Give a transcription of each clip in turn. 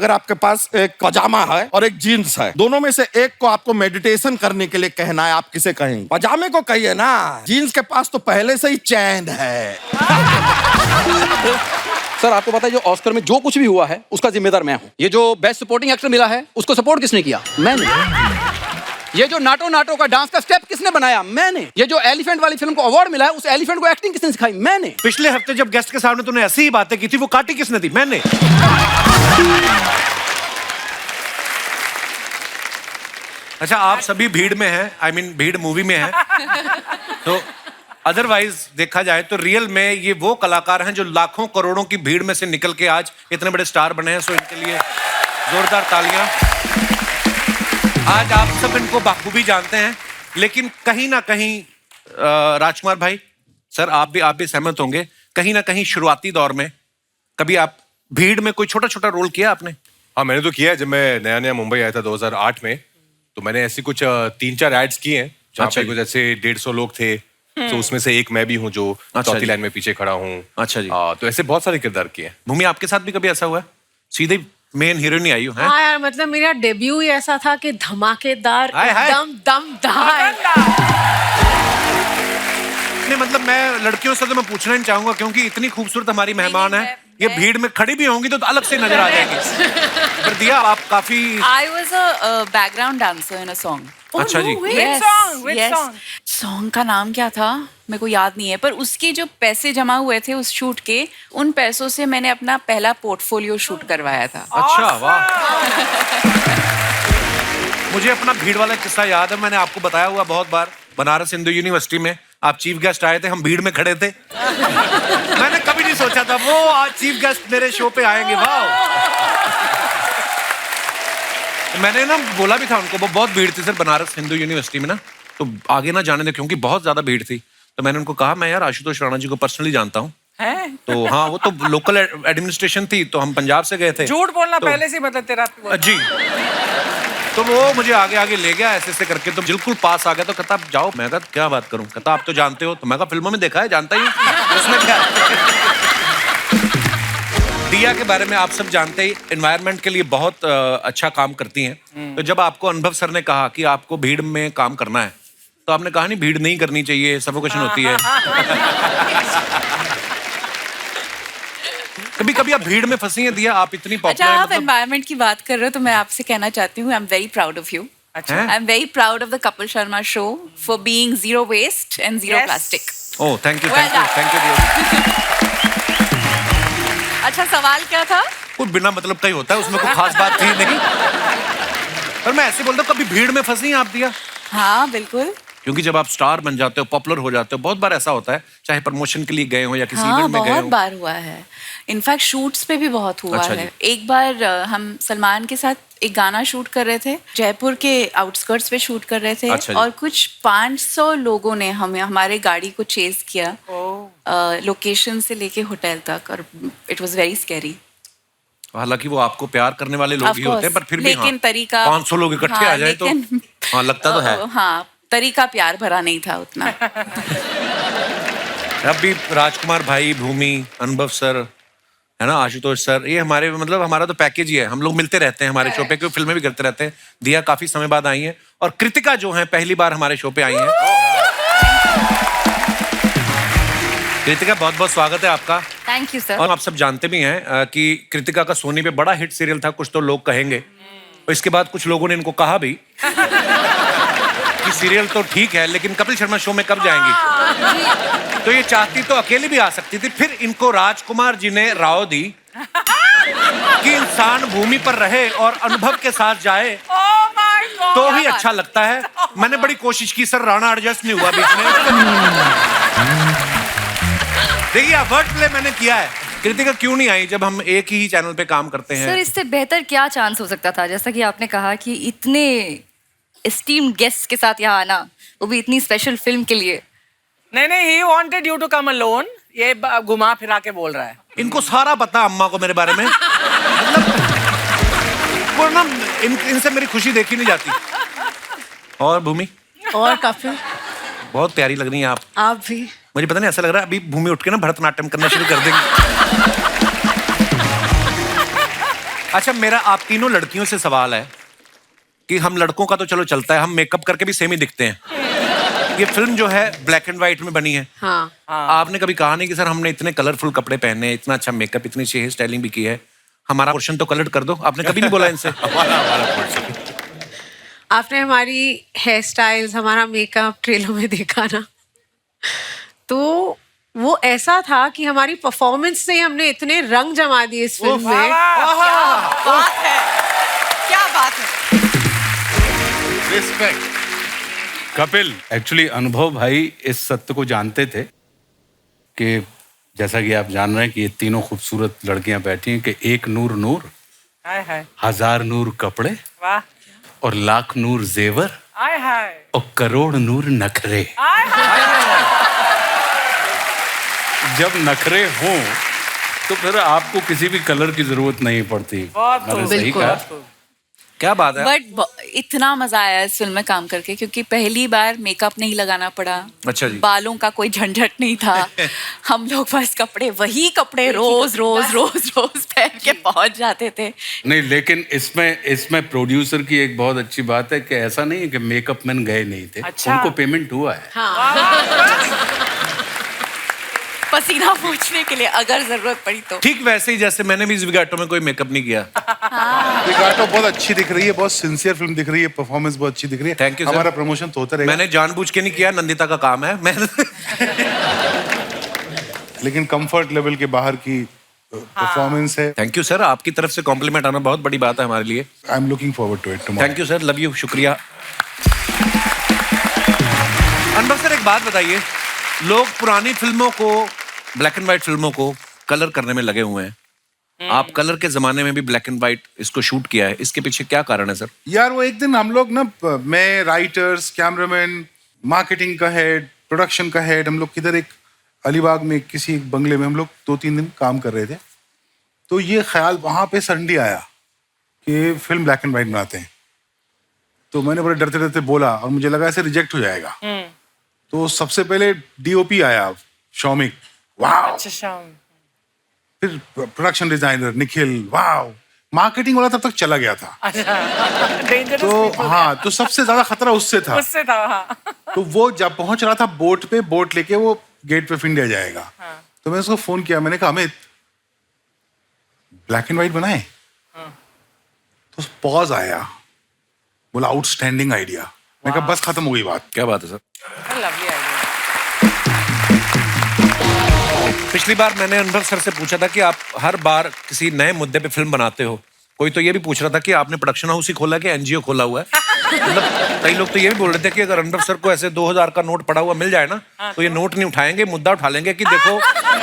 अगर आपके पास एक पजामा है और एक जीन्स है, दोनों में से एक को आपको मेडिटेशन करने के लिए कहना है, आप किसे कहेंगे? पजामे को कहिए ना, जीन्स के पास तो पहले से ही चैन है। सर आपको पता है जो ऑस्कर में जो कुछ भी हुआ है उसका जिम्मेदार मैं हूँ। ये जो बेस्ट सपोर्टिंग एक्टर मिला है उसको सपोर्ट किसने किया? मैंने। ये जो नाटो नाटो का डांस का स्टेप किसने बनाया? मैंने। ये जो एलिफेंट वाली फिल्म को अवार्ड मिला है उस एलिफेंट को एक्टिंग किसने सिखाई? मैंने। पिछले हफ्ते जब गेस्ट के सामने तूने ऐसी ही बातें की थी, वो काटी किसने थी? मैंने। अच्छा, आप सभी भीड़ में हैं, I mean, भीड़ मूवी में है, तो अदरवाइज देखा जाए तो रियल में ये वो कलाकार हैं जो लाखों करोड़ों की भीड़ में से निकल के आज इतने बड़े स्टार बने हैं। सो इनके लिए जोरदार तालियां। आज आप सब इनको बाखूबी जानते हैं, लेकिन कहीं ना कहीं राजकुमार भाई, सर आप भी सहमत होंगे, कहीं ना कहीं शुरुआती दौर में कभी आप भीड़ में कोई छोटा छोटा रोल किया आपने? हाँ, मैंने तो किया है। जब मैं नया नया मुंबई आया था 2008 में, तो मैंने ऐसी कुछ 3-4 एड्स किए हैं जहाँ पे कुछ ऐसे 150 लोग थे, तो उसमें से एक मैं भी हूँ जो चौथी लाइन में पीछे खड़ा हूँ। अच्छा जी। तो ऐसे बहुत सारे किरदार किए हैं। भूमि, आपके साथ भी कभी ऐसा हुआ है? सीधे मेन हीरोइन ही आई हो? हाँ यार, मतलब मेरा डेब्यू ही ऐसा था कि धमाकेदार, एकदम दमदार। नहीं, मतलब मैं लड़कियों से तो मैं पूछना नहीं चाहूंगा, क्योंकि इतनी खूबसूरत हमारी मेहमान है, ये भीड़ में खड़ी भी होंगी तो अलग से नजर आ जाएंगी। पर दिया, आप काफी I was a background dancer in a song. अच्छा जी। सॉन्ग का नाम क्या था मेरे को याद नहीं है, पर उसके जो पैसे जमा हुए थे उस शूट के, उन पैसों से मैंने अपना पहला पोर्टफोलियो शूट करवाया था। अच्छा, वाह। मुझे अपना भीड़ वाला किस्सा याद है, मैंने आपको बताया हुआ बहुत बार। बनारस हिंदू यूनिवर्सिटी में आप चीफ गेस्ट आए थे, हम भीड़ में खड़े थे। मैंने कभी नहीं सोचा था वो आज चीफ गेस्ट मेरे शो पे आएंगे। वाह। मैंने ना बोला भी था उनको, वो बहुत भीड़ थी सर बनारस हिंदू यूनिवर्सिटी में ना, तो आगे ना जाने दे क्योंकि बहुत ज्यादा भीड़ थी। तो मैंने उनको कहा, मैं यार आशुतोष राणा जी को पर्सनली जानता हूँ। तो हाँ, वो तो लोकल एडमिनिस्ट्रेशन थी, तो हम पंजाब से गए थे। झूठ बोलना तो, पहले से मतलब तेरा जी। तो वो मुझे आगे आगे ले गया ऐसे ऐसे करके, तो बिल्कुल पास आ गया। तो कहता आप जाओ। मैं कहा क्या बात करूं? कहता आप तो जानते हो। तो मैं कहा फिल्मों में देखा है, जानता ही हूं, उसमें क्या। दिया के बारे में आप सब जानते ही, एनवायरनमेंट के लिए बहुत अच्छा काम करती हैं। तो जब आपको अनुभव सर ने कहा कि आपको भीड़ में काम करना है, तो आपने कहा नहीं भीड़ नहीं करनी चाहिए, सफोकेशन होती है। कभी कभी आप भीड़ में फंसी हैं दिया? आप इतनी अच्छा, आप एनवायरनमेंट की बात कर रहे हो तो मैं आपसे कहना चाहती हूँ, I am very proud of you. I am very proud of the Kapil Sharma show for being zero waste and zero plastic. Oh, thank you, thank you, thank you. अच्छा, सवाल क्या था? कुछ बिना मतलब का ही होता है, उसमें कोई खास बात थी नहीं। पर मैं ऐसे बोलता हूँ, कभी भीड़ में फंसी हैं आप दिया? हाँ बिल्कुल। क्योंकि जब आप स्टार बन जाते हो, पॉपुलर हो जाते हो, बहुत बार ऐसा होता है, चाहे प्रमोशन के लिए गए हो या किसी इवेंट में गए हो। बहुत बार हुआ है, इनफैक्ट शूट्स पे भी बहुत हुआ है। एक बार हम सलमान के साथ एक गाना शूट कर रहे थे, जयपुर के आउटस्कर्ट्स पे शूट कर रहे थे। और कुछ 500 लोगों ने हमारे गाड़ी को चेज किया लोकेशन से लेके होटल तक, और इट वाज वेरी स्कैरी। हालांकि वो आपको प्यार करने वाले लोग ही होते हैं, पर फिर भी लेकिन तरीका 500 लोग इकट्ठे आ जाए तो हाँ, लगता तो है। हाँ, तरीका प्यार भरा नहीं था उतना। अब भी राजकुमार भाई, भूमि, अनुभव सर, है ना, आशुतोष सर, ये हमारे मतलब हमारा तो पैकेज ही है। हम लोग मिलते रहते हैं हमारे शो पे, क्योंकि फिल्में भी करते रहते हैं। दिया काफी समय बाद आई है, और कृतिका जो है पहली बार हमारे शो पे आई है। कृतिका, बहुत बहुत स्वागत है आपका। Thank you sir. और आप सब जानते भी हैं कि कृतिका का सोनी पे बड़ा हिट सीरियल था, कुछ तो लोग कहेंगे। और इसके बाद कुछ लोगों ने इनको कहा भी कि सीरियल तो ठीक है, लेकिन कपिल शर्मा शो में कब जाएंगी? तो ये चाहती तो अकेली भी आ सकती थी। फिर इनको राजकुमार जी ने राव दी कि इंसान भूमि पर रहे और अनुभव के साथ जाए तो ही अच्छा लगता है। मैंने बड़ी कोशिश की सर, राणा एडजस्ट नहीं हुआ बीच में। देखिए, वर्ड प्ले मैंने किया है। कृतिका क्यों नहीं आई जब हम एक ही चैनल पे काम करते हैं? सर, इससे बेहतर क्या चांस हो सकता था? जैसा कि आपने कहा कि इतने एस्टीम्ड गेस्ट के साथ यहाँ आना, वो भी इतनी स्पेशल फिल्म के लिए। नहीं, he wanted you to come alone. ये घुमा फिरा के बोल रहा है। इनको सारा पता अम्मा को मेरे बारे में। मतलब वो ना इनसे मेरी खुशी देखी नहीं जाती। और भूमि? और काफी बहुत प्यारी लग रही हैं आप भी। मुझे पता नहीं, ऐसा लग रहा है अभी भूमि उठ के ना भरतनाट्यम करना शुरू कर देंगी। अच्छा, मेरा आप तीनों लड़कियों से सवाल है कि हम लड़कों का तो चलो चलता है, हम मेकअप करके भी सेम ही दिखते हैं। ये फिल्म जो है ब्लैक एंड व्हाइट में बनी है। हाँ। आपने कभी कहा नहीं कि सर हमने इतने कलरफुल कपड़े पहने, इतना अच्छा मेकअप, इतनी अच्छी हेयर स्टाइलिंग भी की है, हमारा पोर्शन तो कलर कर दो? आपने कभी नहीं बोला इनसे? हमारा पोर्शन। आपने हमारी हेयर स्टाइल्स, हमारा मेकअप ट्रेलर में देखा ना, तो वो ऐसा था कि हमारी परफॉर्मेंस से हमने इतने रंग जमा दिए इस फिल्म में। क्या बात है। रिस्पेक्ट। कपिल, एक्चुअली अनुभव भाई इस सत्य को जानते थे कि जैसा कि आप जान रहे हैं कि ये तीनों खूबसूरत लड़कियां बैठी हैं कि एक नूर नूर, हाय हाय, 1000 नूर कपड़े वाह, और लाख नूर जेवर हाय हाय, और करोड़ नूर नखरे। हाय हाय। जब नखरे हों तो फिर आपको किसी भी कलर की जरूरत नहीं पड़ती। बहुत मैंने खूब, सही बिल्कुल। कहा। क्या बात है। बट इतना मजा आया इस फिल्म में काम करके, क्योंकि पहली बार मेकअप नहीं लगाना पड़ा। अच्छा जी। बालों का कोई झंझट नहीं था। हम लोग बस वही कपड़े रोज रोज रोज रोज पहन के पहुंच जाते थे। नहीं, लेकिन इसमें प्रोड्यूसर की एक बहुत अच्छी बात है कि ऐसा नहीं है कि मेकअप मैन गए नहीं थे। अच्छा। उनको पेमेंट हुआ है। पसीना पोंछने के लिए अगर जरूरत पड़ी तो। ठीक वैसे ही जैसे मैंने भी इस विगाटो में कोई मेकअप नहीं किया। विगाटो बहुत अच्छी दिख रही है, बहुत सिंसियर फिल्म दिख रही है, परफॉर्मेंस बहुत अच्छी दिख रही है। Thank you, sir. हमारा प्रमोशन तो होता रहेगा। मैंने जानबूझ के नहीं किया, नंदिता का काम है। मैं लेकिन कंफर्ट लेवल के बाहर की परफॉर्मेंस है। थैंक यू सर, आपकी तरफ से कॉम्प्लीमेंट आना बहुत बड़ी बात है हमारे लिए। I am looking forward to it. Thank you sir, love you, शुक्रिया। अनवर सर, एक बात बताइए, लोग पुरानी फिल्मों को, ब्लैक एंड व्हाइट फिल्मों को कलर करने में लगे हुए हैं। आप कलर के जमाने में भी ब्लैक एंड व्हाइट इसको शूट किया है, इसके पीछे क्या कारण है सर? यार वो एक दिन हम लोग ना, मैं, राइटर्स, कैमरामैन, मार्केटिंग का हेड, प्रोडक्शन का हेड, हम लोग किधर एक अलीबाग में किसी एक बंगले में हम लोग 2-3 दिन काम कर रहे थे। तो ये ख्याल वहाँ पे सडनली आया कि फिल्म ब्लैक एंड व्हाइट बनाते हैं। तो मैंने बड़े डरते डरते बोला और मुझे लगा ऐसे रिजेक्ट हो जाएगा। तो सबसे पहले डीओपी आया, शौमिक, वाह। अच्छा, फिर प्रोडक्शन डिजाइनर निखिल, वाह। मार्केटिंग वाला तब तक चला गया था। डेंजरस। तो हाँ, तो सबसे ज्यादा खतरा उससे था। उससे था, हाँ। तो वो जब पहुंच रहा था बोट पे, बोट लेके वो गेट पे ऑफ इंडिया जाएगा। तो मैंने उसको फोन किया, मैंने कहा अमित, ब्लैक एंड व्हाइट बनाए? तो पॉज आया, बोला आउटस्टैंडिंग आइडिया। मैंने कहा बस खत्म हो गई बात। क्या बात है सर? Lovely idea. पिछली बार मैंने अनवर सर से पूछा था कि आप हर बार किसी नए मुद्दे पे फिल्म बनाते हो। कोई तो ये भी पूछ रहा था कि आपने प्रोडक्शन हाउस ही खोला कि एनजीओ खोला हुआ है। मतलब कई लोग तो ये भी बोल रहे थे कि अगर अनवर सर को ऐसे 2000 का नोट पड़ा हुआ मिल जाए ना, तो ये नोट नहीं उठाएंगे, मुद्दा उठा लेंगे कि देखो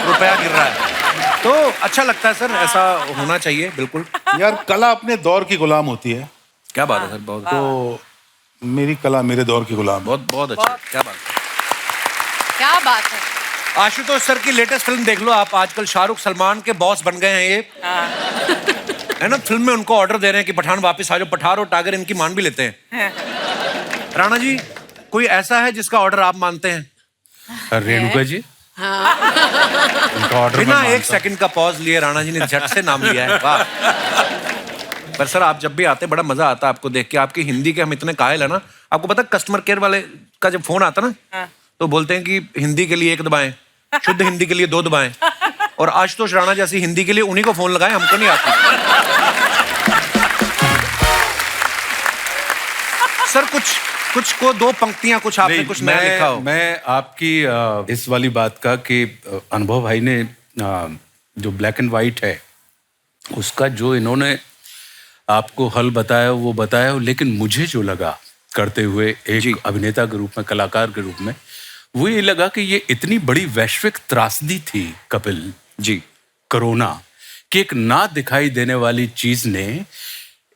रुपया गिर रहा है। तो अच्छा लगता है सर, ऐसा होना चाहिए। बिल्कुल यार, कला अपने दौर की गुलाम होती है। क्या बात है सर, बहुत तो मेरी कला मेरे दौर की गुलाम। बहुत बहुत अच्छा, क्या बात है, क्या बात है। आशुतोष सर की लेटेस्ट फिल्म देख लो आप, आजकल शाहरुख सलमान के बॉस बन गए हैं ये, है ना। फिल्म में उनको ऑर्डर दे रहे हैं कि पठान वापस आ जाओ, पठान और टाइगर इनकी मान भी लेते हैं। राणा जी, कोई ऐसा है जिसका ऑर्डर आप मानते हैं? रेणुका जी, उनका ऑर्डर बिना एक सेकंड का पॉज लिए राणा जी ने झट से नाम लिया है, वाह। पर सर आप जब भी आते बड़ा मजा आता है आपको देख के, आपकी हिंदी के हम इतने कायल है ना। आपको पता है कस्टमर केयर वाले का जब फोन आता ना, तो बोलते हैं कि हिंदी के लिए 1 दबाएं, शुद्ध हिंदी के लिए 2 दबाएं, और आशुतोष राणा जैसी हिंदी के लिए उन्हीं को फोन लगाएं, हमको नहीं आती। सर कुछ को 2 पंक्तियां, कुछ आपने कुछ नया लिखा हो। मैं आपकी इस वाली बात का कि अनुभव भाई ने जो ब्लैक एंड व्हाइट है उसका जो इन्होंने आपको हल बताया वो बताया, लेकिन मुझे जो लगा करते हुए एक अभिनेता के रूप में, कलाकार के रूप में, वो ये लगा कि ये इतनी बड़ी वैश्विक त्रासदी थी कपिल जी, कोरोना, कि एक ना दिखाई देने वाली चीज ने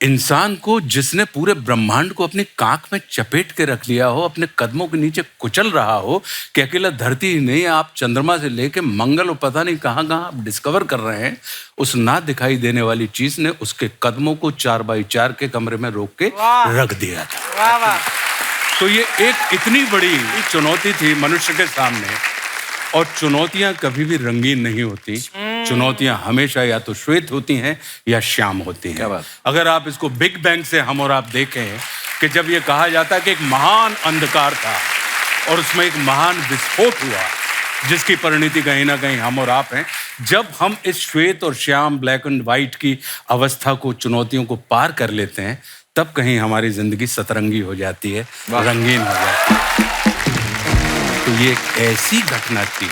इंसान को, जिसने पूरे ब्रह्मांड को अपनी कांख में चपेट के रख लिया हो, अपने कदमों के नीचे कुचल रहा हो, कि अकेला धरती ही नहीं, आप चंद्रमा से लेके मंगल और पता नहीं कहाँ कहाँ आप डिस्कवर कर रहे हैं, उस ना दिखाई देने वाली चीज ने उसके कदमों को 4x4 के कमरे में रोक के रख दिया था। वाह वाह। तो ये एक इतनी बड़ी चुनौती थी मनुष्य के सामने, और चुनौतियां कभी भी रंगीन नहीं होती। चुनौतियां हमेशा या तो श्वेत होती हैं या श्याम होती हैं। अगर आप इसको बिग बैंग से हम और आप देखें कि जब ये कहा जाता है कि एक महान अंधकार था और उसमें एक महान विस्फोट हुआ जिसकी परिणति कहीं ना कहीं हम और आप हैं, जब हम इस श्वेत और श्याम ब्लैक एंड व्हाइट की अवस्था को, चुनौतियों को पार कर लेते हैं, तब कहीं हमारी जिंदगी सतरंगी हो जाती है, रंगीन हो जाती है। तो ये एक ऐसी घटना थी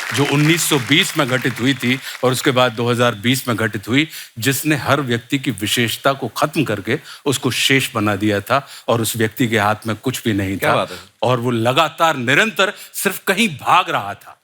जो 1920 में घटित हुई थी और उसके बाद 2020 में घटित हुई, जिसने हर व्यक्ति की विशेषता को खत्म करके उसको शेष बना दिया था और उस व्यक्ति के हाथ में कुछ भी नहीं था और वो लगातार निरंतर सिर्फ कहीं भाग रहा था।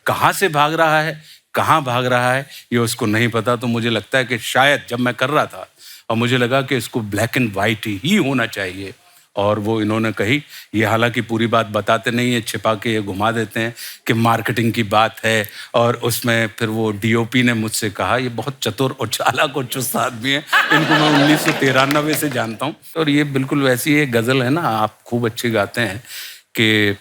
कहाँ से भाग रहा है, कहाँ भाग रहा है, ये उसको नहीं पता। तो मुझे लगता है कि शायद जब मैं कर रहा था और मुझे लगा कि इसको ब्लैक एंड वाइट ही होना चाहिए, और वो इन्होंने कही, ये हालांकि पूरी बात बताते नहीं है, छिपा के ये घुमा देते हैं कि मार्केटिंग की बात है। और उसमें फिर वो डीओपी ने मुझसे कहा, ये बहुत चतुर और चालाक और चुस्त आदमी है, इनको मैं 1993 से जानता हूँ। और ये बिल्कुल वैसी एक गज़ल है ना, आप खूब अच्छी गाते हैं कि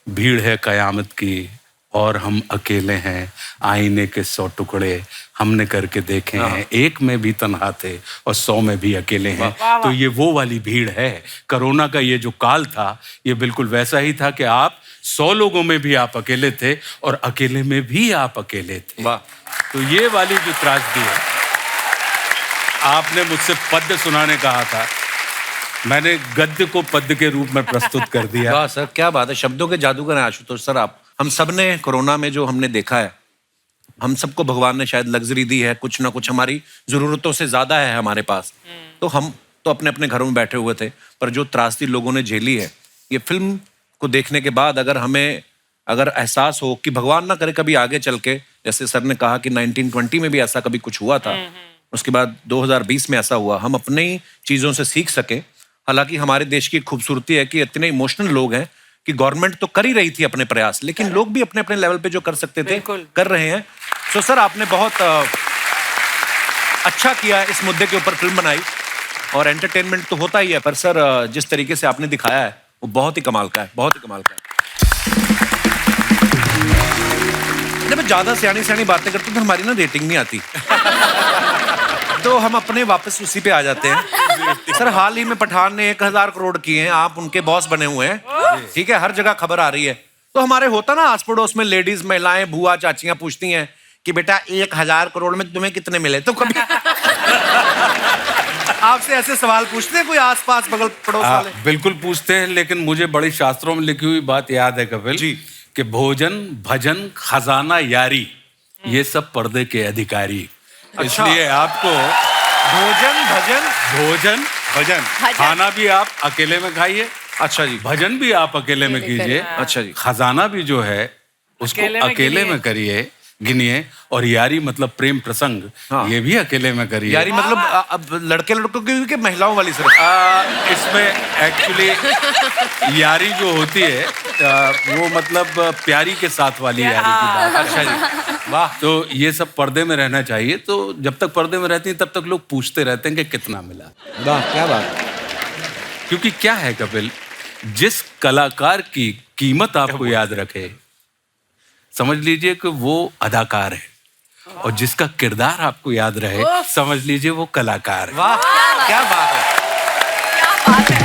भीड़ है क़यामत की और हम अकेले हैं, आईने के 100 टुकड़े हमने करके देखे हैं, एक में भी तन्हा थे और 100 में भी अकेले हैं। तो ये वो वाली भीड़ है। कोरोना का ये जो काल था, ये बिल्कुल वैसा ही था कि आप 100 लोगों में भी आप अकेले थे और अकेले में भी आप अकेले थे। तो ये वाली जो त्रासदी है, आपने मुझसे पद्य सुनाने कहा था, मैंने गद्य को पद्य के रूप में प्रस्तुत कर दिया। वाह सर, क्या बात है, शब्दों के जादूगर हैं आशुतोष सर आप। हम सब ने कोरोना में जो हमने देखा है, हम सबको भगवान ने शायद लग्जरी दी है, कुछ ना कुछ हमारी जरूरतों से ज्यादा है हमारे पास। तो हम तो अपने अपने घरों में बैठे हुए थे, पर जो त्रासदी लोगों ने झेली है, ये फिल्म को देखने के बाद अगर हमें एहसास हो कि भगवान ना करे कभी आगे चल के, जैसे सर ने कहा कि 1920 में भी ऐसा कभी कुछ हुआ था, उसके बाद 2020 में ऐसा हुआ, हम अपनी चीजों से सीख सके। हालांकि हमारे देश की खूबसूरती है कि इतने इमोशनल लोग हैं कि गवर्नमेंट तो कर ही रही थी अपने प्रयास, लेकिन लोग भी अपने अपने लेवल पे जो कर सकते थे कर रहे हैं। सो सर, आपने बहुत अच्छा किया इस मुद्दे के ऊपर फिल्म बनाई, और एंटरटेनमेंट तो होता ही है, पर सर जिस तरीके से आपने दिखाया है वो बहुत ही कमाल का है, बहुत ही कमाल का है। जब मैं ज्यादा सियानी बातें करता हूँ तो हमारी ना रेटिंग नहीं आती तो हम अपने वापस उसी पे आ जाते हैं। सर, हाल ही में पठान ने 1000 करोड़ किए हैं, आप उनके बॉस बने हुए हैं, ठीक है, हर जगह खबर आ रही है। तो हमारे होता ना आस पड़ोस में लेडीज, महिलाएं, बुआ, चाचियां पूछती हैं कि बेटा 1000 करोड़ में तुम्हें कितने मिले? तो कभी आपसे ऐसे सवाल पूछते हैं कोई आसपास बगल पड़ोस वाले? बिल्कुल पूछते हैं, लेकिन मुझे बड़ी शास्त्रों में लिखी हुई बात याद है कपिल जी, कि भोजन, भजन, खजाना, यारी, ये सब पर्दे के अधिकारी। इसलिए आपको भोजन भजन खाना भी आप अकेले में खाइए, अच्छा जी, भजन भी आप अकेले में कीजिए, अच्छा जी, खजाना भी जो है उसको अकेले में करिए, गिनिए, और यारी मतलब प्रेम प्रसंग, ये भी अकेले में करिए। यारी मतलब अब लड़के लड़कों की कि महिलाओं वाली सिर्फ? इसमें एक्चुअली यारी जो होती है वो मतलब प्यारी के साथ वाली यारी की बात। अच्छा जी, वाह। तो ये सब पर्दे में रहना चाहिए। तो जब तक पर्दे में रहती हैं तब तक लोग पूछते रहते हैं कि कितना मिला। वाह, क्या बात। क्योंकि क्या है कपिल, जिस कलाकार की कीमत आपको याद रखे, समझ लीजिए कि वो अदाकार है, और जिसका किरदार आपको याद रहे, समझ लीजिए वो कलाकार है। वाह, क्या बात है, क्या बात है।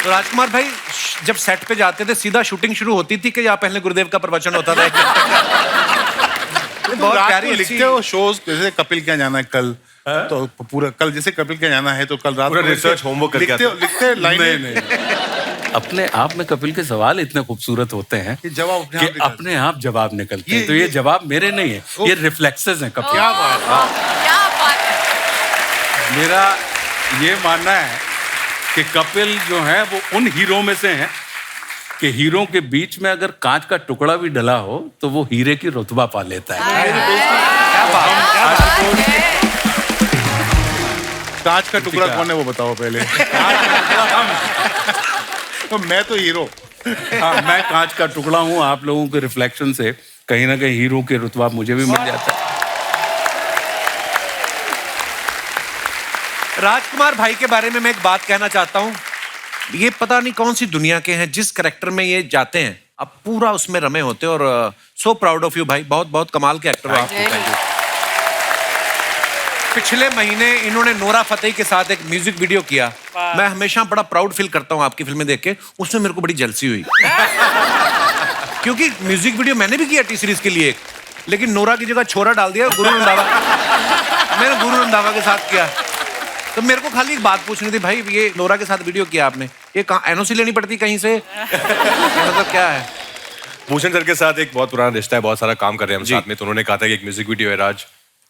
तो राजकुमार भाई, जब सेट पे जाते थे सीधा शूटिंग शुरू होती थी कि या पहले गुरुदेव का प्रवचन होता था? बहुत प्यारी लिखते हो शोज, जैसे कपिल क्या जाना है कल, तो पूरा कल जैसे कपिल क्या जाना है तो कल रात पूरा रिसर्च होमवर्क करके लिखते लाइन नहीं। अपने आप में कपिल के सवाल इतने खूबसूरत होते हैं कि अपने आप जवाब निकलते हैं। तो ये जवाब मेरे नहीं है, ये रिफ्लेक्सेस हैं कपिल। क्या बात है। मेरा ये मानना है कि कपिल जो है वो उन हीरो में से हैं कि हीरो के बीच में अगर कांच का टुकड़ा भी डला हो तो वो हीरे की रुतबा पा लेता है। कांच का टुकड़ा कौन है वो बताओ पहले। तो मैं तो हीरो। हाँ, मैं कांच का टुकड़ा हूँ। आप लोगों के रिफ्लेक्शन से कहीं ना कहीं हीरो के रुतबा मुझे भी मिल जाता है। राजकुमार भाई के बारे में मैं एक बात कहना चाहता हूँ। ये पता नहीं कौन सी दुनिया के हैं, जिस कैरेक्टर में ये जाते हैं अब पूरा उसमें रमे होते हैं और सो प्राउड ऑफ यू भाई, बहुत बहुत कमाल के एक्टर हो आप। Thank you. पिछले महीने इन्होंने नोरा फतेही के साथ एक म्यूजिक वीडियो किया। मैं हमेशा बड़ा प्राउड फील करता हूँ आपकी फिल्में देख के, उसमें मेरे को बड़ी जलसी हुई क्योंकि म्यूजिक वीडियो मैंने भी किया टी सीरीज के लिए एक, लेकिन नोरा की जगह छोरा डाल दिया गुरु रंधावा। मैंने गुरु रंधावा के साथ किया। तो मेरे को खाली एक बात पूछनी थी भाई, ये नोरा के साथ वीडियो किया आपने, ये कहाँ एनओसी लेनी पड़ती कहीं से? मतलब क्या है? भूषण सर के साथ एक बहुत पुराना रिश्ता है, बहुत सारा काम कर रहे हैं हम साथ में, तो उन्होंने कहा था कि एक म्यूजिक वीडियो है राज,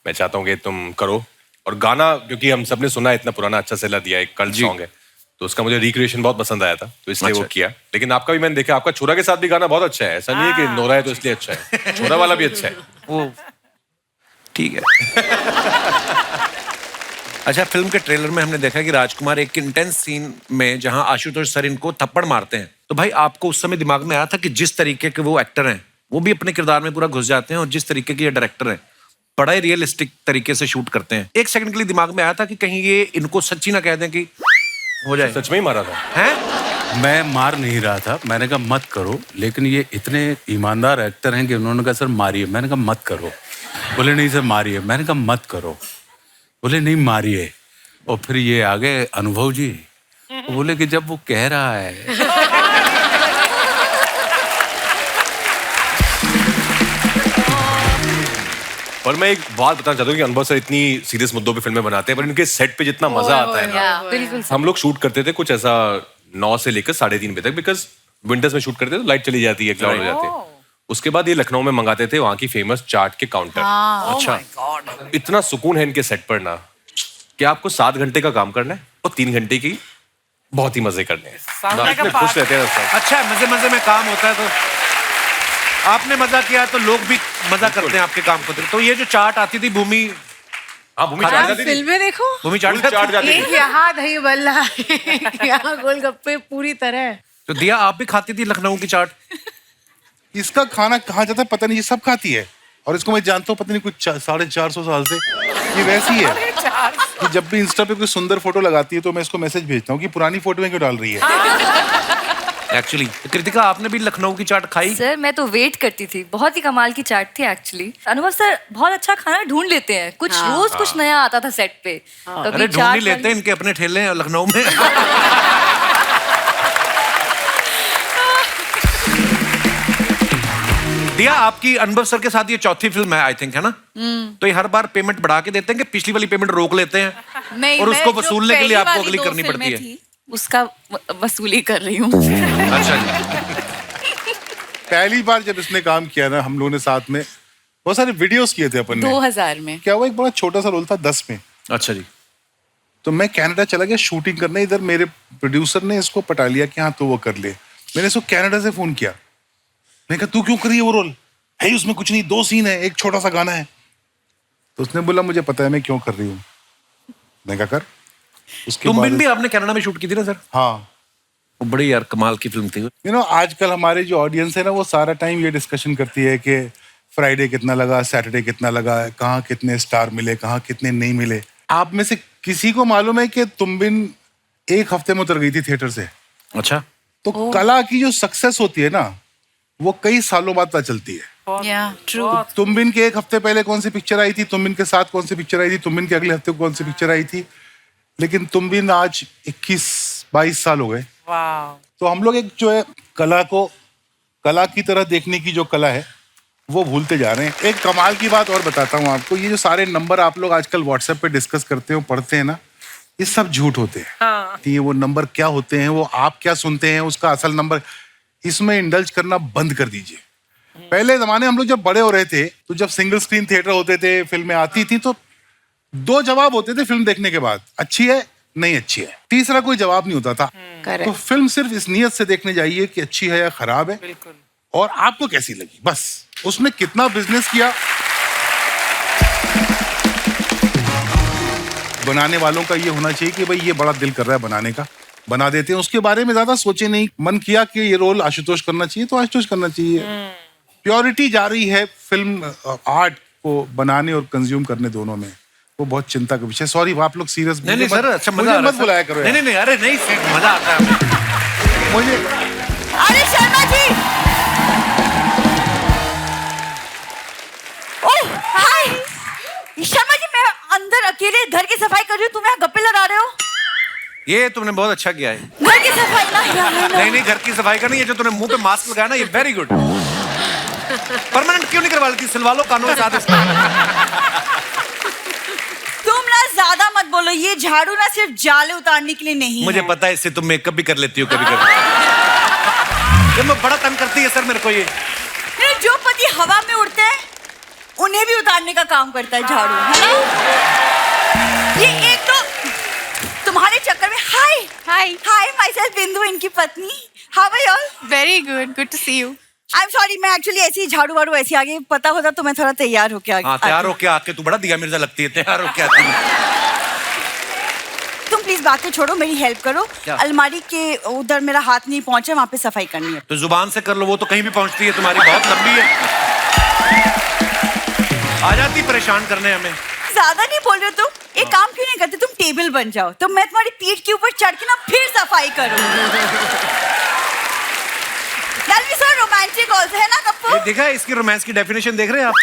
मैं चाहता हूँ कि तुम करो। और गाना क्योंकि हम सबने सुना है, इतना पुराना अच्छा सेला दिया, एक कल्ट सॉन्ग है, तो उसका मुझे रिक्रिएशन बहुत पसंद आया था, तो इसलिए वो किया। लेकिन आपका भी मैंने देखा, आपका छोरा के साथ भी गाना बहुत अच्छा है, ऐसा नहीं है कि नोरा है तो इसलिए अच्छा है, छोरा वाला भी अच्छा है। वो ठीक है। अच्छा, फिल्म के ट्रेलर में हमने देखा कि राजकुमार एक इंटेंस सीन में जहां आशुतोष सर इनको थप्पड़ मारते हैं, तो भाई आपको उस समय दिमाग में आया था कि जिस तरीके के वो एक्टर हैं वो भी अपने किरदार में पूरा घुस जाते हैं, और जिस तरीके के ये डायरेक्टर हैं बड़ा ही रियलिस्टिक तरीके से शूट करते हैं, एक सेकंड के लिए दिमाग में आया था कि कहीं ये इनको सच्ची ना कह दें कि हो जाए? सच में ही मारा था? हैं? मैं मार नहीं रहा था, मैंने कहा मत करो, लेकिन ये इतने ईमानदार एक्टर हैं कि उन्होंने कहा सर मारिए, मैंने कहा मत करो। बोले नहीं सर मारिए, मैंने कहा मत करो, बोले नहीं मारिए। और फिर ये आ गए अनुभव जी, बोले कि जब वो कह रहा है। और मैं एक बात बताना चाहता हूँ कि अनुभव सर इतनी सीरियस मुद्दों पे फिल्में बनाते हैं, पर इनके सेट पे जितना मजा आता है ना, बिल्कुल। हम लोग शूट करते थे कुछ ऐसा 9 से लेकर 3:30 बजे तक, बिकॉज विंटर्स में शूट करते थे तो लाइट चली जाती है, क्लाउड हो जाते हैं। उसके बाद ये लखनऊ में मंगाते थे वहाँ की फेमस चाट के काउंटर। अच्छा, इतना सुकून है इनके सेट पर ना कि आपको 7 घंटे का काम करना है और 3 घंटे की बहुत ही मजे करने हैं, इतने खुश रहते हैं सब। अच्छा, मजे मजे में काम होता है, तो आपने मजा किया तो लोग भी मजा करते हैं आपके काम को। तो ये जो चाट आती थी भूमि, हाँ भूमि चाट जाती थी, फिल्में देखो, भूमि चाट चाट जाती थी। एक यहाँ दही बल्ला, एक यहाँ गोलगप्पे, पूरी तरह। तो दिया आप भी खाती थी लखनऊ की चाट? इसका खाना कहाँ जाता है पता नहीं, ये सब खाती है, और इसको मैं जानता हूँ पता नहीं कुछ 450 साल से ये वैसी है कि जब भी इंस्टा पे कोई सुंदर फोटो लगाती है तो मैं इसको मैसेज भेजता हूँ कि पुरानी फोटो में क्यों डाल रही है। एक्चुअली कृतिका, आपने भी लखनऊ की चाट खाई? सर मैं तो वेट करती थी, बहुत ही कमाल की चाट थी एक्चुअली। अनुभव सर बहुत अच्छा खाना ढूंढ लेते हैं, कुछ रोज कुछ नया आता था सेट पे। अरे ढूंढ ही लेते हैं, इनके अपने ठेले हैं लखनऊ में। दिया, आपकी अनुभव सर के साथ ये चौथी फिल्म है आई थिंक, है ना? तो ये हर बार पेमेंट बढ़ा के देते हैं कि पिछली वाली पेमेंट रोक लेते हैं? नहीं, और उसको मैं जो वसूलने के लिए पहली आपको वाली अगली 2 करनी पड़ती फिल्में है? थी, उसका वसूली कर रही हूँ। अच्छा जी। पहली बार जब इसने काम किया ना, हम लोगों ने साथ में बहुत सारे वीडियोस किए थे अपन ने। 2000 में क्या हुआ, एक बड़ा छोटा सा रोल था 10 में। अच्छा जी। तो मैं कनाडा चला गया शूटिंग करने, इधर मेरे प्रोड्यूसर ने इसको पटा लिया कि हाँ तो वो कर ले। मैंने इसको कनाडा से फोन किया, मैंने कहा तू क्यों करी है वो रोल, है उसमें कुछ नहीं, 2 सीन है, एक छोटा सा गाना है। तो उसने बोला मुझे पता है मैं क्यों कर रही हूँ। मैं कहा कर। उसके तुम बाद भी आपने कनाडा में शूट की थी ना सर? हाँ, वो बड़ी यार कमाल की फिल्म थी। यू नो आजकल हमारे जो ऑडियंस है ना, वो सारा टाइम ये डिस्कशन करती है कि फ्राइडे कितना लगा, सैटरडे कितना लगा, कहाँ कितने स्टार मिले, कहाँ कितने नहीं मिले। आप में से किसी को मालूम है कि तुम बिन 1 हफ्ते में उतर गई थी थिएटर से? अच्छा। तो कला की जो सक्सेस होती है ना, वो कई सालों बाद पता चलती है। ट्रू। तुम बिन के 1 हफ्ते पहले कौन सी पिक्चर आई थी, तुम बिन के साथ कौन सी पिक्चर आई थी, तुम बिन के अगले हफ्ते कौन सी पिक्चर आई थी, लेकिन तुम बिन आज 21-22 साल हो गए। तो हम लोग एक जो है कला को कला की तरह देखने की जो कला है वो भूलते जा रहे हैं। एक कमाल की बात और बताता हूँ आपको, ये जो सारे नंबर आप लोग आजकल व्हाट्सएप पे डिस्कस करते हो, पढ़ते हैं ना, ये सब झूठ होते हैं। ये वो नंबर क्या होते हैं, वो आप क्या सुनते हैं, उसका असल नंबर, इसमें इंडल्ज करना बंद कर दीजिए। पहले जमाने हम लोग जब बड़े हो रहे थे, तो जब सिंगल स्क्रीन थिएटर होते थे, फिल्में आती थी, तो 2 जवाब होते थे फिल्म देखने के बाद, अच्छी है नहीं अच्छी है, तीसरा कोई जवाब नहीं होता था। तो फिल्म सिर्फ इस नियत से देखने जाइए कि अच्छी है या खराब है, और आपको कैसी लगी, बस उसने कितना बिजनेस किया। बनाने वालों का ये होना चाहिए कि भाई ये बड़ा दिल कर रहा है बनाने का, बना देते हैं, उसके बारे में ज्यादा सोचे नहीं। मन किया कि ये रोल आशुतोष करना चाहिए तो आशुतोष करना चाहिए। प्योरिटी जा रही है फिल्म आर्ट को बनाने और कंज्यूम करने दोनों में, वो बहुत चिंता का विषय। सॉरी आप लोग सीरियस नहीं सर, अच्छा मजा आ रहा है। मत बुलाया करो। नहीं, अरे नहीं, मजा आता है हमें। मुझे अरे शर्मा जी, अंदर अकेले घर की सफाई कर रही हूँ, तुम यहाँ गप्पे लड़ा रहे हो। ये तुमने बहुत अच्छा किया है। घर की सफाई ना नहीं, घर की सफाई का नहीं, ये जो तूने मुंह पे मास्क लगाया ना, ये वेरी गुड। परमानेंट क्यों नहीं करवा लेती? सिलवा लो कानों के साथ इसका। तुम ना ज्यादा मत बोलो, ये झाड़ू ना सिर्फ जाले उतारने के लिए नहीं मुझे है। पता है, इससे तुम मेकअप भी कर लेती हो कभी कभी। ये मैं बड़ा तंग करती है सर मेरे को ये। जो पति हवा में उड़ते हैं उन्हें भी उतारने का काम करता है झाड़ू, है ना? ये एक तो तुम्हारे चक्कर में हाय माय सेल्फ बिंदु, इनकी पत्नी। How are you all? Very good to see you. I am sorry, मैं एक्चुअली ऐसी झाड़ू वाड़ू ऐसी आगे, पता होता तो मैं थोड़ा तैयार होके आगे। हाँ, तैयार होके आके तू बड़ा दिया मिर्जा लगती है, तैयार होके आती है। तुम प्लीज बातें छोड़ो, मेरी हेल्प करो। अलमारी के उधर मेरा हाथ नहीं पहुंचे, वहां पे सफाई करनी है। तो जुबान से कर लो, वो तो कहीं भी पहुंचती है, तुम्हारी बहुत लंबी है। आ जाती परेशान करने हमें। ज्यादा नहीं बोल रहे तुम? एक काम क्यों नहीं करते, तुम टेबल बन जाओ, तो मैं तुम्हारी पीठ के ऊपर चढ़ के ना फिर सफाई करूं। That'll be so romantic also, है ना कप्पू? देखा है इसकी रोमांस की डेफिनेशन, देख रहे हैं आप?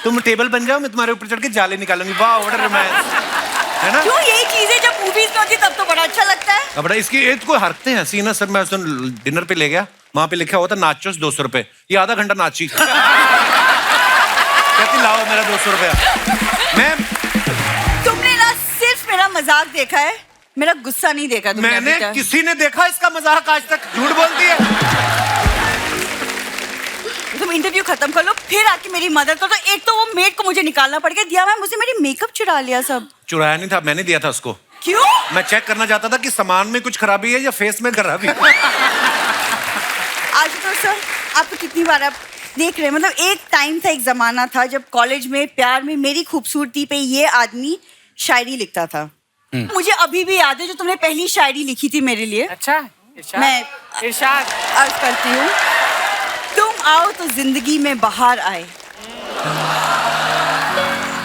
तुम टेबल बन जाओ, मैं तुम्हारे ऊपर चढ़ के जाले निकालूंगी। वाह व्हाट अ रोमांस, है ना? क्यों, यही चीजें जब मूवीज में होती तब तो बड़ा अच्छा लगता है। अब इसकी एक कोई हरकतें हैं हंसी ना सर। मैं डिनर पे ले गया, वहां पे लिखा हुआ था नाचोस 200 रुपए। ये आधा घंटा नाची। कहती लाओ मेरा 200 रुपया। मैं तुमने ना सिर्फ मेरा मजाक देखा है, मेरा गुस्सा नहीं देखा तुमने। मैंने किसी ने देखा इसका मजाक आज तक? झूठ बोलती है। तुम इंटरव्यू खत्म कर लो, फिर आके मेरी मदद करो। तो एक तो वो मेड को मुझे निकालना पड़ गया, दिया मैम उसे मेरी मेकअप चुरा लिया सब। चुराया नहीं था, मैंने दिया था उसको। क्यों? मैं चेक करना चाहता था कि सामान में कुछ खराबी है या फेस में खराबी है। आज तो सर आपको कितनी बार आप देख रहे हैं, मतलब एक टाइम था, एक जमाना था जब कॉलेज में प्यार में मेरी खूबसूरती पे ये आदमी शायरी लिखता था। मुझे अभी भी याद है जो तुमने पहली शायरी लिखी थी मेरे लिए। अच्छा, मैं इरशाद अर्ज करती हूँ, तुम आओ तो जिंदगी में बाहर आए,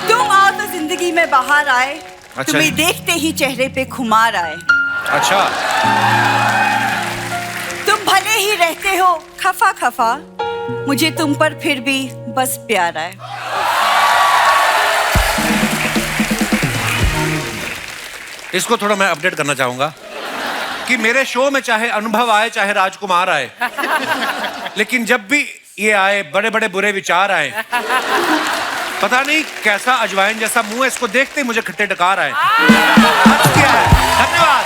तुम आओ तो जिंदगी में बाहर आए। अच्छा। तुम्हें देखते ही चेहरे पे खुमार आए। अच्छा। तुम भले ही रहते हो खफा खफा, मुझे तुम पर फिर भी बस प्यार आए। इसको थोड़ा मैं अपडेट करना चाहूंगा कि मेरे शो में चाहे अनुभव आए चाहे राजकुमार आए, लेकिन जब भी ये आए बड़े बड़े बुरे विचार आए। पता नहीं कैसा अजवाइन जैसा मुंह है, इसको देखते ही मुझे खट्टे डकार आए। धन्यवाद।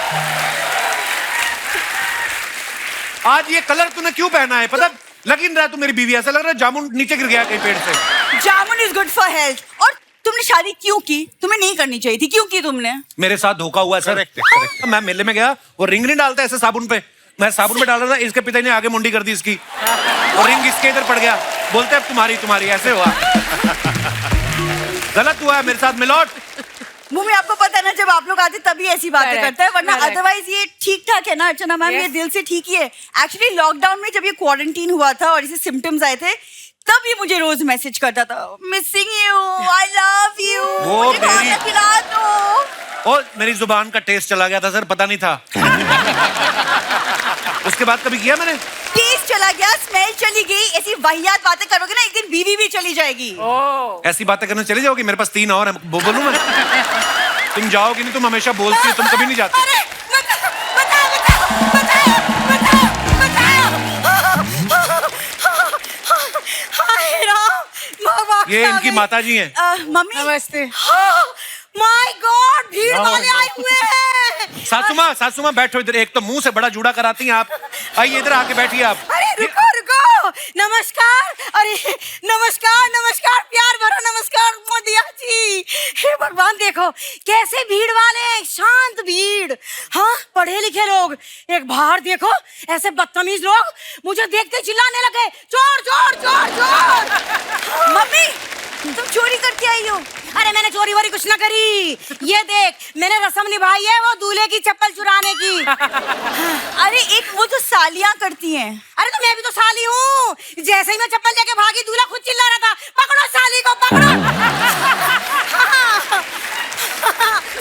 आज ये कलर तूने क्यों पहना है? पता लग ही नहीं रहा तू मेरी बीवी, ऐसा लग रहा है जामुन नीचे गिर गया कहीं पेड़ से। जामुन इज गुड फॉर हेल्थ। और तुमने शादी क्यों की? तुम्हें नहीं करनी चाहिए थी, क्यों की तुमने? मेरे साथ धोखा हुआ है सर। मैं मेले में गया, वो रिंग नहीं डालता ऐसे साबुन पे, मैं साबुन पे डाल रहा था, इसके पिता ने आगे मुंडी कर दी इसकी, और रिंग इसके इधर पड़ गया। बोलते अब तुम्हारी तुम्हारी, ऐसे हुआ। गलत हुआ है मेरे साथ मिलोट। मुझे आपको पता है ना, जब आप लोग आते तभी ऐसी बातें करता है, वरना अदरवाइज ये ठीक ठाक है ना अर्चना मैम, ये दिल से ठीक ही है। एक्चुअली लॉकडाउन में जब ये क्वारंटीन हुआ था और इसे सिम्टम्स आए थे, तब ये मुझे रोज मैसेज करता था, missing you, I love you, वो खाना खिला दो। और मेरी जुबान का टेस्ट चला गया था सर, पता नहीं था। उसके बाद कभी किया मैंने? टेस्ट चला गया, स्मेल चली गई। ऐसी वाहियात बातें करोगे ना, एक दिन बीवी भी चली जाएगी। ऐसी बातें करने चली जाओगी? मेरे पास 3 और है, बोलूं मैं? तुम जाओगी नहीं, तुम हमेशा बोलती हो, तुम कभी नहीं जाती। अरे ये इनकी माताजी हैं। मम्मी नमस्ते। माय गॉड, भीड़ वाले आए हुए हैं। सासू माँ बैठो इधर। एक तो मुंह से बड़ा जूड़ा कराती हैं आप। आइए इधर आके बैठिए आप। अरे रुको रुको, नमस्कार। अरे नमस्कार नमस्कार, प्यार भरा नमस्कार मोदिया जी। हे भगवान, देखो कैसे भीड़ वाले, शांत भीड़। हाँ, पढ़े लिखे लोग। एक बाहर देखो, ऐसे बदतमीज लोग मुझे देखते चिल्लाने लगे, चोर चोर चोर चोर। मम्मी, तुम चोरी करके आई हो? अरे मैंने चोरी वोरी कुछ ना करी। ये देख, मैंने रस्म निभाई है वो दूल्हे की चप्पल चुराने की। अरे एक वो तो सालियां करती हैं। अरे तो मैं भी तो साली हूँ। जैसे ही मैं चप्पल लेके भागी, दूल्हा खुद चिल्ला रहा था, पकड़ो साली को, पकड़ो।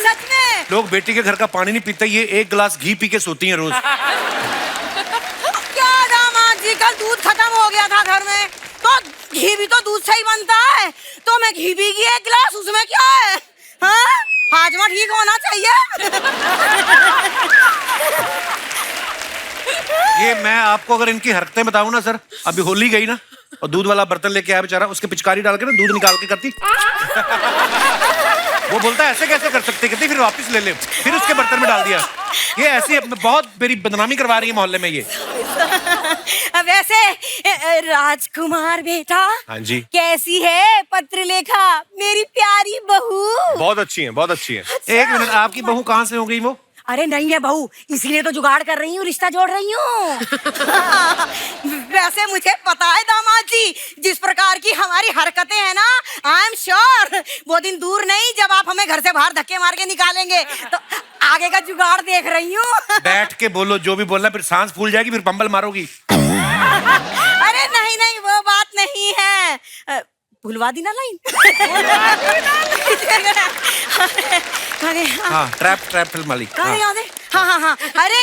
सच में। लोग बेटी के घर का पानी नहीं पीते, ये 1 गिलास घी पी के सोती हैं रोज। क्या दामाद जी, कल दूध खत्म हो गया था घर में, तो घी भी तो दूध से ही बनता है, तो मैं घी पी गई 1 गिलास, उसमें क्या है? हाँ, हाजमा ठीक होना चाहिए। ये मैं आपको अगर इनकी हरकतें बताऊं ना सर, अभी होली गई ना और दूध वाला बर्तन लेके आया बेचारा, उसके पिचकारी डाल के ना दूध निकाल के करती। वो बोलता है ऐसे कैसे कर सकते, कहती फिर वापस ले ले, फिर उसके बर्तन में डाल दिया। ये ऐसी बहुत मेरी बदनामी करवा रही है मोहल्ले में ये। वैसे राजकुमार बेटा, हाँ जी, कैसी है पत्रलेखा मेरी प्यारी बहू? बहुत अच्छी है, बहुत अच्छी है। एक मिनट, आपकी बहू कहाँ से हो गई वो? अरे नहीं है बहू, इसीलिए तो जुगाड़ कर रही हूँ, रिश्ता जोड़ रही हूँ। वैसे मुझे पता है दामाद जी, जिस प्रकार की हमारी हरकतें हैं ना, आई एम श्योर वो दिन दूर नहीं जब आप हमें घर से बाहर धक्के मार के निकालेंगे। तो आगे का जुगाड़ देख रही हूँ। बैठ के बोलो जो भी बोलना, फिर सांस फूल जाएगी, फिर पंबल मारोगी। अरे नहीं नहीं, वो बात नहीं है। भूलवा दी ना लाइन। अरे हाँ, ट्रैप फिल्म वाली। हाँ याद है, हाँ। अरे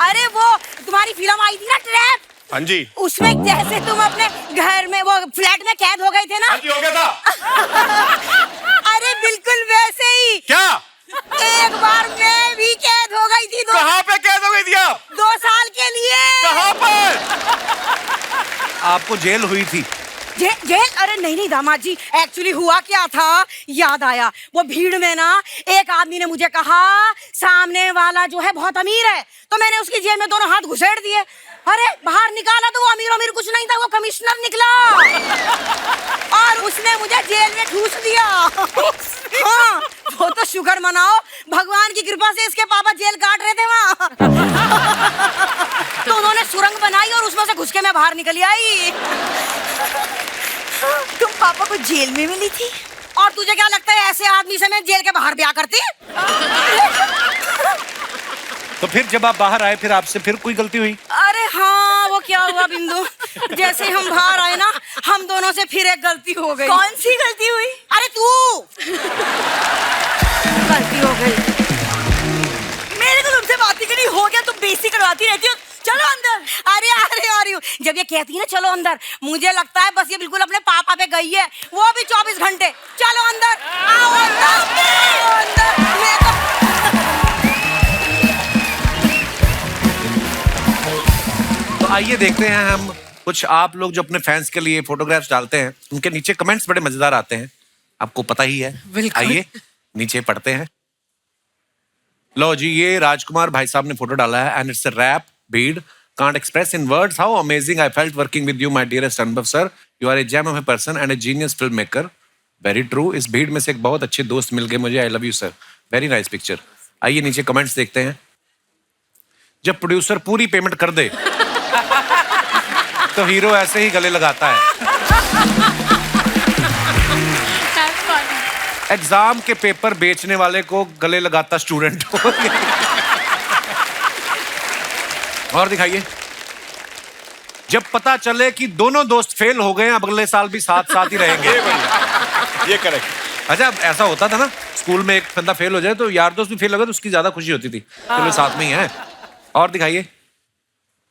अरे वो तुम्हारी फिल्म आई थी ना ट्रैप, हाँ जी, उसमें जैसे तुम अपने घर में वो फ्लैट में कैद हो गए थे ना। हाँ जी, हो गया था। अरे बिल्कुल वैसे ही। क्या? एक बार मैं भी कैद हो गई थी। कहाँ पे कैद हो गई थी आप? 2 साल के लिए। कहाँ पर? आपको जेल हुई थी? जेल? अरे नहीं दामाद जी, एक्चुअली हुआ क्या था याद आया। वो भीड़ में ना एक आदमी ने मुझे कहा सामने वाला जो है बहुत अमीर है, तो मैंने उसकी जेब में दोनों हाथ घुसेड़ दिए। अरे बाहर निकाला तो वो अमीर कुछ नहीं था, वो कमिश्नर निकला और उसने मुझे जेल में ठूस दिया। हाँ, वो तो शुक्र मनाओ, भगवान की कृपा से इसके पापा जेल काट रहे थे वहाँ। तो उन्होंने सुरंग बनाई और उसमें से घुस के मैं बाहर निकली आई। तुम पापा को जेल में मिली थी? और तुझे क्या लगता है ऐसे आदमी से मैं जेल के बाहर ब्याह करती? तो फिर जब आप बाहर आए, फिर आपसे फिर कोई गलती हुई? अरे हाँ, वो क्या हुआ बिंदु, जैसे हम बाहर आए ना, हम दोनों से फिर एक गलती हो गई। कौन सी गलती हुई? अरे तू गलती हो गई। मेरे को तुमसे बात ही करनी, हो गया तुम बेइज्जती करवाती रहती हो। चलो अंदर। अरे जब ये कहती है ना चलो अंदर, मुझे लगता है बस ये बिल्कुल अपने पापा पे गई है, वो भी 24 घंटे। चलो अंदर, आओ अंदर। मैं तो आइए देखते हैं हम कुछ आप लोग जो अपने फैंस के लिए फोटोग्राफ्स डालते हैं, उनके नीचे कमेंट्स बड़े मजेदार आते हैं, आपको पता ही है। आइए नीचे पढ़ते हैं। लो जी, ये राजकुमार भाई साहब ने फोटो डाला है, and it's a wrap bead. Can't express in words how amazing I felt working with you, my dearest Anubhav sir. You are a gem of a person and a genius filmmaker. Very true. इस भीड़ में से एक बहुत अच्छे दोस्त मिल गए मुझे। I love you sir. Very nice picture. आइए नीचे कमेंट्स देखते हैं। जब प्रोड्यूसर पूरी पेमेंट कर दे तो हीरो ऐसे ही गले लगाता है। एग्जाम के पेपर बेचने वाले को गले लगाता स्टूडेंट हो। और दिखाइए। जब पता चले कि दोनों दोस्त फेल हो गए, अब अगले साल भी साथ साथ ही रहेंगे। ये करेक्ट। अच्छा, ऐसा होता था ना, स्कूल में एक बंदा फेल हो जाए तो यार दोस्त भी फेल हो गए तो उसकी ज्यादा खुशी होती थी, चलो साथ में ही है। और दिखाइए।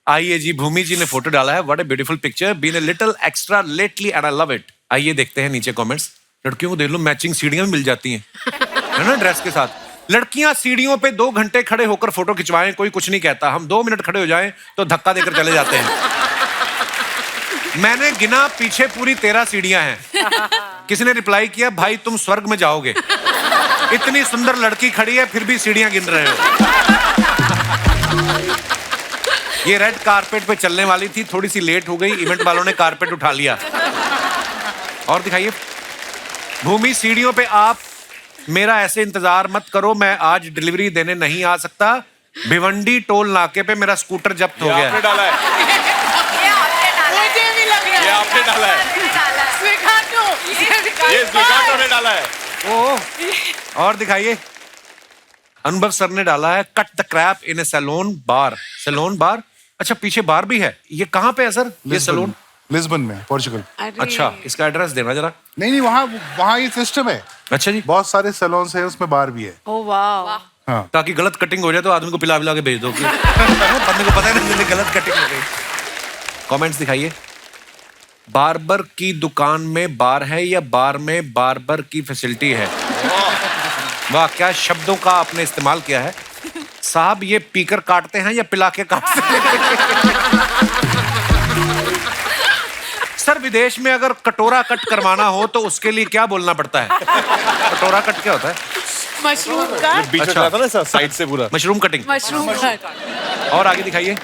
आइए जी, भूमि जी ने फोटो डाला है। What a beautiful picture, been a little extra lately and I love it. आइए देखते हैं नीचे कमेंट्स। लड़कियों को देख लो, मैचिंग सीढ़ियां भी मिल जाती हैं, है ना, ड्रेस के साथ। लड़कियां सीढ़ियों पे 2 घंटे खड़े होकर फोटो खिंचवाएं, कोई कुछ नहीं कहता। हम 2 मिनट खड़े हो जाएं तो धक्का देकर चले जाते हैं। मैंने गिना, पीछे पूरी 13 सीढ़ियां हैं। किसी ने रिप्लाई किया, भाई तुम स्वर्ग में जाओगे, इतनी सुंदर लड़की खड़ी है फिर भी सीढ़ियां गिन रहे हो। ये रेड कारपेट पे चलने वाली थी, थोड़ी सी लेट हो गई, इवेंट वालों ने कारपेट उठा लिया। और दिखाइए। भूमि, सीढ़ियों पे आप मेरा ऐसे इंतजार मत करो, मैं आज डिलीवरी देने नहीं आ सकता। भिवंडी टोल नाके पे मेरा स्कूटर जब्त हो गया। आपने डाला है। ये आपने डाला है। ये स्वीकांत ने डाला है। ओ, और दिखाइए। अनुभव सर ने डाला है, cut the crap in a saloon bar. Saloon bar, अच्छा पीछे बार भी है। ये कहाँ पे है सर ये सैलून? लिस्बन में, पोर्चुगल। अच्छा, इसका एड्रेस देना जरा। नहीं, वहाँ ये सिस्टम है। अच्छा जी, बहुत सारे सैलून्स हैं, उसमें बार भी है। ओह वाह। हाँ, ताकि गलत कटिंग हो जाए तो आदमी को पिला के भेज दो। बंदे को पता है ना गलत कटिंग हो गई। कमेंट्स दिखाइए। बार्बर की दुकान में बार है या बार में बार्बर की फैसिलिटी है? वाह, क्या शब्दों का आपने इस्तेमाल किया है। साहब ये पीकर काटते हैं या पिला के काटते हैं? सर विदेश में अगर कटोरा कट करवाना हो तो उसके लिए क्या बोलना पड़ता है? कटोरा कट क्या होता है? मशरूम का बीच में था ना साइड से पूरा मशरूम कटिंग। मशरूम का और आगे दिखाइए।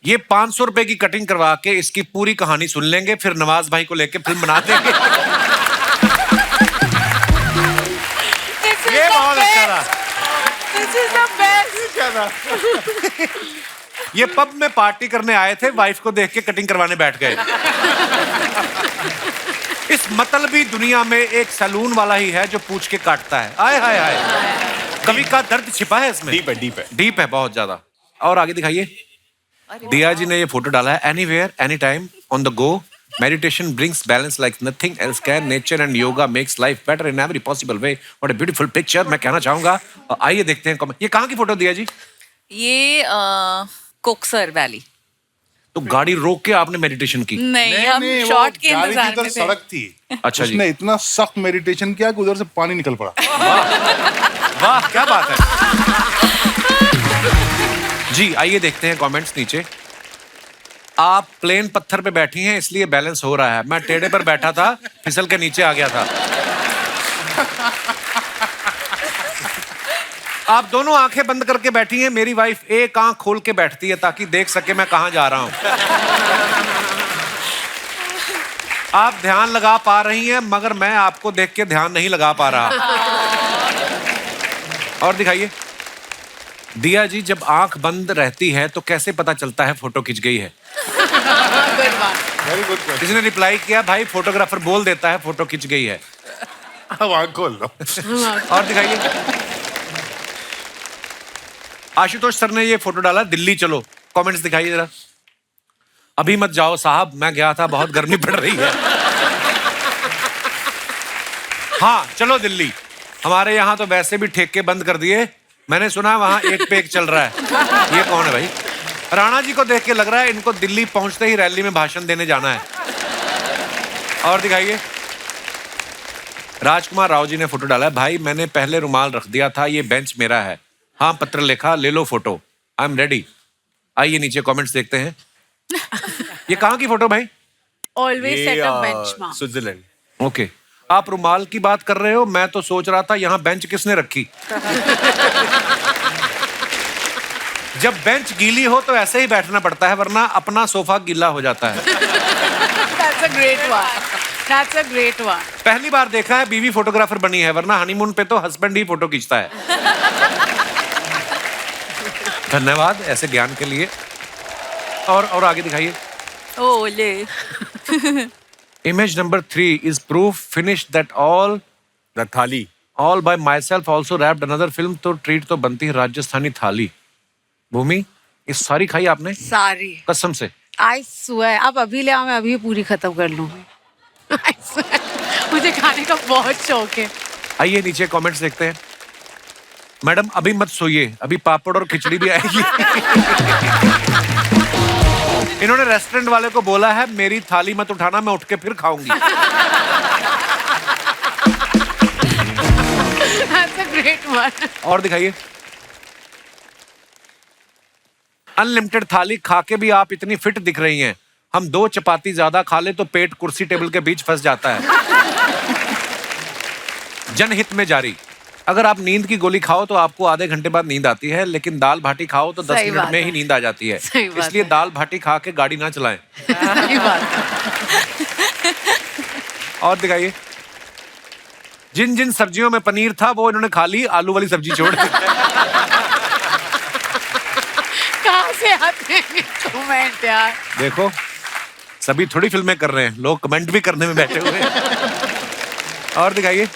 ये 500 रुपए की कटिंग करवा के इसकी पूरी कहानी सुन लेंगे, फिर नवाज भाई को लेके फिल्म बना देंगे। ये बहुत अच्छा था। This is the best. ये पब में पार्टी करने आए थे, वाइफ को देख के कटिंग करवाने बैठ गए। इस मतलबी दुनिया में एक सैलून वाला ही है जो पूछ के काटता है। आय हाय हाय, कवि का दर्द छिपा है इसमें। डीप है बहुत ज्यादा। और आगे दिखाइए। दिया जी ने ये फोटो डाला है। Anywhere any time on the go, meditation brings balance like nothing else can, nature and yoga makes life better in every possible way. What a beautiful picture, मैं कहना चाहूंगा। आइए देखते हैं कमेंट। ये कहाँ की फोटो दिया जी? ये कोकसर वैली। तो गाड़ी रोक के आपने मेडिटेशन की? नहीं, हम शॉट के इंतजार में थे। सड़क थी। अच्छा जी। उसने इतना सख्त मेडिटेशन किया कि उधर से पानी निकल पड़ा। वाह क्या बात है जी। आइए देखते हैं कमेंट्स नीचे। आप प्लेन पत्थर पे बैठी हैं इसलिए बैलेंस हो रहा है। मैं टेढ़े पर बैठा था, फिसल के नीचे आ गया था। आप दोनों आंखें बंद करके बैठी हैं, मेरी वाइफ एक आंख खोल के बैठती है ताकि देख सके मैं कहां जा रहा हूं। आप ध्यान लगा पा रही हैं मगर मैं आपको देख के ध्यान नहीं लगा पा रहा। और दिखाइए। दिया जी जब आंख बंद रहती है तो कैसे पता चलता है फोटो खिंच गई है? Very good. किसी ने रिप्लाई किया, भाई फोटोग्राफर बोल देता है फोटो खिंच गई है। अब आंख खोल लो। और दिखाइए। आशुतोष सर ने ये फोटो डाला, दिल्ली चलो। कमेंट्स दिखाइए जरा। अभी मत जाओ साहब, मैं गया था, बहुत गर्मी पड़ रही है। हाँ चलो दिल्ली, हमारे यहाँ तो वैसे भी ठेके बंद कर दिए। मैंने सुना वहां एक पे एक चल रहा है। ये कौन है भाई? राणा जी को देख के लग रहा है इनको दिल्ली पहुंचते ही रैली में भाषण देने जाना है। और दिखाइए। राजकुमार राव जी ने फोटो डाला है। भाई मैंने पहले रुमाल रख दिया था, ये बेंच मेरा है। हाँ पत्र लिखा, ले लो फोटो, आई एम रेडी। आइए नीचे कमेंट्स देखते हैं। ये कहाँ की फोटो भाई? Always set a benchmark. Switzerland. Okay आप रुमाल की बात कर रहे हो, मैं तो सोच रहा था यहाँ बेंच किसने रखी। जब बेंच गीली हो तो ऐसे ही बैठना पड़ता है, वरना अपना सोफा गीला हो जाता है। That's a great one. That's a great one. पहली बार देखा है बीवी फोटोग्राफर बनी है, वरना हनीमून पे तो हस्बैंड ही फोटो खींचता है। धन्यवाद ऐसे ज्ञान के लिए। और आगे दिखाइए। ओले। Image number 3 is proof finished that all थाली all by myself also wrapped another film। तो ट्रीट तो बनती है राजस्थानी थाली। भूमि ये सारी खाई आपने? सारी कसम से? I swear, आप अभी ले आओ, मैं अभी पूरी खत्म कर लूंगी। I swear, मुझे खाने का बहुत शौक है। आइए नीचे कमेंट्स देखते हैं। मैडम अभी मत सोइए, अभी पापड़ और खिचड़ी भी आएगी। इन्होंने रेस्टोरेंट वाले को बोला है मेरी थाली मत उठाना, मैं उठ के फिर खाऊंगी। That's a great one. और दिखाइए। अनलिमिटेड थाली खा के भी आप इतनी फिट दिख रही हैं। हम 2 चपाती ज्यादा खा ले तो पेट कुर्सी टेबल के बीच फंस जाता है। जनहित में जारी। अगर आप नींद की गोली खाओ तो आपको आधे घंटे बाद नींद आती है, लेकिन दाल भाटी खाओ तो 10 मिनट में ही नींद आ जाती है। इसलिए दाल भाटी खा के गाड़ी ना चलाएं। सही बात है। और दिखाइए। जिन जिन सब्जियों में पनीर था वो इन्होंने खा ली, आलू वाली सब्जी छोड़ दी। कहाँ से आते हैं कमेंट यार? देखो सभी थोड़ी फिल्में कर रहे हैं, लोग कमेंट भी करने में बैठे हुए हैं। और दिखाइए।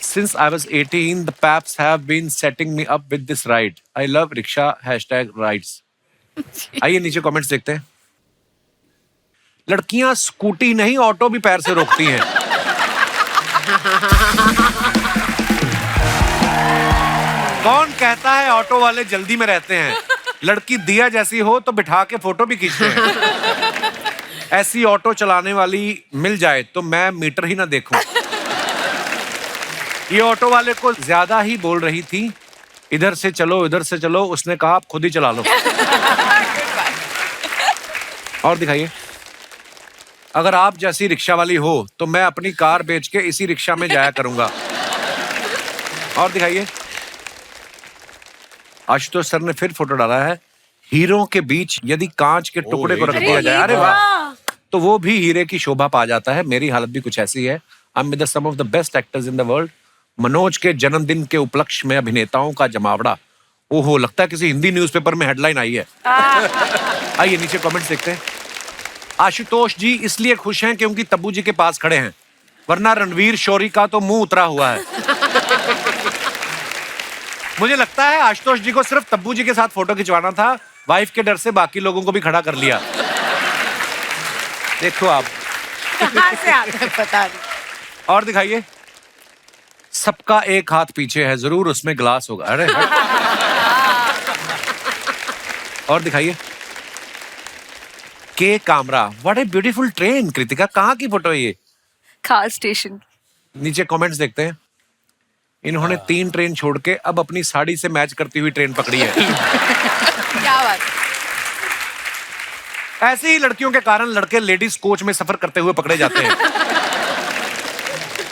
Since I was 18, the Paps have been setting me up with this ride. I love rickshaw #rides. आइए नीचे कमेंट्स देखते हैं। लड़कियां स्कूटी नहीं ऑटो भी पैर से रोकती हैं। कौन कहता है ऑटो वाले जल्दी में रहते हैं? लड़की दिया जैसी हो तो बिठा के फोटो भी खींचते हैं। ऐसी ऑटो चलाने वाली मिल जाए तो मैं मीटर ही ना देखूं। ये ऑटो वाले को ज्यादा ही बोल रही थी, इधर से चलो इधर से चलो, उसने कहा आप खुद ही चला लो। और दिखाइए, अगर आप जैसी रिक्शा वाली हो तो मैं अपनी कार बेच के इसी रिक्शा में जाया करूंगा। और दिखाइए, आशुतोष सर ने फिर फोटो डाला है, हीरो के बीच यदि कांच के टुकड़े को रख दिया जाए, अरे वाह, तो वो भी हीरे की शोभा पा जाता है। मेरी हालत भी कुछ ऐसी है। I am with some of the best actors in the world. Manoj के जन्मदिन के उपलक्ष्य में अभिनेताओं का जमावड़ा। ओहो, लगता है किसी हिंदी न्यूज़पेपर में हेडलाइन आई है। आइए नीचे कमेंट्स देखते हैं। आशुतोष जी इसलिए खुश हैं क्योंकि तब्बू जी के पास खड़े हैं, वरना रणवीर शौरी का तो मुंह उतरा हुआ है। मुझे लगता है आशुतोष जी को सिर्फ तब्बू जी के साथ फोटो खिंचवाना था, वाइफ के डर से बाकी लोगों को भी खड़ा कर लिया। देखो आप कहाँ से आता है पता नहीं। और दिखाइए, सबका एक हाथ पीछे है, जरूर उसमें ग्लास होगा। अरे और दिखाइए, के Kamra, what a beautiful train. Kritika, कहाँ की फोटो है ये? खास स्टेशन। नीचे कमेंट्स देखते हैं। इन्होंने 3 ट्रेन छोड़ के अब अपनी साड़ी से मैच करती हुई ट्रेन पकड़ी है। क्या बात। ऐसी ही लड़कियों के कारण लड़के लेडीज कोच में सफर करते हुए पकड़े जाते हैं।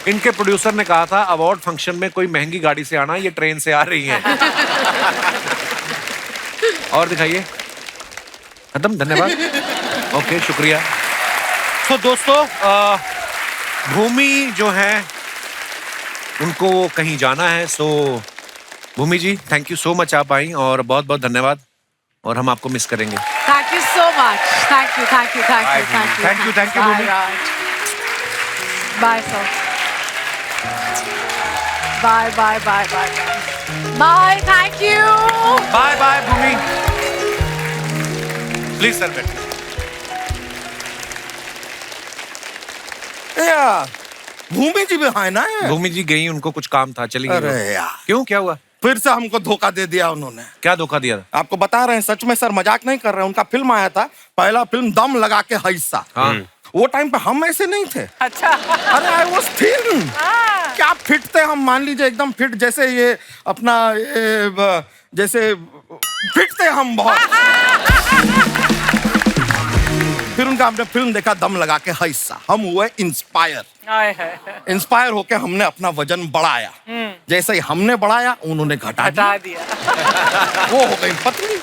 इनके प्रोड्यूसर ने कहा था अवार्ड फंक्शन में कोई महंगी गाड़ी से आना, ये ट्रेन से आ रही है। और दिखाइए, खत्म, धन्यवाद, ओके, शुक्रिया। तो दोस्तों, भूमि जो है उनको कहीं जाना है, सो भूमि जी थैंक यू सो मच, आप आई और बहुत बहुत धन्यवाद, और हम आपको मिस करेंगे। Thank you so much, thank you thank you thank you thank you thank you thank you Bhumi. Bye sir, bye bye bye bye bye, thank you, bye bye Bhumi. Please sir बैठ। भूमि जी भी है ना? भूमि जी गई, उनको कुछ काम था, चली गई। अरे यार, क्यों, क्या हुआ? फिर से हमको धोखा दे दिया उन्होंने। क्या धोखा दिया था? आपको बता रहे हैं, सच में सर, मजाक नहीं कर रहे हैं। उनका फिल्म आया था, पहला फिल्म दम लगा के हिस्सा। हाँ। वो टाइम पे हम ऐसे नहीं थे। अच्छा। अरे आई वाज थिन, क्या फिट थे हम, मान लीजिए एकदम फिट, जैसे ये अपना जैसे फिट थे हम बहुत। फिर उनका हमने फिल्म देखा दम लगा के हिस्सा, हम हुए इंस्पायर। इंस्पायर होके हमने अपना वजन बढ़ाया। जैसे ही हमने बढ़ाया उन्होंने घटा दिया। वो हो गई पतली।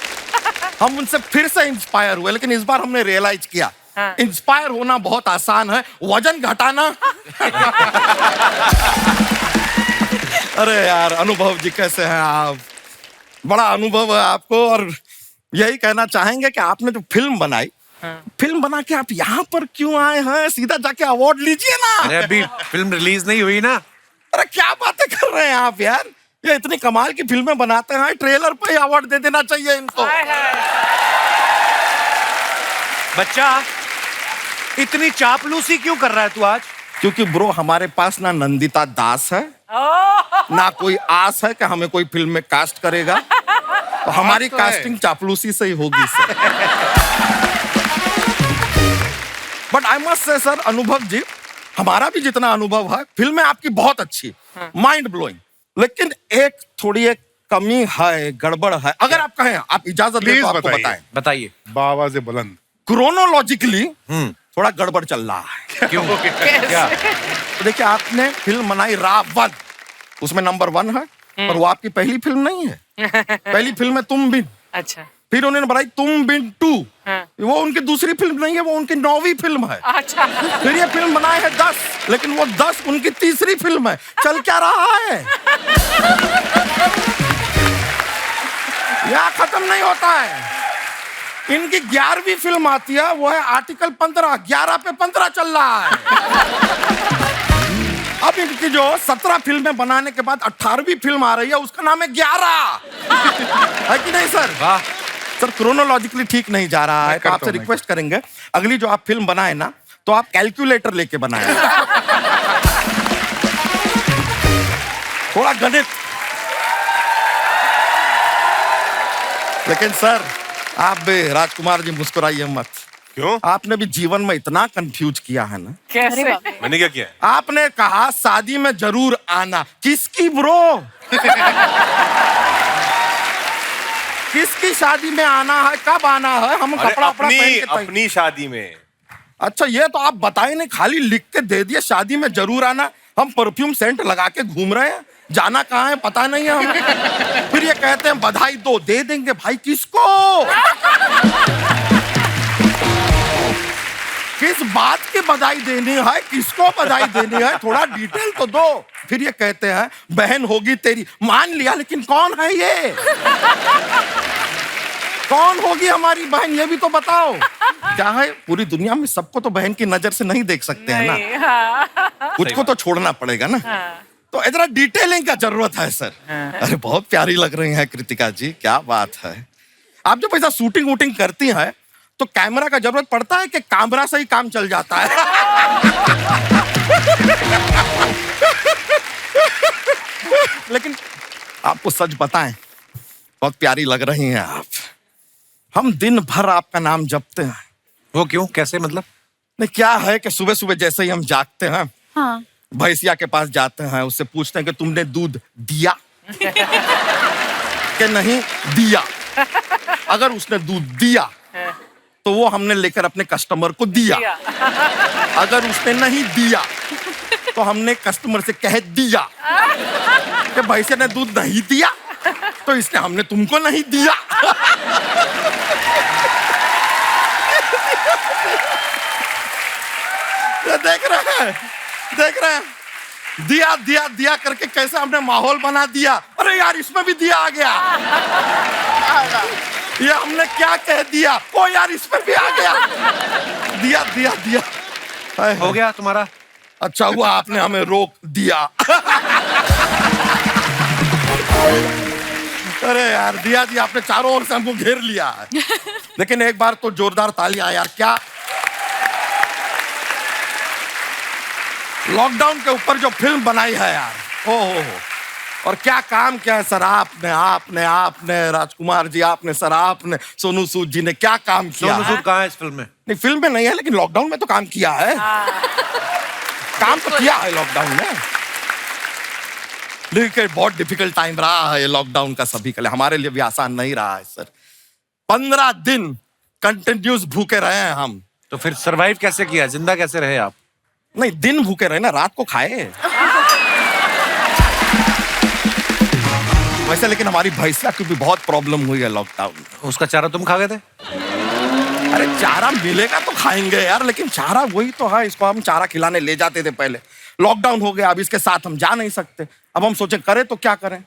हम उनसे फिर से इंस्पायर हुए, लेकिन इस बार हमने रियलाइज किया इंस्पायर होना बहुत आसान है, वजन घटाना। अरे यार, अनुभव जी कैसे हैं आप? बड़ा अनुभव है आपको, और यही कहना चाहेंगे कि आपने जो फिल्म बनाई, फिल्म बना के आप यहाँ पर क्यों आए हैं? सीधा जाके अवार्ड लीजिए ना। अरे अभी फिल्म रिलीज नहीं हुई ना। अरे क्या बातें कर रहे हैं आप यार, ये इतनी कमाल की फिल्में बनाते हैं, ट्रेलर पे ही अवार्ड दे देना चाहिए इनको। बच्चा इतनी चापलूसी क्यों कर रहा है तू आज? क्योंकि ब्रो, हमारे पास ना नंदिता दास है, ना कोई आस है कि हमें कोई फिल्म में कास्ट करेगा, तो हमारी कास्टिंग चापलूसी से ही होगी sir. But I must say sir, अनुभव जी, हमारा भी जितना अनुभव है, फिल्में आपकी बहुत अच्छी, माइंड ब्लोइंग, लेकिन एक थोड़ी एक कमी है, गड़बड़ है। अगर आप कहें, आप इजाजत दें तो आपको बताएं। बताइए। बावाज़े बुलंद। क्रोनोलॉजिकली थोड़ा गड़बड़ चल रहा है। क्यों? क्या? तो देखिए, आपने फिल्म बनाई रावण, उसमें नंबर 1 है, पर वो आपकी पहली फिल्म नहीं है। पहली फिल्म है तुम बिन। अच्छा। फिर उन्होंने बनाई तुम बिन 2, वो उनकी दूसरी फिल्म नहीं है, वो उनकी 9वीं फिल्म है। अच्छा। फिर ये फिल्म बनाए है 10, लेकिन वो 10 उनकी तीसरी फिल्म है। चल क्या रहा है? यहाँ खत्म नहीं होता है। इनकी 11वीं फिल्म आती है, वो है आर्टिकल 15, 11 पे 15 चल रहा है। अब इनकी जो 17 फिल्में बनाने के बाद 18वीं फिल्म आ रही है, उसका नाम है 11। है कि नहीं सर? वाह सर, क्रोनोलॉजिकली ठीक नहीं जा रहा है, तो आपसे रिक्वेस्ट करेंगे, अगली जो आप फिल्म बनाए ना, तो आप कैलकुलेटर लेके बनाए। थोड़ा गणित। लेकिन सर, आप भी राजकुमार जी मुस्कुराइए मत, क्यों? आपने भी जीवन में इतना कंफ्यूज किया है ना। कैसे? मैंने क्या किया है? आपने कहा शादी में जरूर आना। किसकी ब्रो? किसकी शादी में आना है? कब आना है? हम अरे कपड़ा अपनी पहन के अपनी शादी में। अच्छा, ये तो आप बताए नहीं, खाली लिख के दे दिए शादी में जरूर आना। हम परफ्यूम सेंट लगा के घूम रहे हैं, जाना कहाँ है पता नहीं है हमें। फिर ये कहते हैं बधाई दो, दे देंगे भाई। किसको? किस बात की बधाई देनी है? किसको बधाई देनी है? थोड़ा डिटेल तो दो। फिर ये कहते हैं बहन होगी तेरी। मान लिया, लेकिन कौन है ये? कौन होगी हमारी बहन, ये भी तो बताओ। क्या है, पूरी दुनिया में सबको तो बहन की नजर से नहीं देख सकते हैं ना। हाँ। कुछ को तो छोड़ना पड़ेगा ना। तो इतना डिटेलिंग का जरूरत है सर। अरे बहुत प्यारी लग रही हैं कृतिका जी, क्या बात है। आप जब ऐसा शूटिंग वूटिंग करती हैं तो कैमरा का जरूरत पड़ता है कि कैमरा से ही काम चल जाता है? लेकिन आपको सच बताएं, बहुत प्यारी लग रही हैं आप। हम दिन भर आपका नाम जपते हैं। वो क्यों? कैसे मतलब? नहीं, क्या है कि सुबह सुबह जैसे ही हम जागते हैं, हाँ। भैंसिया के पास जाते हैं, उससे पूछते हैं कि तुमने दूध दिया कि नहीं दिया। अगर उसने दूध दिया तो वो हमने लेकर अपने कस्टमर को दिया। अगर उसने नहीं दिया तो हमने कस्टमर से कह दिया कि भैंसिया ने दूध नहीं दिया तो इसने हमने तुमको नहीं दिया। ये देख रहे हैं दिया दिया दिया करके कैसे हमने माहौल बना दिया। अरे यार, इसमें भी दिया आ गया। ये हमने क्या कह दिया? ओ यार, इसमें भी आ गया। दिया दिया दिया। हो गया तुम्हारा? अच्छा हुआ आपने हमें रोक दिया। अरे यार दिया जी, आपने चारों ओर से हमको घेर लिया है। लेकिन एक बार तो जोरदार तालियां यार। क्या लॉकडाउन के ऊपर जो फिल्म बनाई है यार, ओहो। और क्या काम किया है सर आपने राजकुमार जी, आपने सर, आपने सोनू सूद जी ने क्या काम किया। सोनू सूद कहाँ है इस फिल्म में? नहीं, फिल्म में नहीं है, लेकिन लॉकडाउन में तो काम किया है। काम तो किया है लॉकडाउन में। लेकिन बहुत डिफिकल्ट टाइम रहा है ये लॉकडाउन का सभी के लिए। हमारे लिए भी आसान नहीं रहा है सर। 15 दिन कंटिन्यूस भूखे रहे हैं हम। तो फिर सरवाइव कैसे किया? जिंदा कैसे रहे आप? नहीं, दिन भूखे रहे ना, रात को खाए। वैसे लेकिन हमारी भैंसिया की भी बहुत प्रॉब्लम हुई है लॉकडाउन में। उसका चारा तुम खा गए थे? अरे चारा मिलेगा तो खाएंगे यार, लेकिन चारा वही तो है। इसको हम चारा खिलाने ले जाते थे पहले। लॉकडाउन हो गया, अब इसके साथ हम जा नहीं सकते। अब हम सोचे करें तो क्या करें।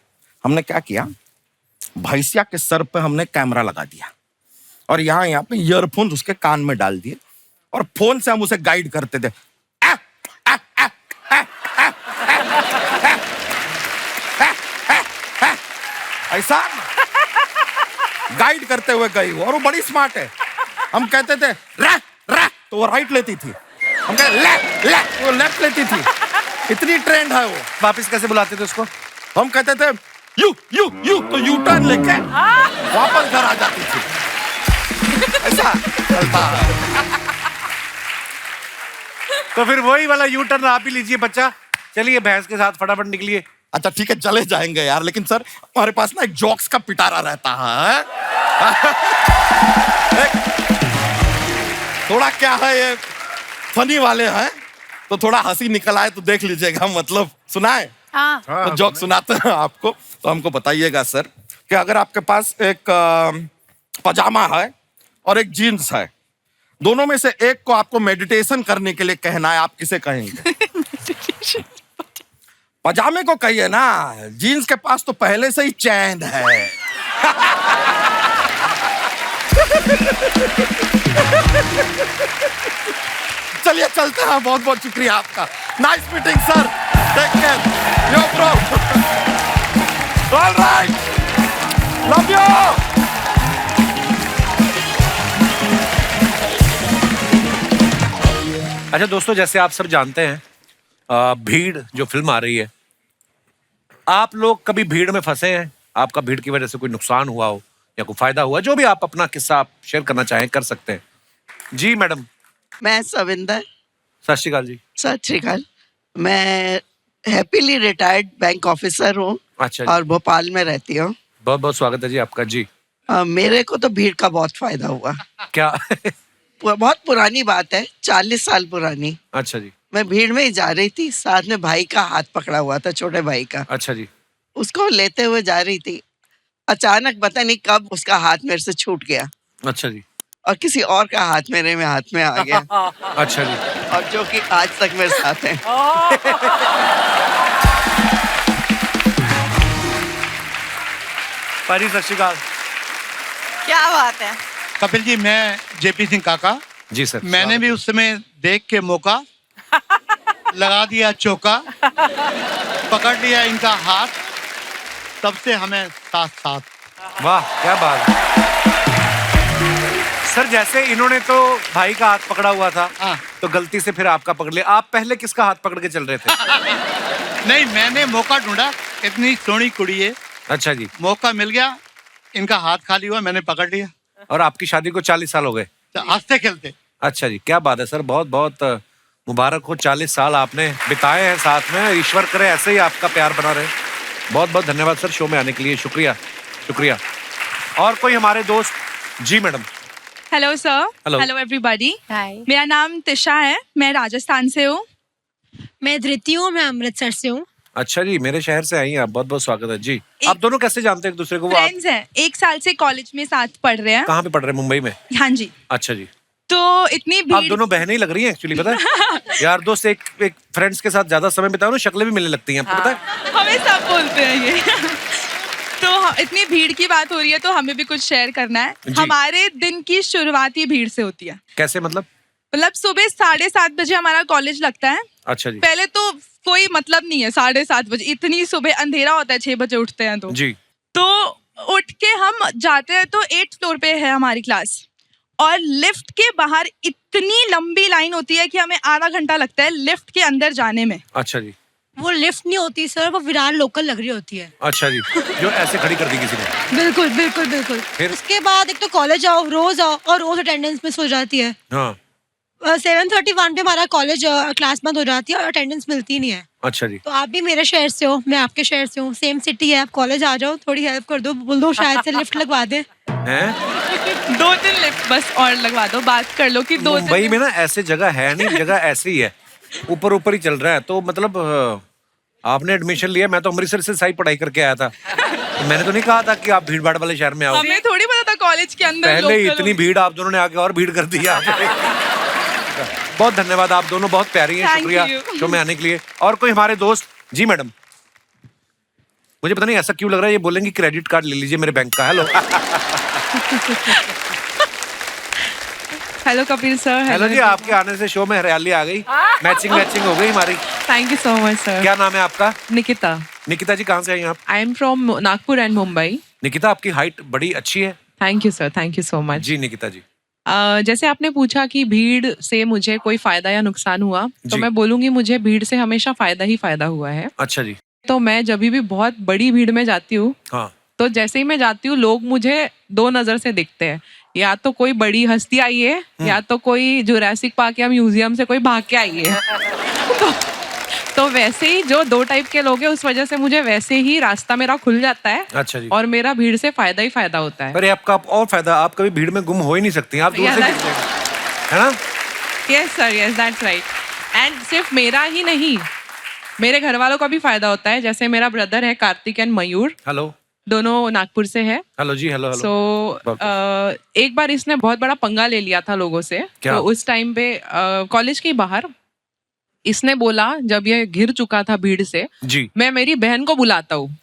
हमने क्या किया, भैंसिया के सर पे हमने कैमरा लगा दिया और यहाँ पे ईयरफोन उसके कान में डाल दिए और फोन से हम उसे गाइड करते थे। ऐसा गाइड करते हुए गई और वो बड़ी स्मार्ट है। हम कहते थे रै तो वो राइट लेती थी। हम कहते ले वो लेफ्ट लेती थी। इतनी ट्रेंड है वो। वापस कैसे बुलाते थे उसको? हम कहते थे यू तो यू टर्न लेके वापस घर आ जाती थी। ऐसा चलता है। तो फिर वही वाला यू टर्न आप ही लीजिए बच्चा। चलिए भैंस के साथ फटाफट निकलिए। अच्छा ठीक है, चले जाएंगे यार, लेकिन सर हमारे पास ना एक जोक्स का पिटारा रहता है। थोड़ा क्या है, ये फनी वाले हैं तो थोड़ा हंसी निकल आए तो देख लीजिएगा। मतलब सुनाए? हाँ। तो जोक सुनाते हैं आपको, तो हमको बताइएगा सर कि अगर आपके पास एक पजामा है और एक जीन्स है, दोनों में से एक को आपको मेडिटेशन करने के लिए कहना है, आप किसे कहेंगे? पजामे को कहिए ना, जीन्स के पास तो पहले से ही चैन है। चलिए चलते हैं, बहुत बहुत शुक्रिया आपका। Nice meeting sir, take care, yo bro, alright, love you. अच्छा दोस्तों, जैसे आप सब जानते हैं भीड़ जो फिल्म आ रही है, आप लोग कभी भीड़ में फंसे हैं? आपका भीड़ की वजह से कोई नुकसान हुआ हो या कोई फायदा हुआ? जो भी आप अपना किस्सा आप शेयर करना चाहें कर सकते हैं। जी मैडम। मैं सविंदर। सत श्री अकाल जी। सत श्री अकाल। मैं हैप्पीली रिटायर्ड बैंक ऑफिसर हूँ। अच्छा जी। और भोपाल में रहती हूँ। बहुत बहुत स्वागत है जी आपका जी। मेरे को तो भीड़ का बहुत फायदा हुआ। क्या? बहुत पुरानी बात है, 40 साल पुरानी। अच्छा जी। मैं भीड़ में ही जा रही थी, साथ में भाई का हाथ पकड़ा हुआ था, छोटे भाई का। अच्छा जी। उसको लेते हुए जा रही थी, अचानक पता नहीं कब उसका हाथ मेरे से छूट गया। अच्छा जी। और किसी और का हाथ मेरे में हाथ में आ गया। अच्छा जी। और जो कि आज तक मेरे साथ है। पारी सत श्री अकाल। क्या बात है। कपिल जी, मैं जेपी सिंह काका। जी सर। मैंने भी उस समय देख के मौका लगा दिया चौका, पकड़ लिया इनका हाथ, तब से हमें साथ साथ। वाह क्या बात है सर। जैसे इन्होंने तो भाई का हाथ पकड़ा हुआ था, तो गलती से फिर आपका पकड़ लिया। आप पहले किसका हाथ पकड़ के चल रहे थे? नहीं, मैंने मौका ढूंढा, इतनी सोहनी कुड़ी है। अच्छा जी। मौका मिल गया, इनका हाथ खाली हुआ, मैंने पकड़ लिया। और आपकी शादी को 40 साल हो गए? हंसते खेलते। अच्छा जी, क्या बात है सर। बहुत बहुत मुबारक हो, 40 साल आपने बिताए हैं साथ में। ईश्वर करे ऐसे ही आपका प्यार बना रहे। बहुत बहुत धन्यवाद सर शो में आने के लिए। शुक्रिया शुक्रिया। और कोई हमारे दोस्त? जी madam. Hello sir. Hello. Hello everybody. Hi. मेरा नाम तिशा है, मैं राजस्थान से हूँ। मैं धृति हूँ, मैं अमृतसर से हूँ। अच्छा जी, मेरे शहर से आई हैं आप। बहुत बहुत स्वागत है जी। आप दोनों कैसे जानते हैं एक दूसरे को? वो आप फ्रेंड्स हैं, 1 साल से कॉलेज में साथ पढ़ रहे हैं। कहाँ पे पढ़ रहे हैं? मुंबई में? हाँ जी। अच्छा जी। तो इतनी आप भीड़। दोनों बहनें ही लग रही हैं एक्चुअली, पता है? यार दोस्त एक फ्रेंड्स के साथ ज्यादा समय बिताओ ना, शक्लें भी मिलने लगती हैं, आपको पता है? हमें सब बोलते हैं ये। तो इतनी भीड़ की बात हो रही है तो हमें भी कुछ शेयर करना है। जी। हमारे दिन की शुरुआत ही भीड़ से होती है। कैसे मतलब? मतलब सुबह 7:30 बजे हमारा कॉलेज लगता है। अच्छा जी। पहले तो कोई मतलब नहीं है 7:30 बजे, इतनी सुबह अंधेरा होता है, 6 बजे उठते हैं जी। तो उठ के हम जाते हैं तो 8th फ्लोर पे है हमारी क्लास, और लिफ्ट के बाहर इतनी लंबी लाइन होती है कि हमें आधा घंटा लगता है लिफ्ट के अंदर जाने में। अच्छा जी। वो लिफ्ट नहीं होती सर, वो विरार लोकल लग रही होती है। अच्छा जी, जो ऐसे खड़ी कर दी किसी ने। बिल्कुल बिल्कुल बिल्कुल। फिर? उसके बाद एक तो कॉलेज आओ, रोज और रोज अटेंडेंस मिस हो जाती है। हाँ। 7:31 पे हमारा कॉलेज क्लास बंद हो जाती है और अटेंडेंस मिलती नहीं है। अच्छा जी। तो आप भी मेरे शहर से हो, मैं आपके शहर से हूँ, सेम सिटी है, आप कॉलेज आ जाओ, थोड़ी हेल्प कर दो, बोल दो शायद से लिफ्ट लगवा दे। हैं? 2-3 लिफ्ट बस और लगवा दो, बात कर लो कि 2 मुंबई में ना ऐसे जगह है नहीं, जगह ऐसी ही है, ऊपर ऊपर ही चल रहा है। तो मतलब आपने एडमिशन लिया, मैं तो अमृतसर से सही पढ़ाई करके आया था, तो मैंने तो नहीं कहा था कि आप भीड़ भाड़ वाले शहर में आओ। हमें थोड़ी पता था कॉलेज के अंदर पहले ही लोकल इतनी भीड़, आप दोनों ने आके और भीड़ कर दिया। बहुत धन्यवाद, आप दोनों बहुत प्यारी हैं। Thank शुक्रिया you. शो में आने के लिए। और कोई हमारे दोस्त? जी मैडम। मुझे पता नहीं ऐसा क्यों लग रहा है, ये बोलेंगे क्रेडिट कार्ड ले लीजिए मेरे बैंक का। Hello. Hello Kapil sir. Hello जी, आपके आने से शो में हरियाली आ गई, मैचिंग हो गई हमारी। Thank you so much sir. क्या नाम है आपका? निकिता। निकिता जी, कहाँ से आई आप? I am from Nagpur and Mumbai. Nikita, आपकी हाइट बड़ी अच्छी है। Thank you sir, thank you so much. जी निकिता जी। जैसे आपने पूछा कि भीड़ से मुझे कोई फायदा या नुकसान हुआ, तो जी। मैं बोलूंगी मुझे भीड़ से हमेशा फायदा ही फायदा हुआ है। अच्छा जी। तो मैं जब भी बहुत बड़ी भीड़ में जाती हूँ, हाँ। तो जैसे ही मैं जाती हूँ लोग मुझे 2 नजर से देखते हैं, या तो कोई बड़ी हस्ती आई है, या तो कोई जुरासिक पार्क या म्यूजियम से कोई भाग के आई है। तो वैसे ही जो 2 टाइप के लोग हैं, उस वजह से मुझे वैसे ही रास्ता मेरा खुल जाता है। अच्छा जी। और मेरा भीड़ से फायदा ही फायदा होता है। अरे आपका और फायदा, आप कभी भीड़ में गुम हो ही नहीं सकती, आप दूर से दिख जाएंगे, है ना? Yes sir, yes that's right. And सिर्फ मेरा ही नहीं, मेरे घर वालों का भी फायदा होता है। जैसे मेरा ब्रदर है कार्तिक एंड मयूर, हेलो, दोनों नागपुर से है। हेलो जी। Hello hello. सो एक बार इसने बहुत बड़ा पंगा ले लिया था लोगों से। क्या? तो उस टाइम पे कॉलेज के बाहर इसने बोला, जब ये घिर चुका था भीड़ से, जी, मैं मेरी बहन को बुलाता हूँ।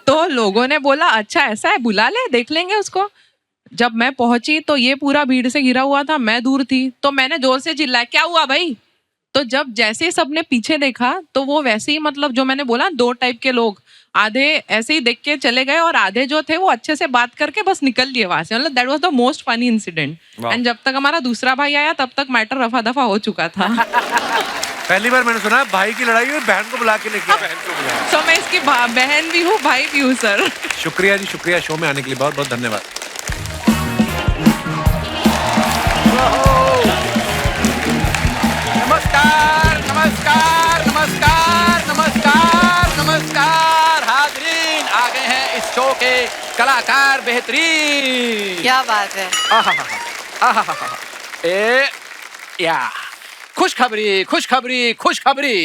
तो लोगों ने बोला अच्छा ऐसा है, बुला ले, देख लेंगे उसको। जब मैं पहुंची तो ये पूरा भीड़ से घिरा हुआ था, मैं दूर थी, तो मैंने जोर से चिल्लाया क्या हुआ भाई। तो जब जैसे सबने पीछे देखा तो वो वैसे ही, मतलब जो मैंने बोला 2 टाइप के लोग, आधे ऐसे ही देख के चले गए और आधे जो थे वो अच्छे से बात करके बस निकल लिए वहां से। मतलब that was the most funny incident. And जब तक हमारा दूसरा भाई आया तब तक मैटर रफा दफा हो चुका था। पहली बार मैंने सुना भाई की लड़ाई हुई, बहन को बुला के लेके आया। तो मैं इसकी बहन भी हूँ, भाई भी हूँ सर। शुक्रिया जी, शुक्रिया शो में आने के लिए, बहुत बहुत धन्यवाद। कलाकार बेहतरीन। क्या बात है। आहाहाहा। ए या खुशखबरी खुशखबरी खुशखबरी।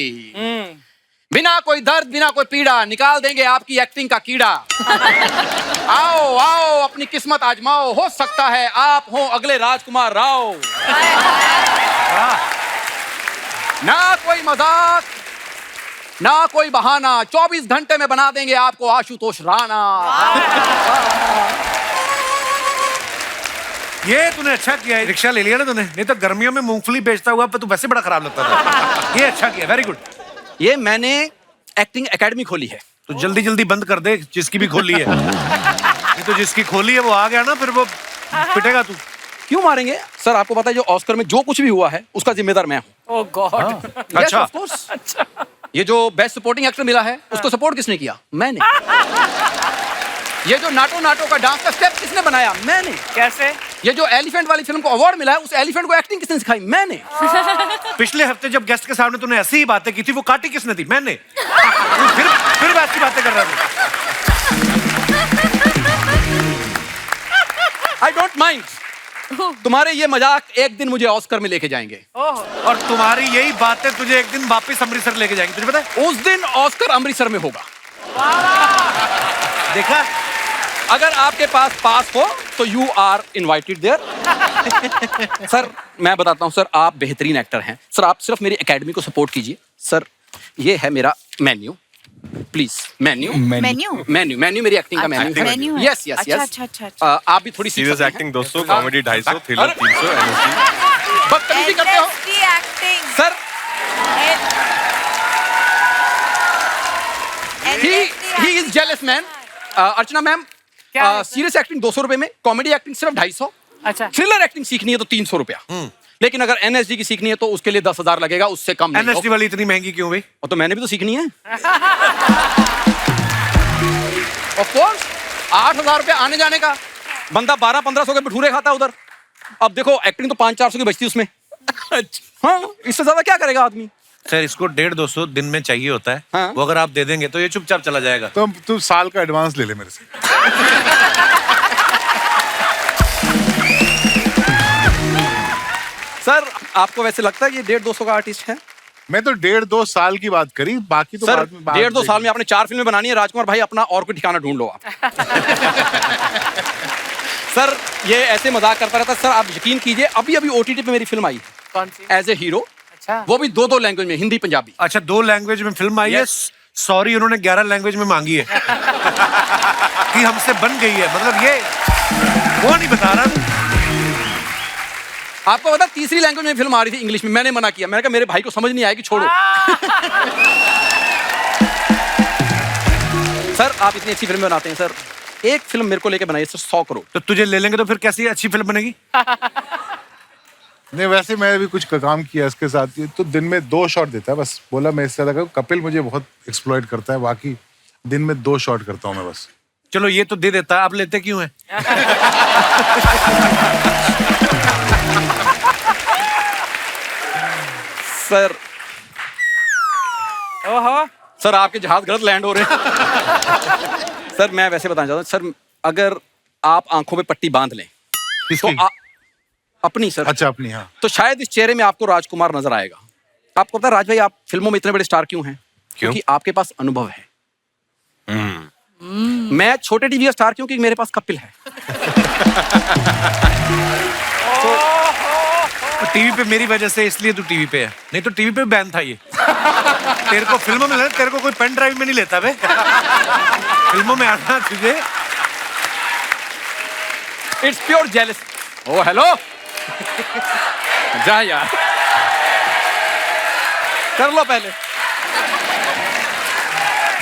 बिना कोई दर्द बिना कोई पीड़ा निकाल देंगे आपकी एक्टिंग का कीड़ा। आओ आओ अपनी किस्मत आजमाओ, हो सकता है आप हो अगले राजकुमार राव। ना कोई मजाक ना कोई बहाना, 24 घंटे में बना देंगे आपको आशुतोष राणा। ये तूने अच्छा किया है, रिक्शा ले लिया ना तूने, नहीं तो गर्मियों में मूंगफली बेचता हुआ पर तू वैसे बड़ा खराब लगता था। ये अच्छा किया, वेरी गुड। ये मैंने एक्टिंग एकेडमी खोली है। तो जल्दी जल्दी बंद कर दे जिसकी भी खोली है। नहीं तो जिसकी खोली है वो आ गया ना, फिर वो पिटेगा तू। क्यों मारेंगे सर? आपको पता है जो ऑस्कर में जो कुछ भी हुआ है उसका जिम्मेदार मैं हूँ। ओह गॉड। अच्छा। अच्छा। ये जो बेस्ट सपोर्टिंग एक्टर मिला है उसको सपोर्ट किसने किया? मैंने। ये जो नाटो नाटो का डांस का स्टेप किसने बनाया? मैंने। कैसे? ये जो एलिफेंट वाली फिल्म को अवार्ड मिला है उस एलिफेंट को एक्टिंग किसने सिखाई? मैंने। पिछले हफ्ते जब गेस्ट के सामने तूने ऐसी ही बातें की थी, वो काटी किसने थी? मैंने। तू फिर ऐसी बातें कर रहा था। I don't mind. तुम्हारे ये मजाक एक दिन मुझे ऑस्कर में लेके जाएंगे। और तुम्हारी यही बातें तुझे एक दिन वापस अमृतसर लेके जाएंगे, तुझे पता है? उस दिन ऑस्कर अमृतसर में होगा। देखा? अगर आपके पास हो तो you are invited there. Sir मैं बताता हूं सर, आप बेहतरीन एक्टर हैं सर, आप सिर्फ मेरी एकेडमी को सपोर्ट कीजिए। सर ये है मेरा मेन्यू, प्लीज। मेन्यू मेरी एक्टिंग का मेन्यू है। Yes yes yes. आप भी थोड़ी serious acting 200, comedy 250, thriller 300, NSD. बदतमीजी करते हो sir. He is jealous man. Archana ma'am, serious acting 200 रुपए में, कॉमेडी एक्टिंग सिर्फ 250। अच्छा। थ्रिलर एक्टिंग सीखनी है तो 300 रुपया। लेकिन अगर एनएसडी की सीखनी है तो उसके लिए 10,000 लगेगा, उससे कम नहीं। एनएसडी वाली इतनी महंगी क्यों भाई? और तो मैंने भी तो सीखनी है। ऑफ कोर्स 8,000 रुपया आने जाने का, बंदा 1200-1500 के भटूरे खाता उधर। अब देखो एक्टिंग तो 500-400 की बचती उसमें। हाँ, इससे ज्यादा क्या करेगा आदमी? सर इसको 150-200 दिन में चाहिए होता है। हाँ? वो अगर आप दे देंगे तो ये चुपचाप चला जाएगा। तो तू साल का एडवांस ले ले मेरे से। सर आपको वैसे लगता है ये 150-200 का आर्टिस्ट है? मैं तो 1.5-2 साल की बात करी, बाकी तो सर बाद में 1.5-2 साल में आपने 4 फिल्में बनानी है। राजकुमार भाई अपना और कोई ठिकाना ढूंढ लो आप। सर ये ऐसे मजाक करता रहता। सर आप यकीन कीजिए अभी अभी OTT पे मेरी फिल्म आई है। कौन सी? As a hero. अच्छा। वो भी 2 लैंग्वेज में, हिंदी पंजाबी। अच्छा 2 लैंग्वेज में फिल्म आई है। सॉरी उन्होंने 11 लैंग्वेज में मांगी है। कि हमसे बन गई है, मतलब ये वो नहीं बता रहा। आपको पता 3री लैंग्वेज में फिल्म आ रही थी इंग्लिश में, मैंने मना किया। मैंने कहा मेरे भाई को समझ नहीं आएगी, छोड़ो। सर आप इतनी अच्छी फिल्म बनाते हैं सर, एक फिल्म मेरे को लेके बनाइए सर 100 करोड़। तो तुझे ले लेंगे तो फिर कैसी अच्छी फिल्म बनेगी? नहीं वैसे मैं भी कुछ काम किया इसके साथ, ये तो दिन में 2 शॉट देता है बस। बोला मैं इससे लगा, कपिल मुझे बहुत एक्सप्लॉइट करता है, बाकी दिन में 2 शॉट करता हूँ मैं बस। चलो ये तो दे देता है, आप लेते क्यों हैं? सर ओहो सर आपके जहाज गलत लैंड हो रहे हैं। सर मैं वैसे बताना चाहता हूँ सर, अगर आप आंखों में पट्टी बांध लें तो अपनी सर। अच्छा अपनी। हाँ तो शायद इस चेहरे में आपको राजकुमार नजर आएगा। आपको पता है राज भाई आप फिल्मों में इतने बड़े स्टार क्यों हैं? क्योंकि आपके पास अनुभव है। मैं छोटे टीवी का स्टार क्यों? क्योंकि मेरे पास कपिल है। तो टीवी पे मेरी वजह से इसलिए तू टीवी पे है, नहीं तो टीवी पे बैन था ये। तेरे को फिल्मों में लेना, तेरे को कोई पेन ड्राइव में नहीं लेता बे। फिल्मों में आना तुझे। It's pure jealous. Oh hello जा यार, कर लो पहले।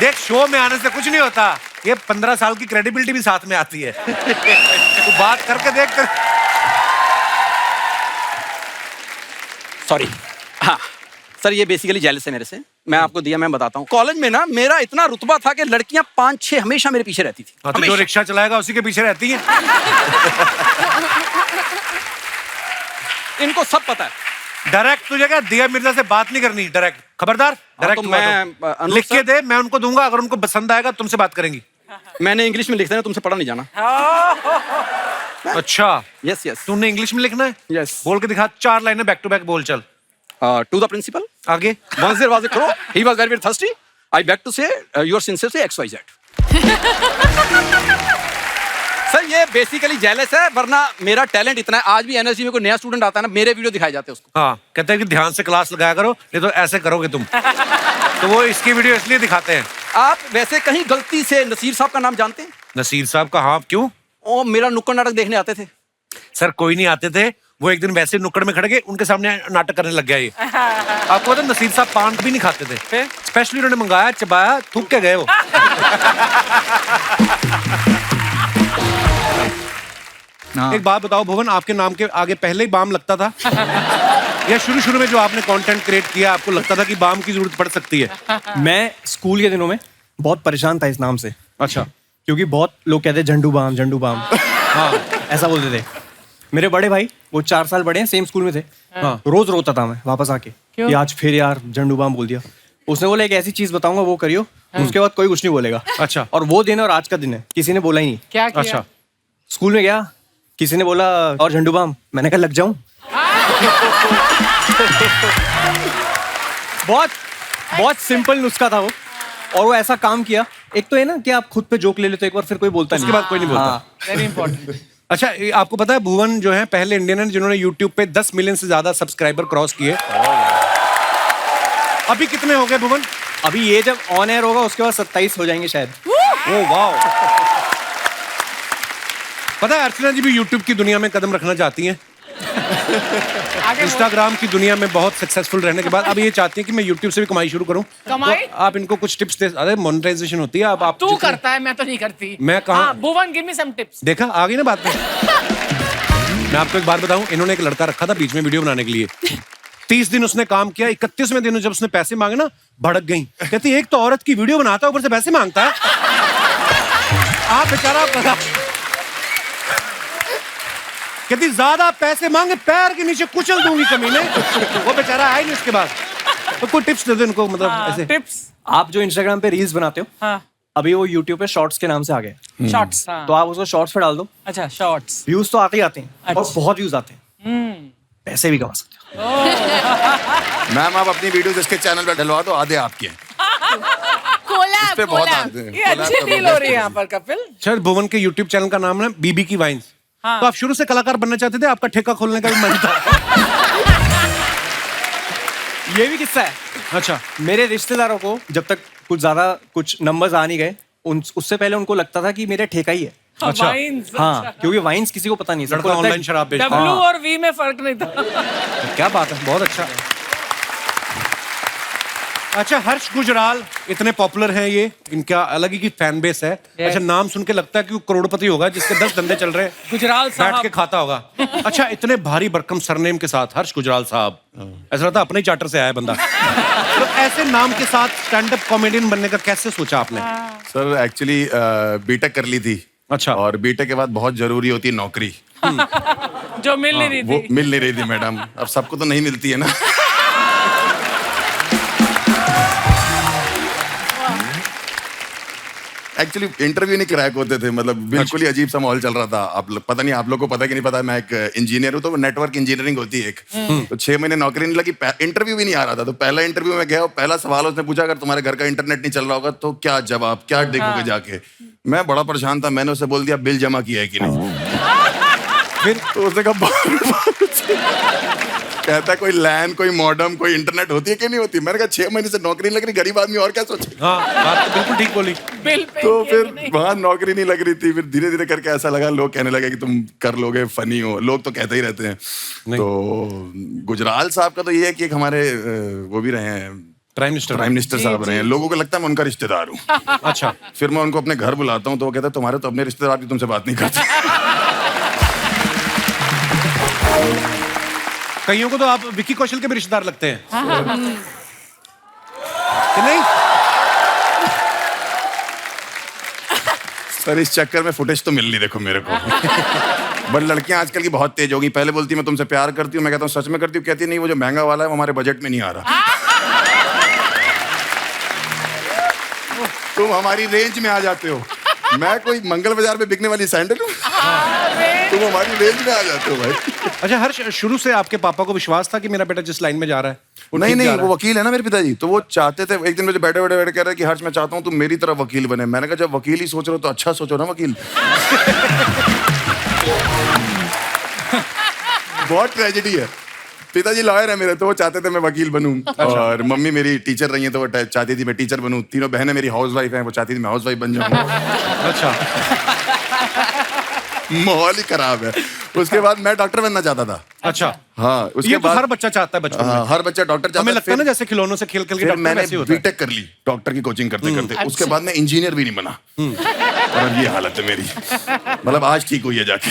देख शो में आने से कुछ नहीं होता, ये 15 साल की क्रेडिबिलिटी भी साथ में आती है। तू बात करके देख कर। सॉरी। हाँ सर ये बेसिकली जेलस है मेरे से। मैं आपको दिया, मैं बताता हूँ। कॉलेज में ना मेरा इतना रुतबा था कि लड़कियां 5-6 हमेशा मेरे पीछे रहती थी। तो जो रिक्शा चलाएगा उसी के पीछे रहती है। इनको सब पता है। डायरेक्ट तुझे क्या दिया मिर्जा से बात नहीं करनी, डायरेक्ट खबरदार। डायरेक्ट तो मैं लिख के दे, मैं उनको दूंगा, अगर उनको पसंद आएगा तुमसे बात करेंगी। मैंने इंग्लिश में लिखना है, तुमसे पढ़ा नहीं जाना। अच्छा यस यस, तूने इंग्लिश में लिखना है? यस। बोल के दिखा, 4 लाइनें बैक टू बैक बोल चल। टू द प्रिंसिपल, आगे। once there was a crow, he was very thirsty, I beg to say your sincerely XYZ। Sir ये बेसिकली जेलस है, वरना मेरा टैलेंट इतना है। आज भी एनएसजी में कोई नया स्टूडेंट आता है ना, मेरे वीडियो दिखाए जाते हैं उसको। हाँ, कहते हैं कि ध्यान से क्लास लगाया करो, नहीं तो ऐसे करोगे तुम। तो वो इसकी वीडियो इसलिए दिखाते हैं। आप वैसे कहीं गलती से नसीर साहब का नाम जानते हैं? नसीर साहब का? हाँ, क्यों? ओ, मेरा नुक्कड़ नाटक देखने आते थे। सर कोई नहीं आते थे, वो एक दिन वैसे नुक्कड़ में खड़े गए, उनके सामने नाटक करने लग गया ये। आपको पता नसीर साहब पान भी नहीं खाते थे, स्पेशली उन्होंने मंगाया, चबाया, थूक के गए वो। एक बात बताओ भुवन, आपके नाम के आगे पहले ही बाम लगता था या शुरू शुरू में जो आपने कंटेंट क्रिएट किया आपको लगता था कि बाम की जरूरत पड़ सकती है? मैं स्कूल के दिनों में बहुत परेशान था इस नाम से। अच्छा। क्योंकि बहुत लोग कहते झंडू बाम, झंडू बाम। हाँ, ऐसा बोलते थे। मेरे बड़े भाई, वो 4 साल बड़े हैं, सेम स्कूल में थे। हाँ। रोज रोता था मैं वापस आके कि आज फिर यार झंडू बाम बोल दिया। उसने बोला एक ऐसी चीज बताऊंगा वो करियो, उसके बाद कोई कुछ नहीं बोलेगा। अच्छा। और वो दिन और आज का दिन है, किसी ने बोला ही नहीं। क्या किया? अच्छा। स्कूल में गया, किसी ने बोला और झंडू बाम, मैंने कहा लग जाऊं। बहुत सिंपल नुस्खा था वो, और वो ऐसा काम किया। एक तो है ना कि आप खुद पे जोक ले लेते हो एक बार, फिर कोई बोलता नहीं, उसके बाद कोई नहीं बोलता। Very important. अच्छा, आपको पता है भुवन जो है पहले इंडियन है जिन्होंने YouTube पे 10 मिलियन से ज्यादा सब्सक्राइबर क्रॉस किए। अभी कितने हो गए भुवन? अभी ये जब ऑन एयर होगा उसके बाद 27 हो जाएंगे शायद। Oh wow. पता है अर्चना जी भी YouTube की दुनिया में कदम रखना चाहती हैं। इंस्टाग्राम की दुनिया में बहुत सक्सेसफुल रहने के बाद अब ये चाहती है कि मैं YouTube से भी कमाई शुरू करूं। कमाई? तो आप इनको कुछ टिप्स दे। अरे मोनेटाइजेशन होती है। अब आप तू करता है, मैं तो नहीं करती। मैं कहाँ? भुवन गिव मी सम टिप्स। देखा आ गई ना बात में। मैं आपको एक बात बताऊं, इन्होंने एक लड़का रखा था बीच में वीडियो बनाने के लिए। 30 दिन उसने काम किया, 31वें दिन जब उसने पैसे मांगे ना, भड़क गई। कहती एक तो औरत की वीडियो बनाता है ऊपर से पैसे मांगता है। आप बेचारा कहती ज्यादा पैसे मांगे पैर के नीचे कुचल दूंगी कमीने। वो बेचारा आया नहीं उसके बाद। तो कोई टिप्स दे दो इनको, मतलब ऐसे टिप्स। आप जो इंस्टाग्राम पे रील्स बनाते हो, अभी वो यूट्यूब पे शॉर्ट्स के नाम से आ गए। शॉर्ट्स। तो आप उसको शॉर्ट्स पे डाल दो। अच्छा, शॉर्ट्स। व्यूज तो आते ही आते हैं, और बहुत व्यूज आते हैं, पैसे भी कमा सकते हो। मैम आप अपनी वीडियोस इसके चैनल पे डलवा दो, आधे आपके हैं। कोलैब, इस पे बहुत आते हैं। ये अच्छी डील हो रही है यहाँ पर कपिल। शायद भुवन के YouTube चैनल का नाम है बीबी की वाइन्स। तो आप शुरू से कलाकार बनना चाहते थे, आपका ठेका खोलने का भी मन था? ये भी किस्सा है। अच्छा। मेरे रिश्तेदारों को जब तक कुछ नंबर्स आ नहीं गए, उससे पहले उनको लगता था कि मेरे ठेका ही है। अच्छा। वाइन्स। हाँ, क्योंकि वाइन्स किसी को पता नहीं। लड़का ऑनलाइन शराब बेचता है। W और V में फर्क नहीं था। क्या बात है, बहुत अच्छा। अच्छा, हर्ष गुजराल इतने पॉपुलर हैं, ये इनका अलग ही की फैन बेस है। अच्छा, नाम सुन के लगता है कि वो करोड़पति होगा जिसके 10 धंधे चल रहे हैं। गुजराल साहब बैठ के खाता होगा। अच्छा, इतने भारी भरकम सरनेम के साथ हर्ष गुजराल साहब, ऐसा लगता है अपने ही चार्टर से आया बंदा। तो ऐसे नाम के साथ स्टैंड अप कॉमेडियन बनने का कैसे सोचा आपने? सर एक्चुअली बीटेक कर ली थी। अच्छा। और बीटेक के बाद बहुत जरूरी होती है नौकरी। जो मिल नहीं रही वो थी। मिल नहीं रही थी मैडम। अब सबको तो नहीं मिलती है ना। एक्चुअली इंटरव्यू नहीं क्रैक होते थे, मतलब बिल्कुल ही अजीब सा माहौल चल रहा था। आप पता नहीं आप लोग को पता कि नहीं पता, मैं एक इंजीनियर हूँ, तो नेटवर्क इंजीनियरिंग होती है एक। तो 6 महीने नौकरी नहीं लगी, इंटरव्यू भी नहीं आ रहा था। तो पहला इंटरव्यू में गया, पहला सवाल उसने पूछा अगर तुम्हारे घर का इंटरनेट नहीं चल रहा होगा तो क्या जवाब, क्या देखोगे जाके? मैं बड़ा परेशान था, मैंने उसे बोल दिया बिल जमा किया है कि नहीं। फिर तो उसने कहा कहता है कोई लैन, कोई मॉडम, कोई इंटरनेट होती है कि नहीं होती? मैंने कहा 6 महीने से नौकरी नहीं लग रही, गरीब आदमी और क्या सोचे। हाँ, बात तो बिल्कुल ठीक बोली। तो फिर वहां नौकरी नहीं लग रही थी। फिर धीरे धीरे करके ऐसा लगा, लोग कहने लगे कि तुम कर लोगे, फनी हो, लोग तो कहते ही रहते हैं। तो गुजराल साहब का तो ये है कि एक हमारे वो भी रहे हैं, प्राइम मिनिस्टर साहब रहे हैं। लोगों को लगता है मैं उनका रिश्तेदार हूँ। अच्छा। फिर मैं उनको अपने घर बुलाता हूँ तो वो कहता है तुम्हारे तो अपने रिश्तेदार भी तुमसे बात नहीं करते। कईयों को तो आप विक्की कौशल के भी रिश्तेदार लगते हैं। कि नहीं? सर इस चक्कर में फुटेज तो मिल नहीं, देखो मेरे को। बट लड़कियां आजकल की बहुत तेज होगी। पहले बोलती मैं तुमसे प्यार करती हूँ, मैं कहता हूँ सच में करती हूँ, कहती नहीं वो जो महंगा वाला है वो हमारे बजट में नहीं आ रहा। तुम हमारी रेंज में आ जाते हो। मैं कोई मंगल बाजार में बिकने वाली सैंडल हूँ? तुम हमारी रेंज में आ जाते हो भाई। अच्छा हर्ष, शुरू से आपके पापा को विश्वास था कि मेरा बेटा जिस लाइन में जा रहा है वो नहीं ठीक जा नहीं, रहा वो है? वकील है ना मेरे पिताजी, तो वो चाहते थे। एक दिन मुझे बैठे बैठे कह रहे कि हर्ष मैं चाहता हूँ तुम मेरी तरह वकील बने। मैंने कहा जब वकील ही सोच रहे हो तो अच्छा सोचो ना वकील। बहुत ट्रेजेडी है। पिताजी लॉयर है मेरे, तो वो चाहते थे मैं वकील बनूं। और मम्मी मेरी टीचर रही है, तो वो चाहती थी मैं टीचर बनूं। तीनों बहनें मेरी हाउस वाइफ हैं, वो चाहती थी मैं हाउस वाइफ बन जाऊं। अच्छा। माहौल ही खराब है। उसके बाद मैं डॉक्टर बनना चाहता था। अच्छा। हाँ, उसके ये तो बाद हर बच्चा चाहता है बचपन में। हाँ, हर बच्चा डॉक्टर चाहता हमें है। लगता है ना जैसे खिलौनों से खेल खेल के फिर डॉक्टर मैंने वैसे ही होता है। बीटेक कर ली डॉक्टर की कोचिंग करते करते। उसके बाद मैं इंजीनियर भी नहीं बना, और अब ये हालत है मेरी। मतलब आज ठीक हुई है जाके।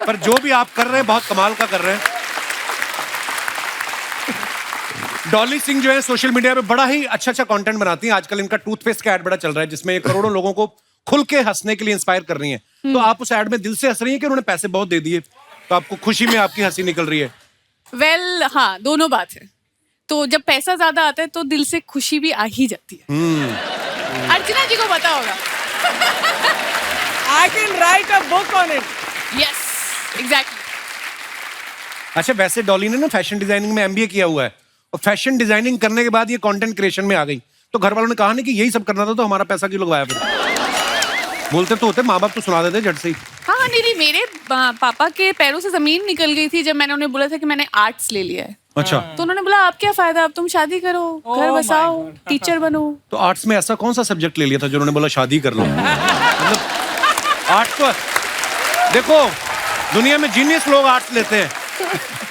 पर जो भी आप कर रहे हैं बहुत कमाल का कर रहे हैं। डॉली सिंह जो है सोशल मीडिया पे बड़ा ही अच्छा कंटेंट बनाती हैं। आजकल इनका टूथपेस्ट का ऐड बड़ा चल रहा है जिसमें ये करोड़ों लोगों को खुल के हंसने के लिए इंस्पायर कर रही हैं। तो आप उस ऐड में दिल से हंस रही हैं कि उन्होंने पैसे बहुत दे दिए तो आपको खुशी में आपकी हंसी निकल रही है? वेल हाँ, दोनों बात है। तो जब पैसा ज्यादा आता है तो दिल से खुशी भी आ ही जाती है। अर्चना जी को पता होगा। I can write a book on it. Yes, exactly. अच्छा, वैसे डॉली ने ना फैशन डिजाइनिंग में एमबीए किया हुआ है और फैशन डिजाइनिंग करने के बाद ये कंटेंट क्रिएशन में आ गई। तो घर वालों ने कहा नहीं कि यही सब करना था तो हमारा पैसा क्यों लगवाया फिर? बोलते तो होते, माँ बाप तो सुना देते झट से ही। हाँ नहीं, मेरे पापा के पैरों से जमीन निकल गई थी जब मैंने उन्हें बोला था कि मैंने आर्ट्स ले लिया है। अच्छा। तो उन्होंने बोला अब क्या फायदा, अब तुम शादी करो, घर बसाओ, टीचर बनो। तो आर्ट्स में ऐसा कौन सा सब्जेक्ट ले लिया था जो उन्होंने बोला शादी कर लो? मतलब आर्ट्स तो देखो दुनिया में जीनियस लोग आर्ट्स लेते हैं।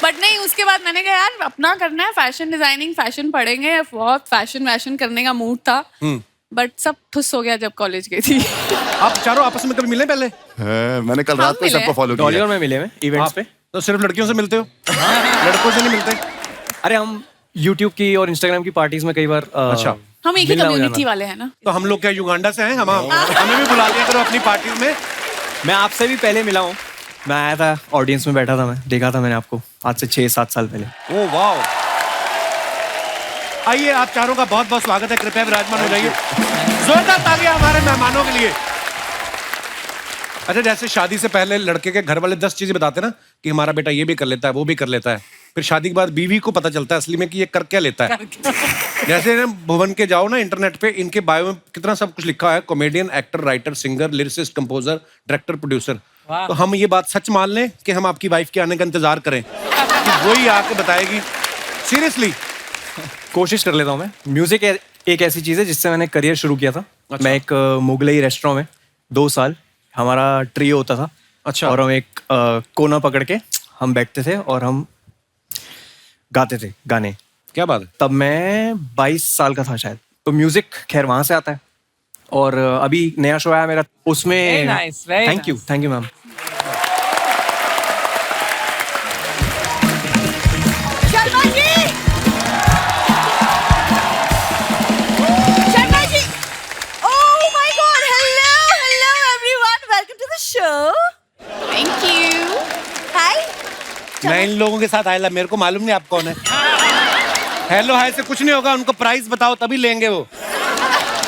बट नहीं, उसके बाद मैंने कहा यार अपना करना है, फैशन डिजाइनिंग, फैशन पढ़ेंगे। बहुत फैशन करने का मूड था, बट सब ठुस हो गया जब कॉलेज गई थी। आप चारों आपस में कभी मिले पहले? मैंने कल रात को सबको फॉलो किया। डॉली और मैं मिले हैं इवेंट्स पे। तो सिर्फ लड़कियों से मिलते हो? लड़कों से नहीं मिलते? अरे हम YouTube की और Instagram की पार्टीज में कई बार अच्छा, हम एक ही कम्युनिटी वाले हैं ना। तो हम लोग क्या युगांडा से हैं? हमें भी बुला लिया करो अपनी पार्टीज में। मैं आपसे भी पहले मिला हूँ। मैं आया था, ऑडियंस में बैठा था, मैं देखा था मैंने आपको आज से 6-7 साल पहले। ओह वाह। आइए, आप चारों का बहुत बहुत स्वागत है। कृपया विराजमान हो जाइए। जोरदार तालियां हमारे मेहमानों के लिए। अच्छा, जैसे शादी से पहले लड़के के घर वाले 10 चीजें बताते ना कि हमारा बेटा ये भी कर लेता है, वो भी कर लेता है। फिर शादी के बाद बीवी को पता चलता है असली में कि ये कर क्या लेता है। जैसे ना भुवन के जाओ ना इंटरनेट पे, इनके बायो में कितना सब कुछ लिखा है। Comedian, actor, writer, singer, lyricist, composer, director, producer. तो हम ये बात सच मान लें कि हम आपकी वाइफ के आने का इंतजार करें कि वही आके बताएगी? सीरियसली कोशिश कर लेता हूँ मैं। म्यूजिक एक ऐसी चीज़ है जिससे मैंने करियर शुरू किया था। अच्छा। मैं एक मुगलई रेस्टोरेंट में 2 साल हमारा ट्रियो होता था। अच्छा। और हम एक कोना पकड़ के हम बैठते थे और हम गाते थे गाने। क्या बात है। तब मैं 22 साल का था शायद। तो म्यूजिक खैर वहां से आता है। और अभी नया शो आया मेरा, उसमें thank you ma'am. Thank you. Hi. मैं इन लोगों के साथ आया, मेरे को मालूम नहीं आप कौन है। हेलो हाय से कुछ नहीं होगा, उनको प्राइस बताओ तभी लेंगे वो।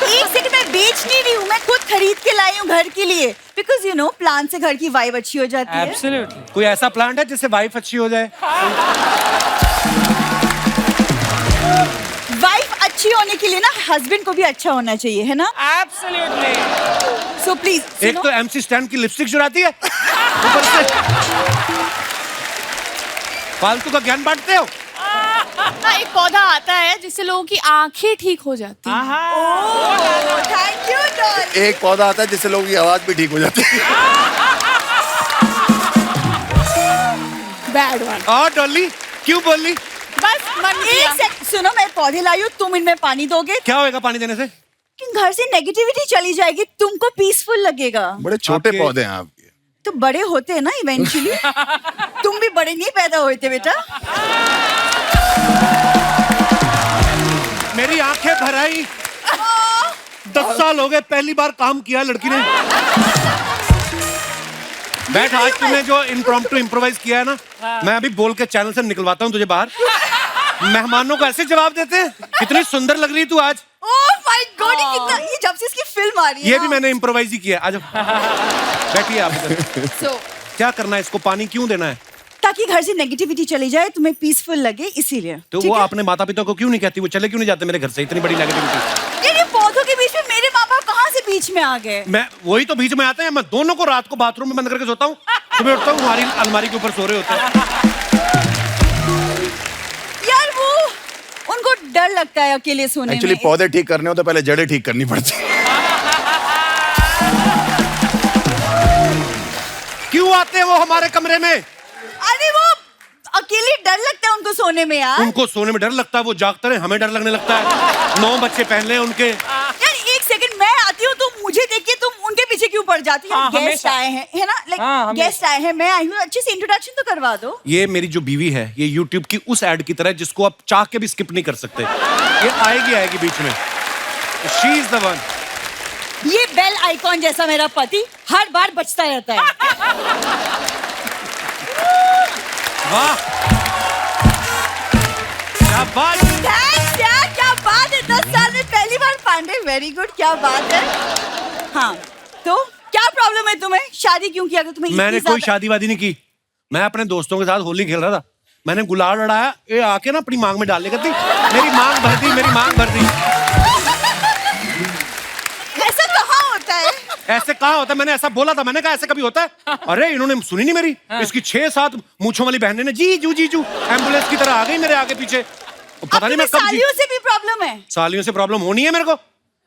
एक सेकंड, मैं बेच नहीं रही हूँ, मैं खुद खरीद के लाई हूँ घर के लिए। बिकॉज यू नो प्लांट से घर की वाइब अच्छी हो जाती है। एब्सोल्युटली। कोई ऐसा प्लांट है जिससे वाइफ अच्छी हो जाए? वाइफ अच्छी होने के लिए ना हस्बैंड को भी अच्छा होना चाहिए, है ना? एब्सोल्युटली। So please. एक तो MC स्टैंड की लिपस्टिक चुराती है, ऊपर से फालतू का ज्ञान बांटते हो। एक पौधा आता है जिससे लोगों की आंखें ठीक हो जाती हैं। Thank you Dolly. एक पौधा आता है जिससे लोगों की आवाज भी ठीक हो जाती है। Bad one. और डॉली क्यों बोली? बस मन किया। एक सेकंड सुनो, मैं पौधे लाई हूँ, तुम इनमें पानी दोगे? क्या होएगा पानी देने से? कि घर से नेगेटिविटी चली जाएगी, तुमको पीसफुल लगेगा। बड़े छोटे पौधे हैं आपके। तो बड़े होते हैं ना इवेंचुअली। तुम भी बड़े नहीं पैदा हुए थे बेटा। मेरी आंखें भर आई। 10 साल हो गए, पहली बार काम किया लड़की ने। बैठ, आज तूने जो इम्प्रॉम्प्टू इम्प्रोवाइज किया है ना, मैं अभी बोल के चैनल से निकलवाता हूँ तुझे बाहर। मेहमानों को ऐसे जवाब देते हैं। कितनी सुंदर लग रही तू आज। Oh my God. छोटी कितना, ये जब से इसकी फिल्म आ रही है ये ना। भी मैंने इम्प्रोवाइज ही किया। आ जाओ बैठिए आप इधर। So, क्या करना है, इसको पानी क्यों देना है? ताकि घर से नेगेटिविटी चली जाए, तुम्हें पीसफुल लगे, इसीलिए। तो वो आपने माता पिता को क्यों नहीं कहती, वो चले क्यों नहीं जाते मेरे घर से, इतनी बड़ी नेगेटिविटी? ये पौधों के बीच में मेरे माँ बाप कहाँ से बीच में आ गए? मैं वही तो बीच में आते हैं, मैं दोनों को रात को बाथरूम में बंद करके सोता हूँ, सुबह उठता हूँ हमारी अलमारी के ऊपर सो रहे होते हैं। यार वो उनको डर लगता है अकेले सोने में। एक्चुअली पौधे ठीक करने हो तो पहले जड़ें ठीक करनी पड़ती है। क्यों आते हैं वो हमारे कमरे में? अरे वो अकेले डर लगता है उनको सोने में यार। उनको सोने में डर लगता है, वो जागते रहे, हमें डर लगने लगता है। 9 बच्चे पहन ले उनके। यार एक सेकंड, मैं आती हूँ तो मुझे देख के तुम उनके पीछे क्यों पड़ जाती हो? गेस्ट आए हैं, है ना, लाइक गेस्ट आए हैं, मैं आई हूँ, अच्छे से इंट्रोडक्शन तो करवा दो। ये मेरी जो बीवी है, ये YouTube की उस एड की तरह जिसको आप चाह के भी स्किप नहीं कर सकते। ये आएगी बीच में। She is the one। ये बेल आइकॉन जैसा मेरा पति हर बार बचता रहता है। वाह क्या बात। थैंक्स यार, क्या बात है, 10 साल में पहली बार पांडे, वेरी गुड, क्या बात है। हाँ तो क्या प्रॉब्लम है तुम्हें, शादी क्यों किया? तुम्हें मैंने कोई शादी वादी नहीं की, मैं अपने दोस्तों के साथ होली खेल रहा था, मैंने गुलाल उड़ाया, ये आके ना अपनी मांग में डाल लेकर मेरी मांग भर दी, मेरी मांग भर दी। ऐसा कहाँ होता है? ऐसे कहाँ होता है? मैंने ऐसा बोला था, मैंने कहा ऐसे कभी होता है? अरे इन्होंने सुनी नहीं मेरी। इसकी 6-7 मूंछों वाली बहनें ने जीजू जीजू एम्बुलेंस की तरह आ गई मेरे आगे पीछे। पता नहीं मैं कब सालियों से भी प्रॉब्लम है? सालियों से प्रॉब्लम होनी है मेरे को।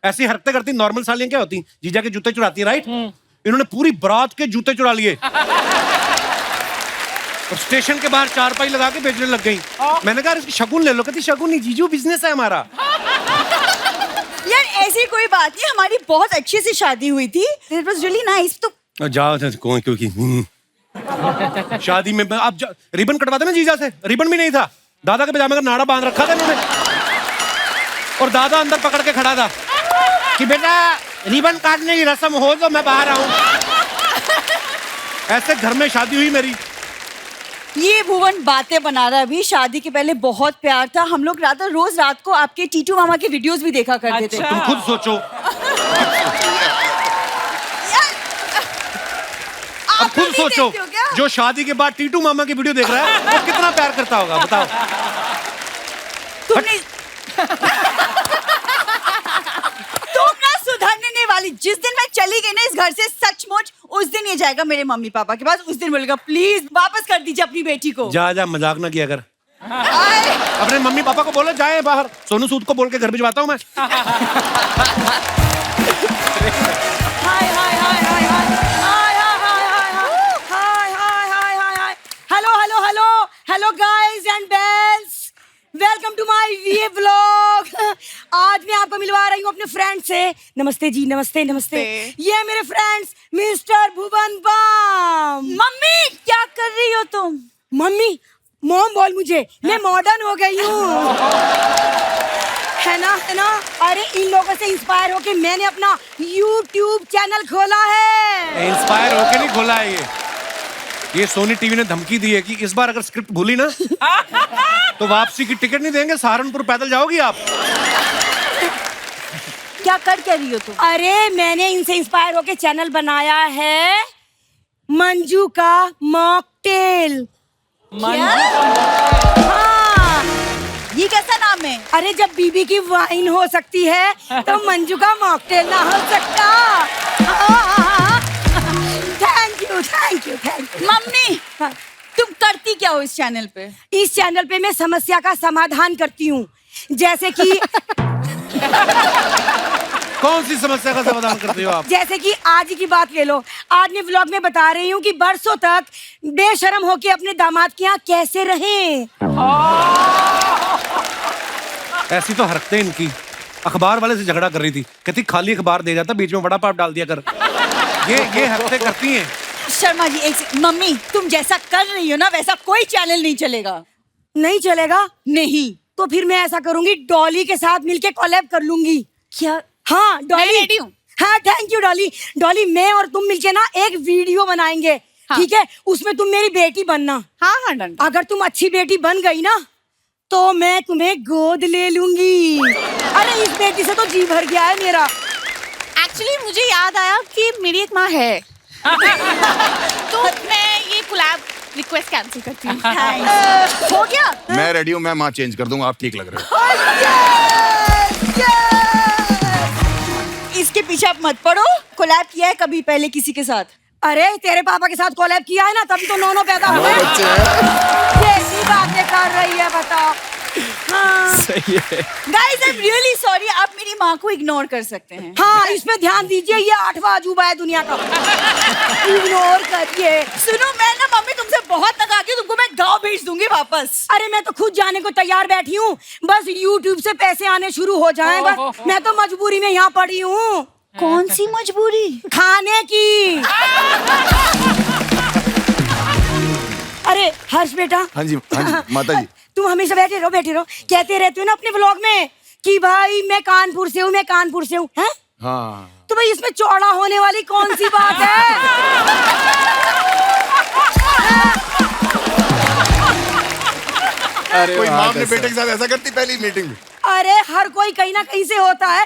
ऐसी हरकतें करती नॉर्मल सालियां क्या होती? जीजा के जूते चुराती है, राइट? इन्होंने पूरी बारात के जूते चुरा लिए और स्टेशन के बाहर चारपाई लगा के बेचने लग गई। मैंने कहा इसकी शगुन ले लो, कहती शगुन नहीं जीजू, बिजनेस है हमारा। यार ऐसी कोई बात नहीं, हमारी बहुत अच्छी सी शादी हुई थी, इट वाज रियली नाइस। तो जाओ कौन क्योंकि शादी में आप रिबन कटवाते ना जीजा से, रिबन भी नहीं था, दादा के पजामे का नाड़ा बांध रखा था इन्होंने और दादा अंदर पकड़ के खड़ा था कि बेटा रिबन काटने की रस्म हो तो मैं बाहर आऊं। ऐसे घर में शादी हुई मेरी। ये भुवन बातें बना रहा है, अभी शादी के पहले बहुत प्यार था, हम लोग रोज रात को आपके टीटू मामा के वीडियोस भी देखा करते थे। तुम खुद सोचो, अब खुद सोचो, जो शादी के बाद टीटू मामा की वीडियो देख रहा है वो कितना प्यार करता होगा, बताओ। तुमने तुम ना सुधरने नहीं वाली। जिस दिन मैं चली गई ना इस घर से, सचमुच उस दिन ये जाएगा मेरे मम्मी पापा के पास, उस दिन बोलेगा प्लीज वापस कर दीजिए अपनी बेटी को। जा मजाक ना किया कर। अपने मम्मी पापा को बोलो जाए बाहर, सोनू सूद को बोल के घर भिजवाता हूँ मैं। Hello guys and bells, welcome to my VA vlog. आज मैं आपको मिलवा रही हूँ अपने फ्रेंड से। नमस्ते जी, नमस्ते नमस्ते। ये मेरे फ्रेंड्स मिस्टर भुवन बाम। मम्मी क्या कर रही हो तुम? मम्मी मॉम बोल मुझे, मैं मॉडर्न हो गई हूँ। है ना? अरे इन लोगों से इंस्पायर होके मैंने अपना YouTube चैनल खोला है। इंस्पायर होके नहीं खोला है ये सोनी टीवी ने धमकी दी है कि इस बार अगर स्क्रिप्ट भूली ना तो वापसी की टिकट नहीं देंगे, सहारनपुर पैदल जाओगी आप। क्या कर रही हो तुम? अरे मैंने इनसे इंस्पायर होके चैनल बनाया है मंजू का मॉकटेल। हाँ, ये कैसा नाम है? अरे जब बीबी की वाइन हो सकती है तो मंजू का मॉकटेल ना हो सकता। Thank you. मम्मी तुम करती क्या हो इस चैनल पे? इस चैनल पे मैं समस्या का समाधान करती हूँ, जैसे कि कौन सी समस्या का समाधान करती हो आप? जैसे कि आज की बात ले लो, आज मैं व्लॉग में बता रही हूँ कि बरसों तक बेशर्म होके अपने दामाद के यहाँ कैसे रहें। ऐसी तो हरकतें इनकी। अखबार वाले से झगड़ा कर रही थी, कहती खाली अखबार दे जाता, बीच में बड़ा पाप डाल दिया कर। ये हरकतें करती हैं। शर्मा जी मम्मी तुम जैसा कर रही हो ना वैसा कोई चैनल नहीं चलेगा। नहीं चलेगा? नहीं। तो फिर मैं ऐसा करूंगी, डॉली के साथ मिलके कोलैब कर लूंगी। क्या? हाँ डॉली। हाँ थैंक यू डॉली। डॉली मैं और तुम मिलके ना एक वीडियो बनाएंगे, ठीक है? उसमें तुम मेरी बेटी बनना। हाँ डन। अगर तुम अच्छी बेटी बन गई ना तो मैं तुम्हें गोद ले लूंगी। अरे इस बेटी से तो जी भर गया है मेरा। एक्चुअली मुझे याद आया कि मेरी एक माँ है तो मैं ये कोलैब रिक्वेस्ट कैंसिल करती हूँ। हो गया? मैं रेडी हूँ, मैं माँ चेंज कर दूंगा, आप ठीक लग रहे हो। इसके पीछे आप मत पड़ो। कोलैब किया है कभी पहले किसी के साथ? अरे तेरे पापा के साथ कोलैब किया है ना, तभी तो नौ पैदा हुए। कैसी बातें कर रही है बताओ। हाँ। सही है। Guys, I'm really sorry, आप मेरी माँ को इग्नोर कर सकते हैं। हाँ, इस पे ध्यान दीजिए, ये 8वां अजूबा है दुनिया का। इग्नोर करिए। सुनो, मैं ना मम्मी तुमसे बहुत तंग तुमको मैं गाँव भेज दूंगी वापस। अरे मैं तो खुद जाने को तैयार बैठी हूँ, बस YouTube से पैसे आने शुरू हो जाएं बस। मैं तो मजबूरी में यहाँ पड़ी हूँ। कौन सी मजबूरी? खाने की। अरे हर्ष बेटा। हाँ जी माता जी। तुम हमेशा बैठे रहो कहते रहते हो ना अपने व्लॉग में कि भाई मैं कानपुर से हूँ हैं? हाँ। तो भाई इसमें चौड़ा होने वाली कौन सी बात है? अरे कोई माँ अपने बेटे के साथ ऐसा करती पहली मीटिंग में? अरे हर कोई कहीं ना कहीं से होता है।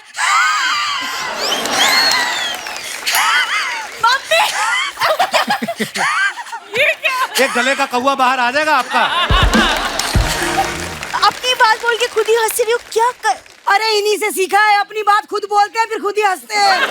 मम्मी एक गले का कौवा बाहर आ जाएगा आपका। अपनी बात बोल के खुद ही हंस रही हो क्या कर? अरे इन्हीं से सीखा है, अपनी बात खुद बोलते हैं फिर खुद ही हंसते हैं।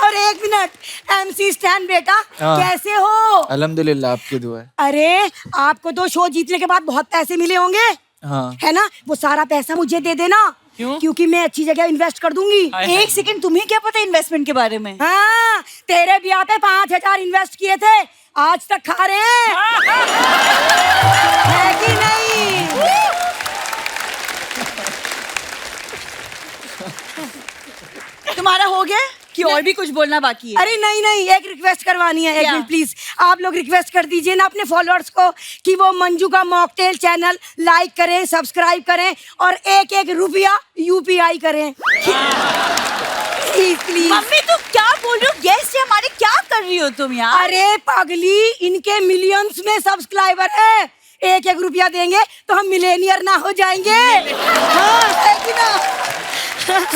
और एक मिनट, MC स्टैन बेटा कैसे हो? अल्हम्दुलिल्लाह, आपकी दुआ है। अरे आपको तो शो जीतने के बाद बहुत पैसे मिले होंगे, हाँ। है ना? वो सारा पैसा मुझे दे देना। क्यों? क्योंकि मैं अच्छी जगह इन्वेस्ट कर दूंगी। एक सेकंड, तुम्हें क्या पता इन्वेस्टमेंट के बारे में? हाँ, तेरे ब्याह पे 5000 इन्वेस्ट किए थे, आज तक खा रहे हैं। है कि नहीं? तुम्हारा हो गया कि और भी कुछ बोलना बाकी है? अरे नहीं, एक रिक्वेस्ट करवानी है। एक मिनट प्लीज, आप लोग रिक्वेस्ट कर दीजिए ना अपने फॉलोअर्स को कि वो मंजू का मॉकटेल चैनल लाइक करें, सब्सक्राइब करें और 1-1 रुपया UPI करें। प्लीज। मम्मी तुम क्या बोल रही हो? गेस्ट हमारे क्या कर रही हो तुम यार? अरे पागली, इनके मिलियंस में सब्सक्राइबर है, 1-1 रुपया देंगे तो हम मिलेनियर ना हो जाएंगे। हाँ, है कि ना?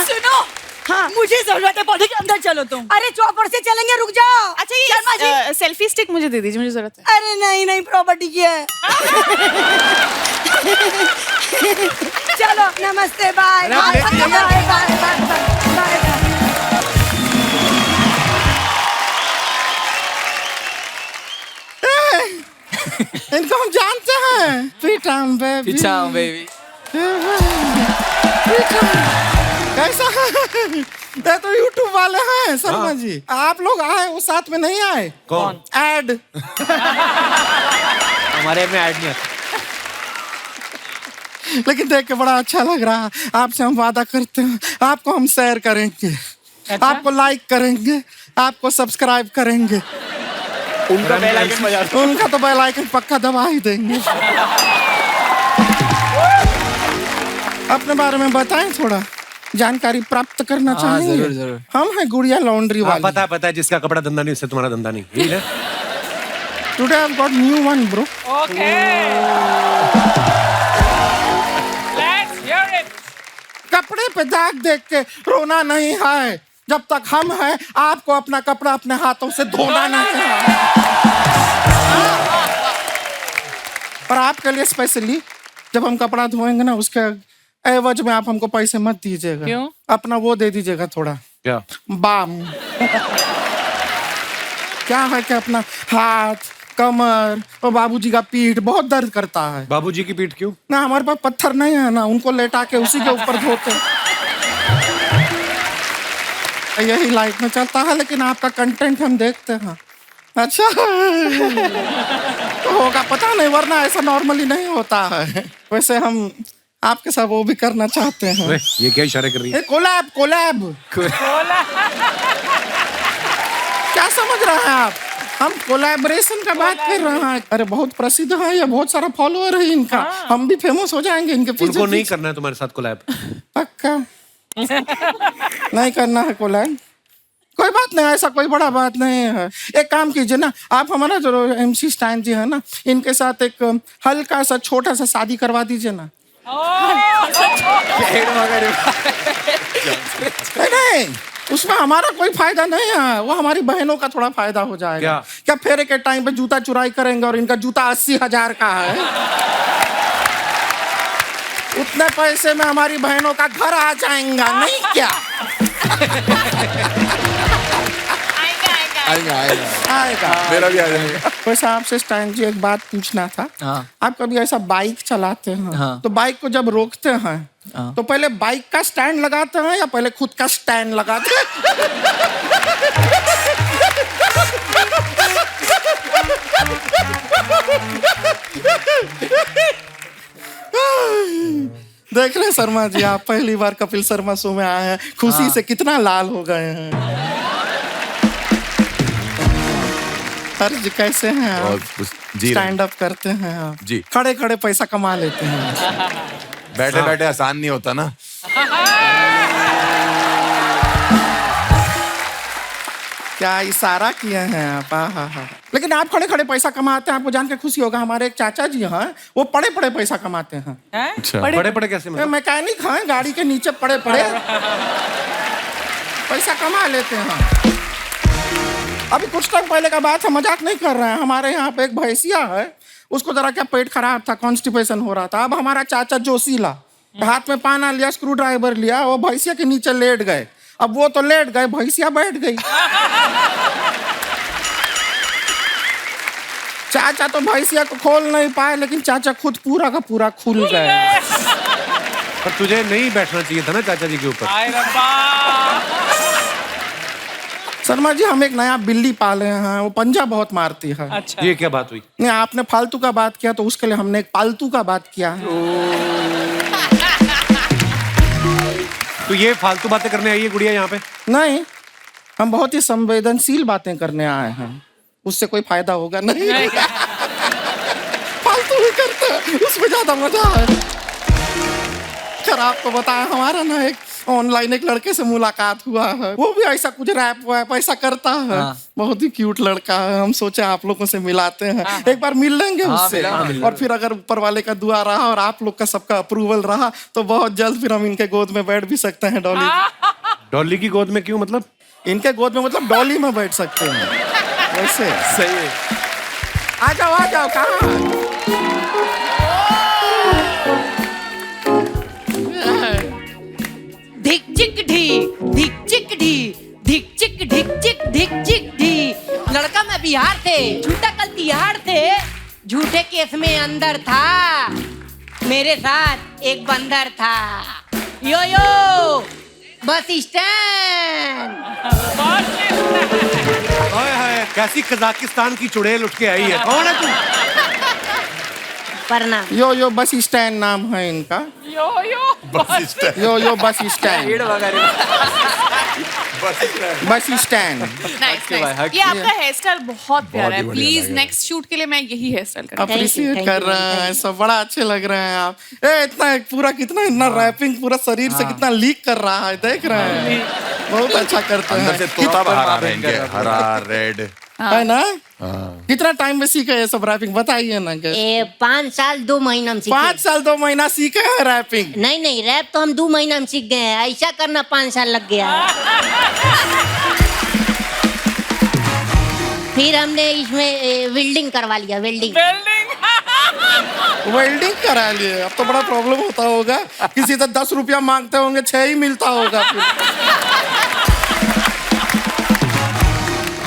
सुनो, हाँ, मुझे जरूरत है, पौधे के अंदर चलो तुम। अरे चौपर से चलेंगे, रुक जाओ। अच्छा ये सेल्फी स्टिक मुझे दे दीजिए, मुझे जरूरत है। अरे नहीं, प्रॉपर्टी की है। चलो नमस्ते, बाय बाय बाय। इनको हम जानते हैं। पीटम बेबी। कैसा है? ये तो YouTube वाले हैं शर्मा जी। आप लोग आए, वो साथ में नहीं आए। कौन? ऐड। हमारे में ऐड नहीं आता। लेकिन देख के बड़ा अच्छा लग रहा है। आपसे हम वादा करते हैं, आपको हम शेयर करेंगे, आपको लाइक करेंगे, आपको सब्सक्राइब करेंगे। उनका बेल आइकन बजा दो। उनका तो बेल आइकन पक्का दबा ही देंगे। अपने बारे में बताएं, थोड़ा जानकारी प्राप्त करना चाहेंगे। जरूर। हम हैं गुड़िया लॉन्ड्री वाले। पता है, जिसका कपड़ा धंधा नहीं उससे तुम्हारा धंधा नहीं। यही है। Today I got new one bro. Okay, let's hear it. कपड़े पे दाग देख के रोना नहीं है। जब तक हम हैं, आपको अपना कपड़ा अपने हाथों से धोना नहीं है। और आपके लिए स्पेशली जब हम कपड़ा धोएंगे ना, उसके एवज में आप हमको पैसे मत दीजिएगा। क्यों? अपना वो दे दीजिएगा थोड़ा। क्या? बाम। क्या है कि अपना हाथ, कमर और बाबूजी का पीठ बहुत दर्द करता है। बाबूजी की पीठ क्यों? ना हमारे पास पत्थर नहीं है ना, उनको लेटा के उसी के ऊपर धोते। यही लाइफ में चलता है, लेकिन आपका कंटेंट हम देखते हैं। अच्छा तो होगा पता नहीं, वरना ऐसा नॉर्मली नहीं होता है। वैसे हम आपके साथ वो भी करना चाहते हैं। ये क्या इशारे कर रही है? कोलैब। क्या समझ रहे हैं आप? हम कोलैबोरेशन का बात कर रहे हैं। अरे बहुत प्रसिद्ध है ये, बहुत सारा फॉलोअर है इनका। हम भी फेमस हो जाएंगे इनके पीछे। उनको नहीं करना है तुम्हारे साथ कोलैब? पक्का नहीं करना है कोलैब। कोई कोई बात नहीं, ऐसा कोई बड़ा बात नहीं है। एक काम कीजिए ना, आप हमारा जो MC स्टैन जी है ना, इनके साथ एक हल्का सा छोटा सा शादी करवा दीजिए ना। नहीं, उसमें हमारा कोई फायदा नहीं है, वो हमारी बहनों का थोड़ा फायदा हो जाएगा। क्या फेरे के टाइम पे जूता चुराई करेंगे और इनका जूता 80,000 का है, उतने पैसे में हमारी बहनों का घर आ जाएगा नहीं क्या? आएगा। मेरा भी आ जाएगा। वैसे आपसे स्टैन जी एक बात पूछना था। आप कभी ऐसा बाइक चलाते हैं तो बाइक को जब रोकते हैं तो पहले बाइक का स्टैंड लगाते हैं या पहले खुद का स्टैंड लगाते हैं? देख रहे शर्मा जी, आप पहली बार कपिल शर्मा शो में आए हैं, खुशी से कितना लाल हो गए हैं। सर जी कैसे हैं आप? स्टैंड अप करते हैं आप जी, खड़े खड़े पैसा कमा लेते हैं। बैठे बैठे आसान नहीं होता ना। क्या इशारा किए हैं आप? हाँ। लेकिन आप खड़े खड़े पैसा कमाते हैं, आपको जान के खुशी होगा। हमारे एक चाचा जी हैं, वो पड़े पड़े पैसा कमाते हैं। अच्छा, पड़े पड़े कैसे? मतलब मैकेनिक हैं, गाड़ी के नीचे पड़े पड़े पैसा कमा लेते हैं। अभी कुछ टाइम पहले का बात है, मजाक नहीं कर रहे हैं। हमारे यहाँ पे एक भैंसिया है, उसको जरा क्या पेट खराब था, कॉन्स्टिपेशन हो रहा था। अब हमारा चाचा जोशीला हाथ में पाना लिया, स्क्रू ड्राइवर लिया, वो भैंसिया के नीचे लेट गए। अब वो तो लेट गए, भैंसिया बैठ गई। चाचा तो भैंसिया को खोल नहीं पाए, लेकिन चाचा खुद पूरा का पूरा खुल गए। पर तुझे नहीं बैठना चाहिए था ना चाचा जी के ऊपर। शर्मा जी, हम एक नया बिल्ली पाले हैं, वो पंजा बहुत मारती है। अच्छा। ये क्या बात हुई? नहीं, आपने फालतू का बात किया तो उसके लिए हमने एक पालतू का बात किया है। तो ये फालतू बातें करने आई है गुड़िया यहाँ पे? नहीं, हम बहुत ही संवेदनशील बातें करने आए हैं, उससे कोई फायदा होगा नहीं। फालतू ही करते हैं, उसमें ज्यादा मजा है। खैर, आपको बताया, हमारा ना एक ऑनलाइन एक लड़के से मुलाकात हुआ है, वो भी ऐसा कुछ रैप वैप ऐसा करता है। बहुत ही क्यूट लड़का है। हम सोचे आप लोगों से मिलाते हैं, एक बार मिल लेंगे उससे। और फिर अगर ऊपर वाले का दुआ रहा और आप लोग का सबका अप्रूवल रहा तो बहुत जल्द फिर हम इनके गोद में बैठ भी सकते हैं। डॉली डॉली की गोद में क्यों? मतलब इनके गोद में, मतलब डॉली में बैठ सकते हैं। वैसे सही है। आ जाओ। कहाँ? धिक चिक ढी, धिक चिक ढी, धिक चिक ढिक चिक धिक चिक ढी। लड़का मैं बिहार थे, झूठा कल तिहाड़ थे, झूठे केस में अंदर था, मेरे साथ एक बंदर था। यो यो बस स्टैंड। ओए हाय, कैसी कजाकिस्तान की चुड़ैल उठ के आई है। कौन है तू? प्रणाम। यो बस स्टैंड नाम है इनका। यो bus stand. Bus stand. Nice. ये आपका हेयर स्टाइल बहुत प्यारा है। प्लीज नेक्स्ट शूट के लिए मैं यही हेयर स्टाइल करूंगा। अप्रिशिएट कर रहे हैं, सब बड़ा अच्छे लग रहे हैं आप। इतना पूरा कितना रैपिंग पूरा शरीर से कितना लीक कर रहा है, देख रहे हैं। बहुत अच्छा करते हैं। अंदर से तोता बाहर आ रहे हैं, हरा रेड है ना? कितना टाइम में सीखे ये सब रैपिंग, बताइए ना। 5 साल 2 महीना में सीखे। 5 साल 2 महीना सीखे हैं रैपिंग? नहीं, रैप तो हम 2 महीना में सीख गए हैं, ऐसा करना 5 साल लग गया। फिर हमने इसमें वेल्डिंग करवा लिया। वेल्डिंग करा लिए। अब तो बड़ा प्रॉब्लम होता होगा, किसी से 10 रुपया मांगते होंगे, 6 ही मिलता होगा।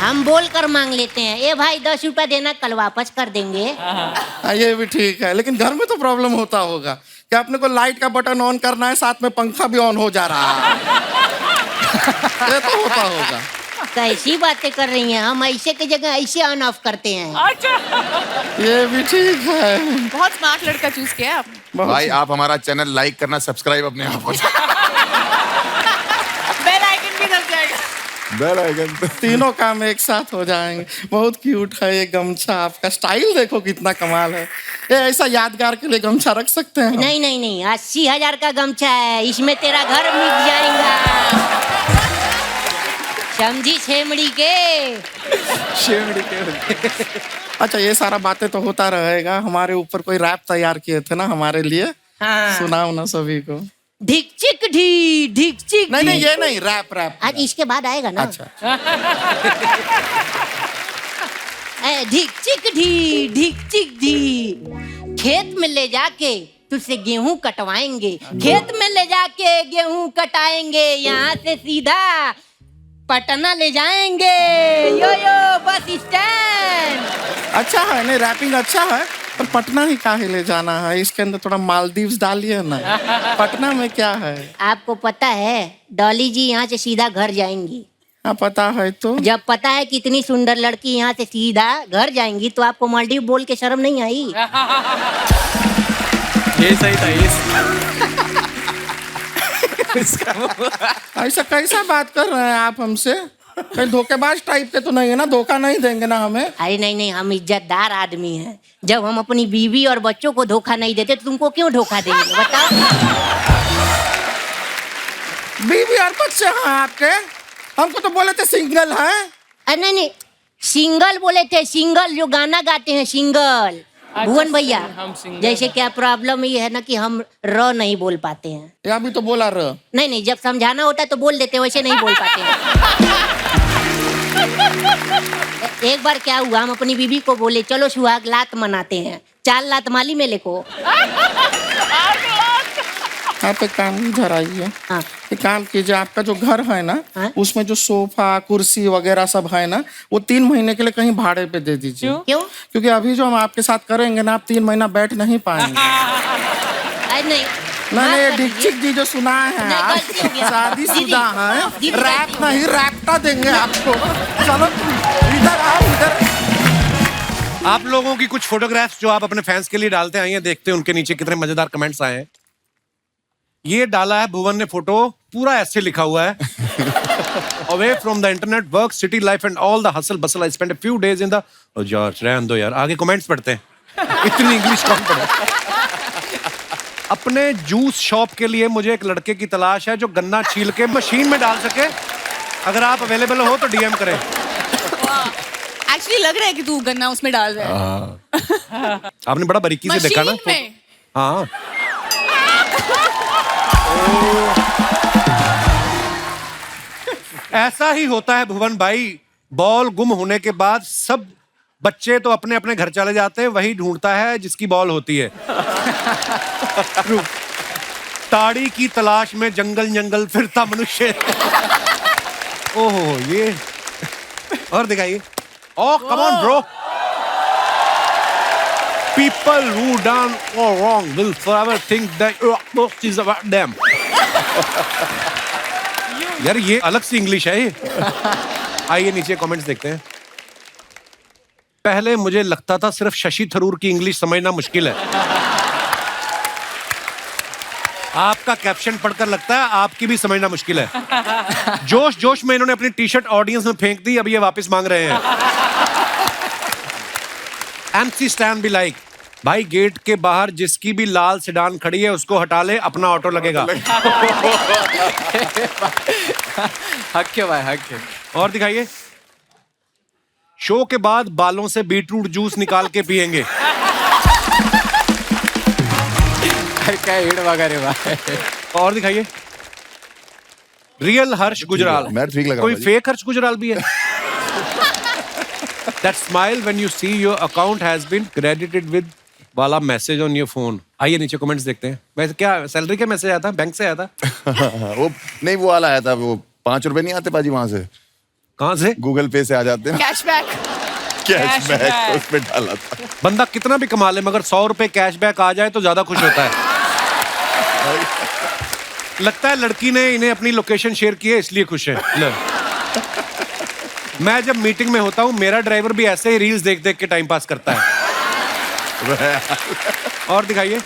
हम बोल कर मांग लेते हैं, ए भाई 10 रुपया देना, कल वापस कर देंगे। ये भी ठीक है, लेकिन घर में तो प्रॉब्लम होता होगा कि अपने को लाइट का बटन ऑन करना है, साथ में पंखा भी ऑन हो जा रहा है। ये तो होता होगा। कैसी बातें कर रही हैं, हम ऐसे की जगह ऐसे ऑन ऑफ करते हैं। ये भी ठीक है। बहुत स्मार्ट लड़का चूज किया आपने। भाई, आप हमारा चैनल लाइक करना, सब्सक्राइब अपने आप हो जाए। बेल आइकन भी दब जाएगा। Bell icon. तीनों काम एक साथ हो जाएंगे। बहुत क्यूट है ये गमछा, आपका स्टाइल देखो कितना कमाल है। ये ऐसा यादगार के लिए गमछा रख सकते हैं? नहीं, 80,000 का गमछा है, इसमें तेरा घर मिट जाएगा। समझी छेमड़ी के। शेमड़ी के। अच्छा, ये सारा बातें तो होता रहेगा, हमारे ऊपर कोई रैप तैयार किए थे ना हमारे लिए। हाँ। सुनाओ ना सभी को। ढिक चिक ढी, ढिक चिक नहीं ढी। नहीं, ये नहीं, रैप। आज इसके बाद आएगा ना। अच्छा। ढिक चिक ढी, ढिक चिक ढी, खेत में ले जाके तुझसे गेहूं कटवाएंगे, खेत में ले जाके गेहूं कटाएंगे, यहाँ से सीधा पटना ले जाएंगे, यो यो बस स्टैंड। अच्छा है, नहीं रैपिंग अच्छा है, पर पटना ही काहे ले जाना है? इसके अंदर थोड़ा मालदीव्स डालिए ना। पटना में क्या है? आपको पता है डॉली जी यहाँ से सीधा घर जाएंगी? हाँ पता है। तो जब पता है कि इतनी सुंदर लड़की यहाँ से सीधा घर जाएंगी तो आपको मालदीव बोल के शर्म नहीं आई? ये सही था, ये ऐसा कैसा बात कर रहे हैं आप हमसे? कहीं धोखेबाज टाइप के तो नहीं है ना? धोखा नहीं देंगे ना हमें? अरे नहीं नहीं, हम इज्जतदार आदमी हैं। जब हम अपनी बीवी और बच्चों को धोखा नहीं देते तो तुमको क्यों धोखा देंगे बताओ? बीवी और बच्चे हैं आपके? हमको तो बोले थे सिंगल है। अरे नहीं नहीं, सिंगल बोले थे, सिंगल जो गाना गाते हैं सिंगल। भुवन भैया, जैसे क्या प्रॉब्लम ये है ना कि हम र नहीं बोल पाते हैं। या भी तो बोला र। नहीं नहीं, जब समझाना होता है तो बोल देते हैं, वैसे नहीं बोल पाते हैं। एक बार क्या हुआ, हम अपनी बीवी को बोले चलो सुहाग लात मनाते हैं, 4 लात माली मेले को। आप एक काम इधर आइए। हाँ। एक काम कीजिए, आपका जो घर है ना, उसमें जो सोफा कुर्सी वगैरह सब है ना, वो 3 महीने के लिए कहीं भाड़े पे दे दीजिए। क्यों? क्योंकि अभी जो हम आपके साथ करेंगे ना, आप 3 महीना बैठ नहीं पाएंगे। अरे नहीं नहीं, दीक्षित जी जो सुना है आप शादीशुदा हैं, रैप नहीं रैपटा देंगे आपको। चलो इधर आओ, इधर। आप लोगों की कुछ फोटोग्राफ्स जो आप अपने फैंस के लिए डालते हैं, आइए देखते हैं उनके नीचे कितने मजेदार कमेंट्स आए हैं। ये डाला है भुवन ने फोटो, पूरा ऐसे लिखा हुआ है, away from the internet, work, city life and all the hustle bustle, I spend a few days in the. यार रहने दो यार, आगे कमेंट्स पढ़ते हैं। इतनी इंग्लिश कौन पढ़े? अपने जूस शॉप के लिए मुझे एक लड़के की तलाश है जो गन्ना छील के मशीन में डाल सके। अगर आप अवेलेबल हो तो डीएम करें। एक्चुअली लग रहा है कि तू गन्ना उसमें डाल रहा है। आपने बड़ा बारीकी से देखा ना? मशीन में? हाँ। ऐसा ही होता है भुवन भाई, बॉल गुम होने के बाद सब बच्चे तो अपने अपने घर चले जाते हैं, वही ढूंढता है जिसकी बॉल होती है। ताड़ी की तलाश में जंगल जंगल फिरता मनुष्य। ओहो, ये और दिखाइए। Oh come on bro. People who done all wrong will forever think that most is about them. यार ये अलग सी इंग्लिश है ये। आइए नीचे कमेंट्स देखते हैं। पहले मुझे लगता था सिर्फ शशि थरूर की इंग्लिश समझना मुश्किल है। आपका कैप्शन पढ़कर लगता है आपकी भी समझना मुश्किल है। जोश जोश में इन्होंने अपनी टी शर्ट ऑडियंस में फेंक दी, अब ये वापस मांग रहे हैं। एमसी स्टैन भी लाइक, भाई गेट के बाहर जिसकी भी लाल सेडान खड़ी है उसको हटा ले, अपना ऑटो लगेगा। हक है भाई, हक है। और दिखाइए। शो के बाद बालों से बीटरूट जूस निकाल के पिएंगे। क्या हिड़ वगैरह भाई। और दिखाइए। रियल हर्ष गुजराल। मैं ठीक लगा कोई मुझे। फेक हर्ष गुजराल भी है? That smile when you see your account has been credited with वाला मैसेज ऑन योर फोन। आइए नीचे कमेंट्स देखते हैं। वैसे क्या सैलरी का मैसेज आया था? बैंक से आया था? वो नहीं, वो वाला आया था, वो 5 रुपए नहीं आते पाजी वहां से। कहाँ से? गूगल पे से आ जाते हैं। कैशबैक। कैशबैक उसमें डाला था। बंदा कितना भी कमा ले मगर 100 रुपए कैशबैक आ जाए तो ज्यादा खुश होता है। लगता है लड़की ने इन्हें अपनी लोकेशन शेयर की है इसलिए खुश है। मैं जब मीटिंग में होता हूँ मेरा ड्राइवर भी ऐसे ही रील्स देख देख के टाइम पास करता है। और दिखाइए।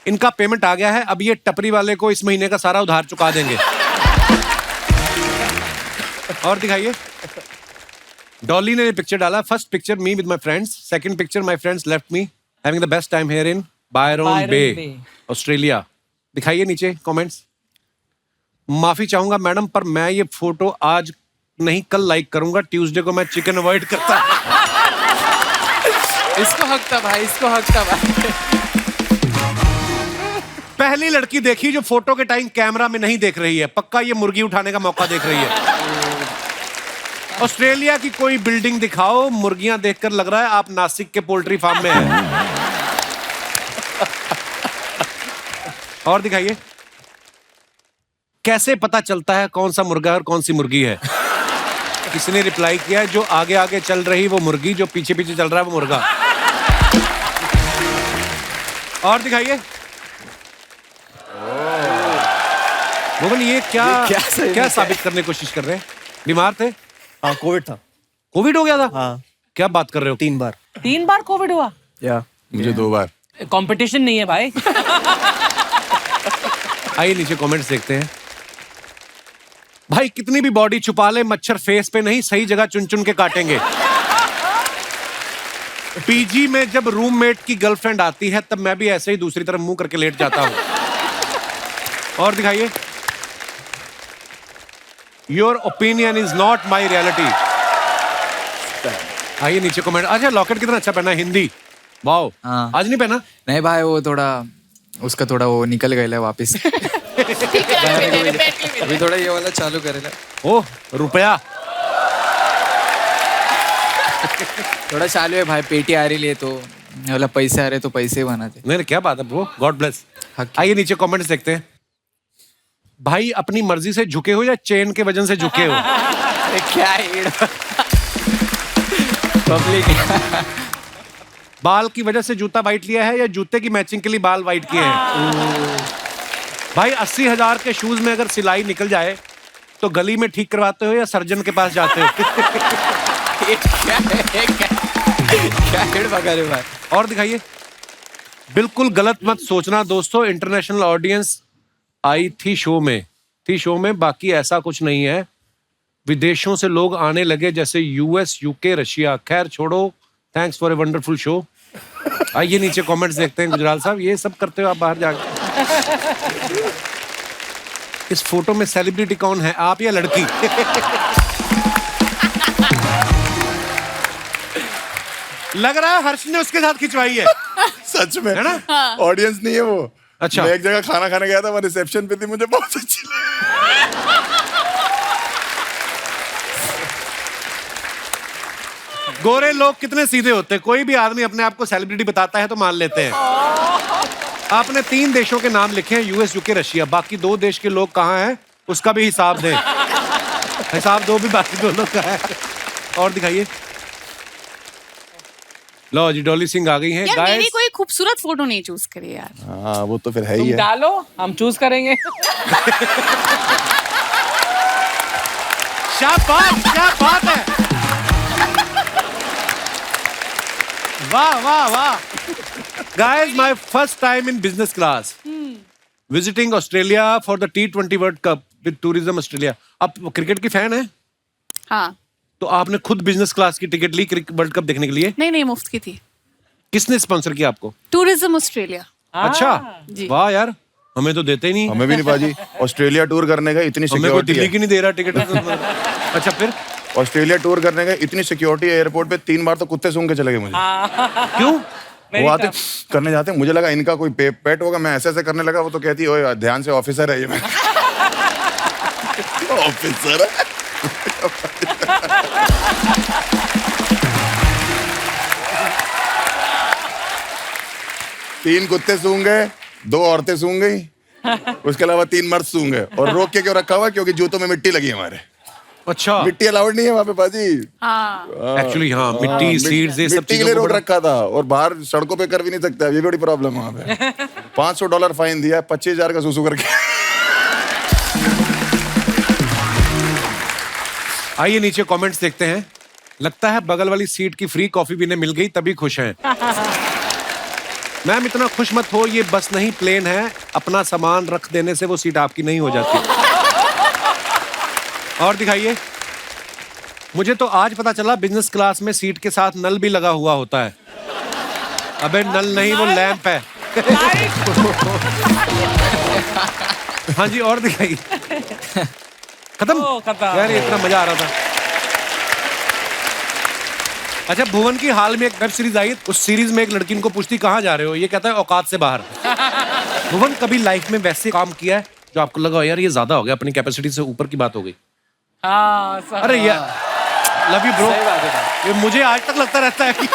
इनका पेमेंट आ गया है, अब ये टपरी वाले को इस महीने का सारा उधार चुका देंगे। और दिखाइए। डॉली ने पिक्चर डाला। First picture me with my friends, second picture my friends left me having the best time here in Byron Bay, Australia. दिखाइए नीचे कमेंट्स। माफी चाहूंगा मैडम, पर मैं ये फोटो आज नहीं कल लाइक करूंगा। ट्यूसडे को मैं चिकन अवॉइड करता। इसको हक था भाई, इसको हक था भाई। पहली लड़की देखी जो फोटो के टाइम कैमरा में नहीं देख रही है, पक्का ये मुर्गी उठाने का मौका देख रही है। ऑस्ट्रेलिया की कोई बिल्डिंग दिखाओ, मुर्गियां देखकर लग रहा है आप नासिक के पोल्ट्री फार्म में हैं। और दिखाइए, कैसे पता चलता है कौन सा मुर्गा और कौन सी मुर्गी है? किसी ने रिप्लाई किया है, जो आगे आगे चल रही वो मुर्गी, जो पीछे पीछे चल रहा है वो मुर्गा। और दिखाइए, मोहन ये क्या साबित करने की कोशिश कर रहे हैं? बीमार थे? हाँ, कोविड था। कोविड हो गया था? हाँ। क्या बात कर रहे हो? 3 बार। 3 बार कोविड हुआ? या मुझे 2 बार। कंपटीशन नहीं है भाई। आइए नीचे कमेंट्स देखते हैं। भाई कितनी भी बॉडी छुपा ले, मच्छर फेस पे नहीं, सही जगह चुन चुन के काटेंगे। पीजी में जब रूममेट की गर्लफ्रेंड आती है तब मैं भी ऐसे ही दूसरी तरफ मुंह करके लेट जाता हूं। और दिखाइए, your opinion is not my reality. आइए नीचे कमेंट। अच्छा, लॉकेट कितना अच्छा पहना है, हिंदी। वाओ। हाँ। आज नहीं पहना? नहीं भाई, वो थोड़ा उसका थोड़ा वो निकल गया वापस। अभी थोड़ा ये वाला चालू करेगा। ओह, रुपया थोड़ा चालू है भाई, पेटी आ रही है तो वाला पैसे आ रहे तो पैसे बनाते। नहीं, क्या बात है ब्रो, गॉड ब्लेस। आइए नीचे कमेंट्स देखते हैं। भाई अपनी मर्जी से झुके हो या चेन के वजन से झुके हो? क्या पब्लिक। बाल की वजह से जूता वाइट लिया है या जूते की मैचिंग के लिए बाल वाइट किए हैं? भाई 80,000 के शूज में अगर सिलाई निकल जाए तो गली में ठीक करवाते हो या सर्जन के पास जाते हो? भाई। और दिखाइए, बिल्कुल गलत मत सोचना दोस्तों, इंटरनेशनल ऑडियंस आई थी शो में, बाकी ऐसा कुछ नहीं है। विदेशों से लोग आने लगे जैसे यूएस, यूके, रशिया। खैर छोड़ो, thanks for a wonderful show. आइए नीचे कमेंट्स देखते हैं। गुजराल साहब, ये सब करते हो आप बाहर जाकर? इस फोटो में सेलिब्रिटी कौन है, आप या लड़की? लग रहा है हर्ष ने उसके साथ खिंचवाई है। सच में है ना? ऑडियंस नहीं है वो। अच्छा। मैं एक जगह खाना खाने गया था, मैं रिसेप्शन पे थी, मुझे बहुत अच्छी लगी। गोरे लोग कितने सीधे होते हैं, कोई भी आदमी अपने आप को सेलिब्रिटी बताता है तो मान लेते हैं। आपने 3 देशों के नाम लिखे हैं, यूएस, यूके, रशिया। बाकी 2 देश के लोग कहाँ हैं उसका भी हिसाब दें। हिसाब दो भी बाकी 2 लोग का है। और दिखाइए, लो जी, डॉली सिंह आ गई हैं। यार मेरी कोई खूबसूरत फोटो नहीं चूज करी यार। हाँ, वो तो फिर है ही तुम है। डालो, हम चूज करेंगे। शाबाश, क्या बात है। वाह वाह वाह। Guys, my first time in business class. Visiting Australia for the T20 World Cup with Tourism Australia. आप क्रिकेट की फैन हैं? हाँ। तो आपने खुद बिजनेस क्लास की टिकट ली वर्ल्ड कप देखने के लिए? नहीं, मुफ्त की थी। किसने स्पॉन्सर किया आपको? Tourism Australia. अच्छा, जी। वाह यार, हमें तो देते ही नहीं। हमें भी नहीं पाजी। ऑस्ट्रेलिया टूर करने का इतनी हमें कोई दिल्ली की नहीं दे रहा टिकट। अच्छा, फिर ऑस्ट्रेलिया टूर करने का इतनी सिक्योरिटी, एयरपोर्ट पे 3 बार तो कुत्ते सूंघ के चले गए मुझे। क्यों? वो आते करने जाते, मुझे लगा इनका कोई पेट होगा, मैं ऐसे करने लगा, वो तो कहती ओए ध्यान से, ऑफिसर है ये। मैं ऑफिसर है। 3 कुत्ते सूंघ गए, 2 औरतें सूंघ गई, उसके अलावा 3 मर्द सूंघ गए। और रोक के क्यों रखा हुआ? क्योंकि जूतों में मिट्टी लगी हमारे। अच्छा, मिट्टी अलाउड नहीं है वहाँ पे बाजी। एक्चुअली हाँ, मिट्टी, सीड्स, ये सब मिट्टी के लिए रोक रखा था। और बाहर सड़कों पे कर भी नहीं सकता, ये बड़ी प्रॉब्लम है वहाँ पे। $500 फाइन दिया, 25,000 का सुसु करके। आइए नीचे कमेंट्स देखते हैं। लगता है बगल वाली सीट की फ्री कॉफी भी इन्हें मिल गई तभी खुश हैं। मैम इतना खुश मत हो, ये बस नहीं प्लेन है, अपना सामान रख देने से वो सीट आपकी नहीं हो जाती। और दिखाइए, मुझे तो आज पता चला बिजनेस क्लास में सीट के साथ नल भी लगा हुआ होता है। अबे नल नहीं, वो लैंप है। हाँ जी, और दिखाइए। खत्म यार, ये इतना मजा आ रहा था। अच्छा, भुवन की हाल में एक वेब सीरीज आई, उस सीरीज में एक लड़की इनको पूछती कहाँ जा रहे हो, ये कहता है औकात से बाहर। भुवन कभी लाइफ में वैसे काम किया है जो आपको लगा यार ये ज्यादा हो गया, अपनी कैपेसिटी से ऊपर की बात हो गई? अरे यार, लव यू ब्रो। ये मुझे आज तक लगता रहता है कि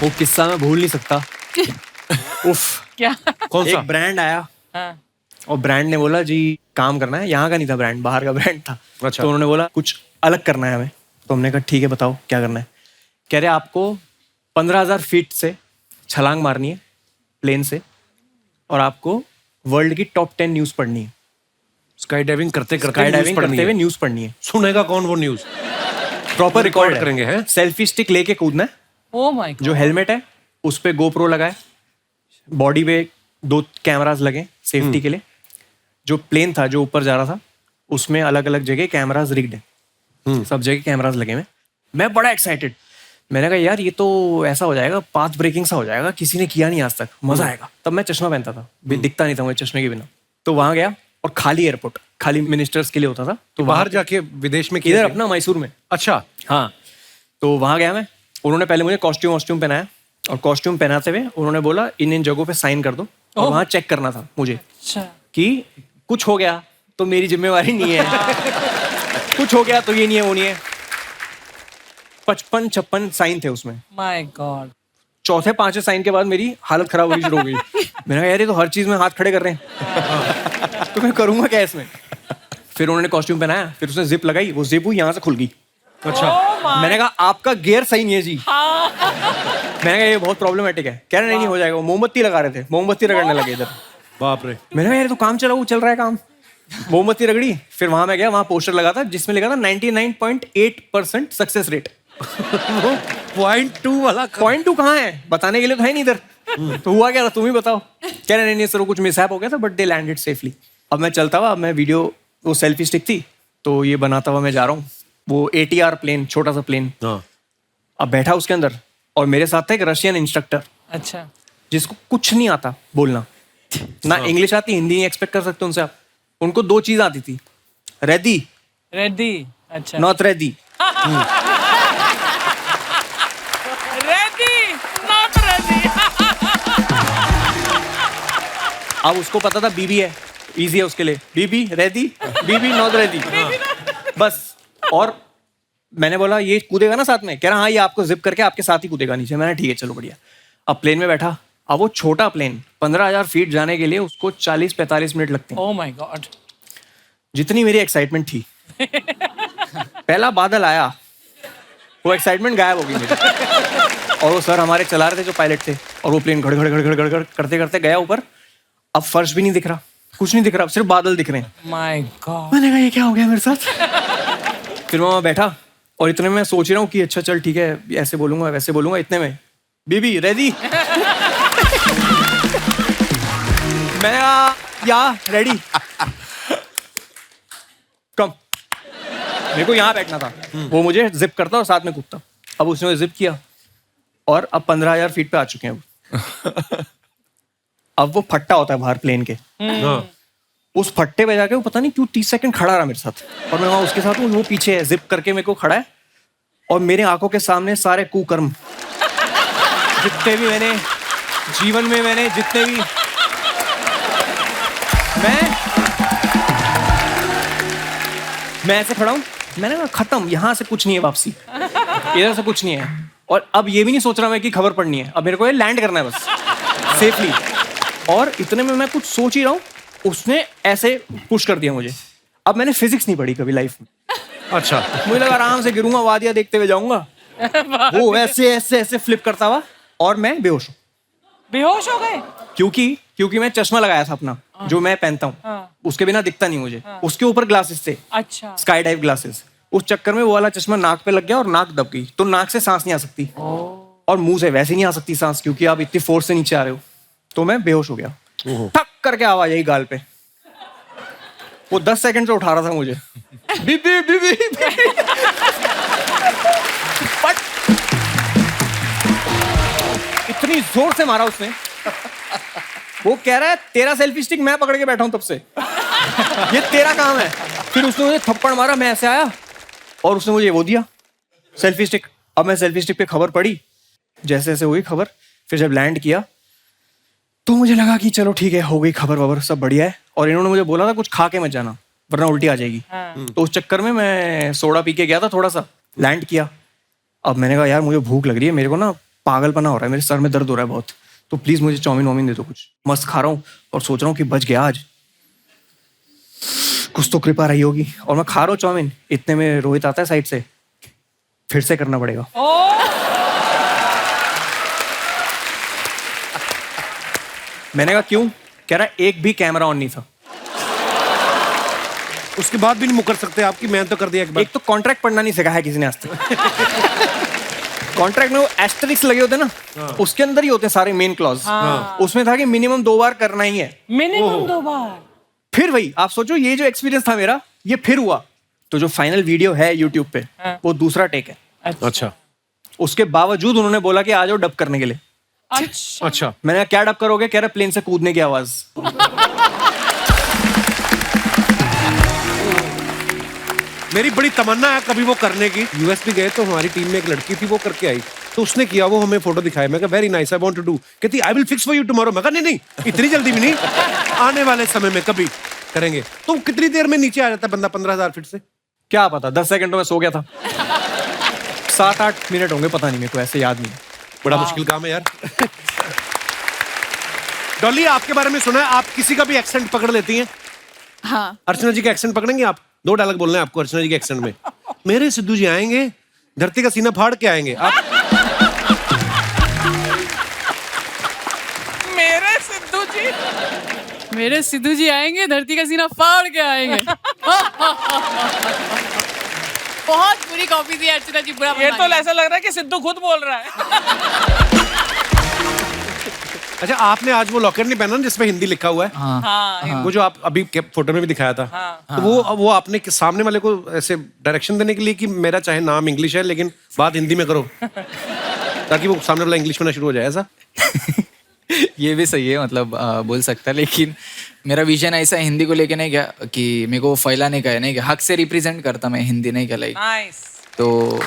वो किस्सा मैं भूल नहीं सकता। उफ, क्या? कौन सा? एक ब्रांड आया और ब्रांड ने बोला जी काम करना है, यहाँ का नहीं था ब्रांड, बाहर का ब्रांड था। अच्छा। तो उन्होंने बोला कुछ अलग करना है हमें। तो हमने कहा ठीक है बताओ क्या करना है। कह रहे आपको 15,000 फीट से छलांग मारनी है प्लेन से, और आपको वर्ल्ड की टॉप 10 न्यूज पढ़नी है। स्काई डाइविंग करते हुए न्यूज पढ़नी है। सुनेगा कौन वो न्यूज? प्रॉपर रिकॉर्ड करेंगे हैं। सेल्फी स्टिक लेके कूदना है। Oh my God. जो हेलमेट है उस पे गोप्रो लगाए, बॉडी पे 2 कैमरास लगे सेफ्टी के लिए। जो प्लेन था जो ऊपर जा रहा था उसमें अलग अलग जगह कैमरास रिग्ड है, सब जगह कैमरास लगे हुए। मैं बड़ा एक्साइटेड, मैंने कहा यार ये तो ऐसा हो जाएगा, पाथ ब्रेकिंग सा हो जाएगा, किसी ने किया नहीं आज तक, मजा आएगा। तब मैं चश्मा पहनता था, दिखता नहीं था मुझे चश्मे के बिना। तो वहां गया और खाली एयरपोर्ट, खाली मिनिस्टर्स के लिए होता था। तो बाहर जाके विदेश में इधर अपना मैसूर में। अच्छा हाँ, तो वहां गया मैं। उन्होंने पहले मुझे कॉस्ट्यूम पहनाया, और कॉस्ट्यूम पहनाते हुए उन्होंने बोला इन जगहों पे साइन कर दो। और वहां चेक करना था मुझे कि कुछ हो गया तो मेरी जिम्मेवारी नहीं है, कुछ हो गया तो ये नहीं है वो नहीं है। 55-56 साइन थे उसमें। My God. चौथे 5वें साइन के बाद मेरी हालत खराब होनी शुरू हो गई। मैंने कहा यार ये तो हर चीज में हाथ खड़े कर रहे हैं, तो मैं करूंगा क्या इसमें। फिर उन्होंने कॉस्ट्यूम पहनाया, फिर उसने जिप लगाई, वो जिप हुई यहाँ से खुल गई। अच्छा। मैंने कहा आपका गियर सही नहीं है जी। मैंने कहा ये बहुत प्रॉब्लमेटिक है। कह रहे नहीं हो जाएगा। मोमबत्ती लगा रहे थे, मोमबत्ती रगड़ने लगे इधर। बाप रे। मैंने कहा यार तो काम चला, वो चल रहा है काम। मोमबत्ती रगड़ी, फिर वहां मैं गया, वहां पोस्टर लगा था जिसमें लिखा था 99.8% सक्सेस रेट। 0.2 वाला 0.2 कहाँ है, बताने के लिए तो है नहीं इधर। तो हुआ क्या था तुम ही बताओ। कह रहे नहीं सर कुछ मिसहैप हो गया था, बट दे लैंडेड सेफली। अब मैं चलता हुआ, मैं वीडियो, वो सेल्फी स्टिक थी तो ये बनाता हुआ मैं जा रहा हूँ। वो ATR प्लेन, छोटा सा प्लेन, अब बैठा उसके अंदर, और मेरे साथ था एक रशियन इंस्ट्रक्टर। अच्छा। जिसको कुछ नहीं आता बोलना, ना इंग्लिश आती, हिंदी नहीं एक्सपेक्ट कर सकते उनसे आप। उनको 2 चीज आती थी, रेडी, अच्छा, not ready. Ready not ready. अब उसको पता था बीबी है, इजी है उसके लिए, बीबी रेडी, बीबी नॉट रेडी, बस। और मैंने बोला ये कूदेगा ना साथ में? कह रहा हाँ ये आपको जिप करके आपके साथ ही कूदेगा नीचे। मैंने ठीक है चलो बढ़िया। अब प्लेन में बैठा, अब वो छोटा प्लेन 15,000 फीट जाने के लिए उसको 40-45 मिनट लगते हैं। Oh my God. जितनी मेरी एक्साइटमेंट थी, पहला बादल आया, वो एक्साइटमेंट गायब हो गई मेरी। और वो सर हमारे चला रहे थे जो पायलट थे, और वो प्लेन घड़ घड़ घड़ घड़ घड़ करते करते गया ऊपर। अब फर्श भी नहीं दिख रहा, कुछ नहीं दिख रहा, सिर्फ बादल दिख रहे हैं। My God. मैंने कहा ये क्या हो गया मेरे साथ। फिर मैं वहां बैठा, और इतने में सोच रहा हूँ कि अच्छा चल ठीक है, ऐसे बोलूंगा वैसे बोलूंगा। इतने में बीबी रेडी। मैं या रेडी कम। मेरे को यहाँ बैठना था, वो मुझे जिप करता और साथ में कूदता। अब उसने जिप किया, और अब 15,000 फीट पे आ चुके हैं। अब वो फट्टा होता है बाहर प्लेन के, उस फट्टे पे जाके वो पता नहीं क्यों 30 सेकंड खड़ा रहा मेरे साथ, और मैं वहां उसके साथ हूँ। वो पीछे है, जिप करके मेरे को खड़ा है, और मेरे आंखों के सामने सारे कुकर्म जितने भी मैंने जीवन में, मैंने जितने भी, मैं ऐसे खड़ा हूँ। मैंने कहा खत्म, यहाँ से कुछ नहीं है वापसी, इधर से कुछ नहीं है। और अब ये भी नहीं सोच रहा मैं कि खबर पड़नी है, अब मेरे को ये लैंड करना है बस सेफली। और इतने में मैं कुछ सोच ही रहा हूँ, उसने ऐसे पुश कर दिया मुझे। अब मैंने फिजिक्स नहीं पढ़ी कभी लाइफ में। अच्छा। मुझे लगा आराम से गिरूंगा, वादियां देखते हुए जाऊंगा। वो ऐसे ऐसे ऐसे फ्लिप करता हुआ, और मैं बेहोश हूँ। बेहोश हो गए? क्योंकि मैं चश्मा लगाया था अपना, जो मैं पहनता हूँ, उसके बिना दिखता नहीं मुझे। उसके ऊपर ग्लासेस थे, अच्छा, स्काई डाइव ग्लासेस। उस चक्कर में वो वाला चश्मा नाक पे लग गया, और नाक दब गई, तो नाक से सांस नहीं आ सकती, और मुंह से वैसे नहीं आ सकती सांस, क्योंकि आप इतनी फोर्स से नीचे आ रहे हो। तो मैं बेहोश हो गया। ठक करके आवाज आई गाल पे। वो 10 सेकंड से उठा रहा था मुझे। बीबी बीबी इतनी जोर से मारा उसने। वो कह रहा है तेरा सेल्फी स्टिक मैं पकड़ के बैठा हूं तब से। ये तेरा काम है। फिर उसने मुझे थप्पड़ मारा, मैं ऐसे आया और उसने मुझे वो दिया सेल्फी स्टिक। अब मैं सेल्फी स्टिक पे खबर पढ़ी, जैसे जैसे हुई खबर, फिर जब लैंड किया तो मुझे लगा कि चलो ठीक है, हो गई खबर वबर, सब बढ़िया है। और इन्होंने मुझे बोला था कुछ खा के मत जाना वरना उल्टी आ जाएगी। तो उस चक्कर में मैं सोडा पी के गया था, थोड़ा सा लैंड किया। अब मैंने कहा यार मुझे भूख लग रही है, मेरे को ना पागलपना हो रहा है, मेरे सर में दर्द हो रहा है बहुत, तो प्लीज मुझे चाउमीन वाउमीन दे दो कुछ। मस्त खा रहा हूँ और सोच रहा हूँ कि बच गया आज, कुछ तो कृपा रही होगी। और मैं खा रहा हूँ चाउमीन, इतने में रोहित आता है साइड से, फिर से करना पड़ेगा। मैंने कहा क्यों? कह रहा एक भी कैमरा ऑन नहीं था। उसके बाद भी नहीं मुकर सकते आपकी, मैंने तो कर दिया एक तो कॉन्ट्रैक्ट पढ़ना नहीं सिखाया किसी ने आज तक। कॉन्ट्रैक्ट में वो एस्टेरिक्स लगे होते हैं ना, उसके अंदर ही होते हैं सारे मेन क्लॉज। उसमें था कि मिनिमम 2 बार करना ही है। मिनिमम 2 बार। फिर वही आप सोचो, ये जो एक्सपीरियंस था मेरा, ये फिर हुआ। तो जो फाइनल वीडियो है यूट्यूब पे, वो दूसरा टेक है। अच्छा। उसके बावजूद उन्होंने बोला कि आ जाओ डब करने के लिए। अच्छा। मैंने कहा क्या डब करोगे? कह रहे प्लेन से कूदने की आवाज। मेरी बड़ी तमन्ना है कभी वो करने की। यूएस भी गए तो हमारी टीम में एक लड़की थी, वो करके आई, तो उसने किया, वो हमें फोटो दिखाया। मैं कहा very nice, I want to do. कहती I will fix for you tomorrow. मैं कहा नहीं, इतनी जल्दी भी नहीं, आने वाले समय में कभी करेंगे। तो कितनी देर में नीचे आ जाता है बंदा 15,000 फीट से? क्या पता, 10 सेकंडों में सो गया था। 7-8 मिनट होंगे, पता नहीं, मेरे को ऐसे याद नहीं। बड़ा मुश्किल काम है यार। डॉली, आपके बारे में सुना है आप किसी का भी एक्सेंट पकड़ लेती हैं? हाँ। अर्चना जी का एक्सेंट पकड़ेंगे आप? 2 डायलॉग बोलने हैं आपको अर्चना जी के एक्सेंट में। मेरे सिद्धू जी आएंगे, धरती का सीना फाड़ के आएंगे। आप मेरे सिद्धू जी आएंगे, धरती का सीना फाड़ के आएंगे। बहुत बुरी कॉपी थी अर्चना जी, बुरा। ये तो ऐसा लग रहा है कि सिद्धू खुद बोल रहा है। अच्छा, आपने आज वो लॉकेट नहीं पहना जिसमें हिंदी लिखा हुआ है? हाँ। वो जो आप अभी फोटो में भी दिखाया था। तो वो आपने सामने वाले को ऐसे डायरेक्शन देने के लिए कि मेरा चाहे नाम इंग्लिश है लेकिन बात हिंदी में करो, ताकि वो सामने वाला इंग्लिश में ना शुरू हो जाए, ऐसा? ये भी सही है, मतलब बोल सकता है, लेकिन मेरा विजन ऐसा हिंदी को लेके नहीं क्या कि मेरे को फैलाने का है, नहीं क्या हक से रिप्रेजेंट करता मैं हिंदी, नहीं क्या लाइक। तो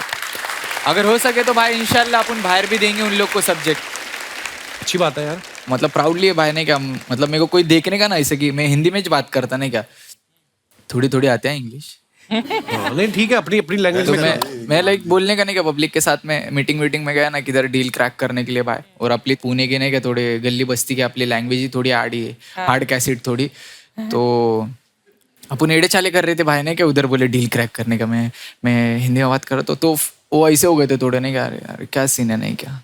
अगर हो सके तो भाई इंशाल्लाह अपन बाहर भी देंगे उन लोग को सब्जेक्ट। अच्छी बात है यार, मतलब प्राउडली है भाई, नहीं क्या, मतलब मेरे को कोई देखने का ना ऐसे कि मैं हिंदी में बात करता, नहीं क्या, थोड़ी थोड़ी आते हैं इंग्लिश। नहीं ठीक है, अपनी अपनी लैंग्वेज में मैं लाइक बोलने का नहीं क्या, पब्लिक के साथ में मीटिंग में गया ना किधर डील क्रैक करने के लिए भाई, और अपनी पुणे के नहीं क्या थोड़े गली बस्ती की अपनी लैंग्वेज ही थोड़ी आड़ी है, हार्ड कैसेट थोड़ी, तो अपन एड़े चाले कर रहे थे भाई ने क्या, उधर बोले डील क्रैक करने का, मैं हिंदी में बात कर रहा तो वो ऐसे हो गए थे थोड़े, नहीं क्या यार क्या सीन है, नहीं क्या,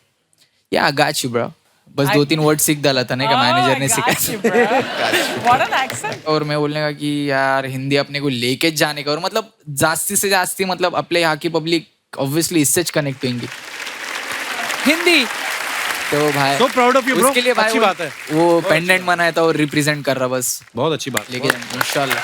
या गाच ब्रो, बस 2-3 वर्ड सीख डाला था, नहीं क्या, मैनेजर ने सिखाया। और मैं बोलने का कि यार हिंदी अपने को लेके जाने का, और मतलब जास्ती से जास्ती मतलब अपने यहाँ की पब्लिक ऑब्वियसली इससे कनेक्ट होंगी हिंदी, तो भाई so proud of you, bro. उसके लिए भाई अच्छी बात है, वो पेंडेंट बनाया था और रिप्रेजेंट कर रहा, बस बहुत अच्छी बात, लेकिन इंशाल्लाह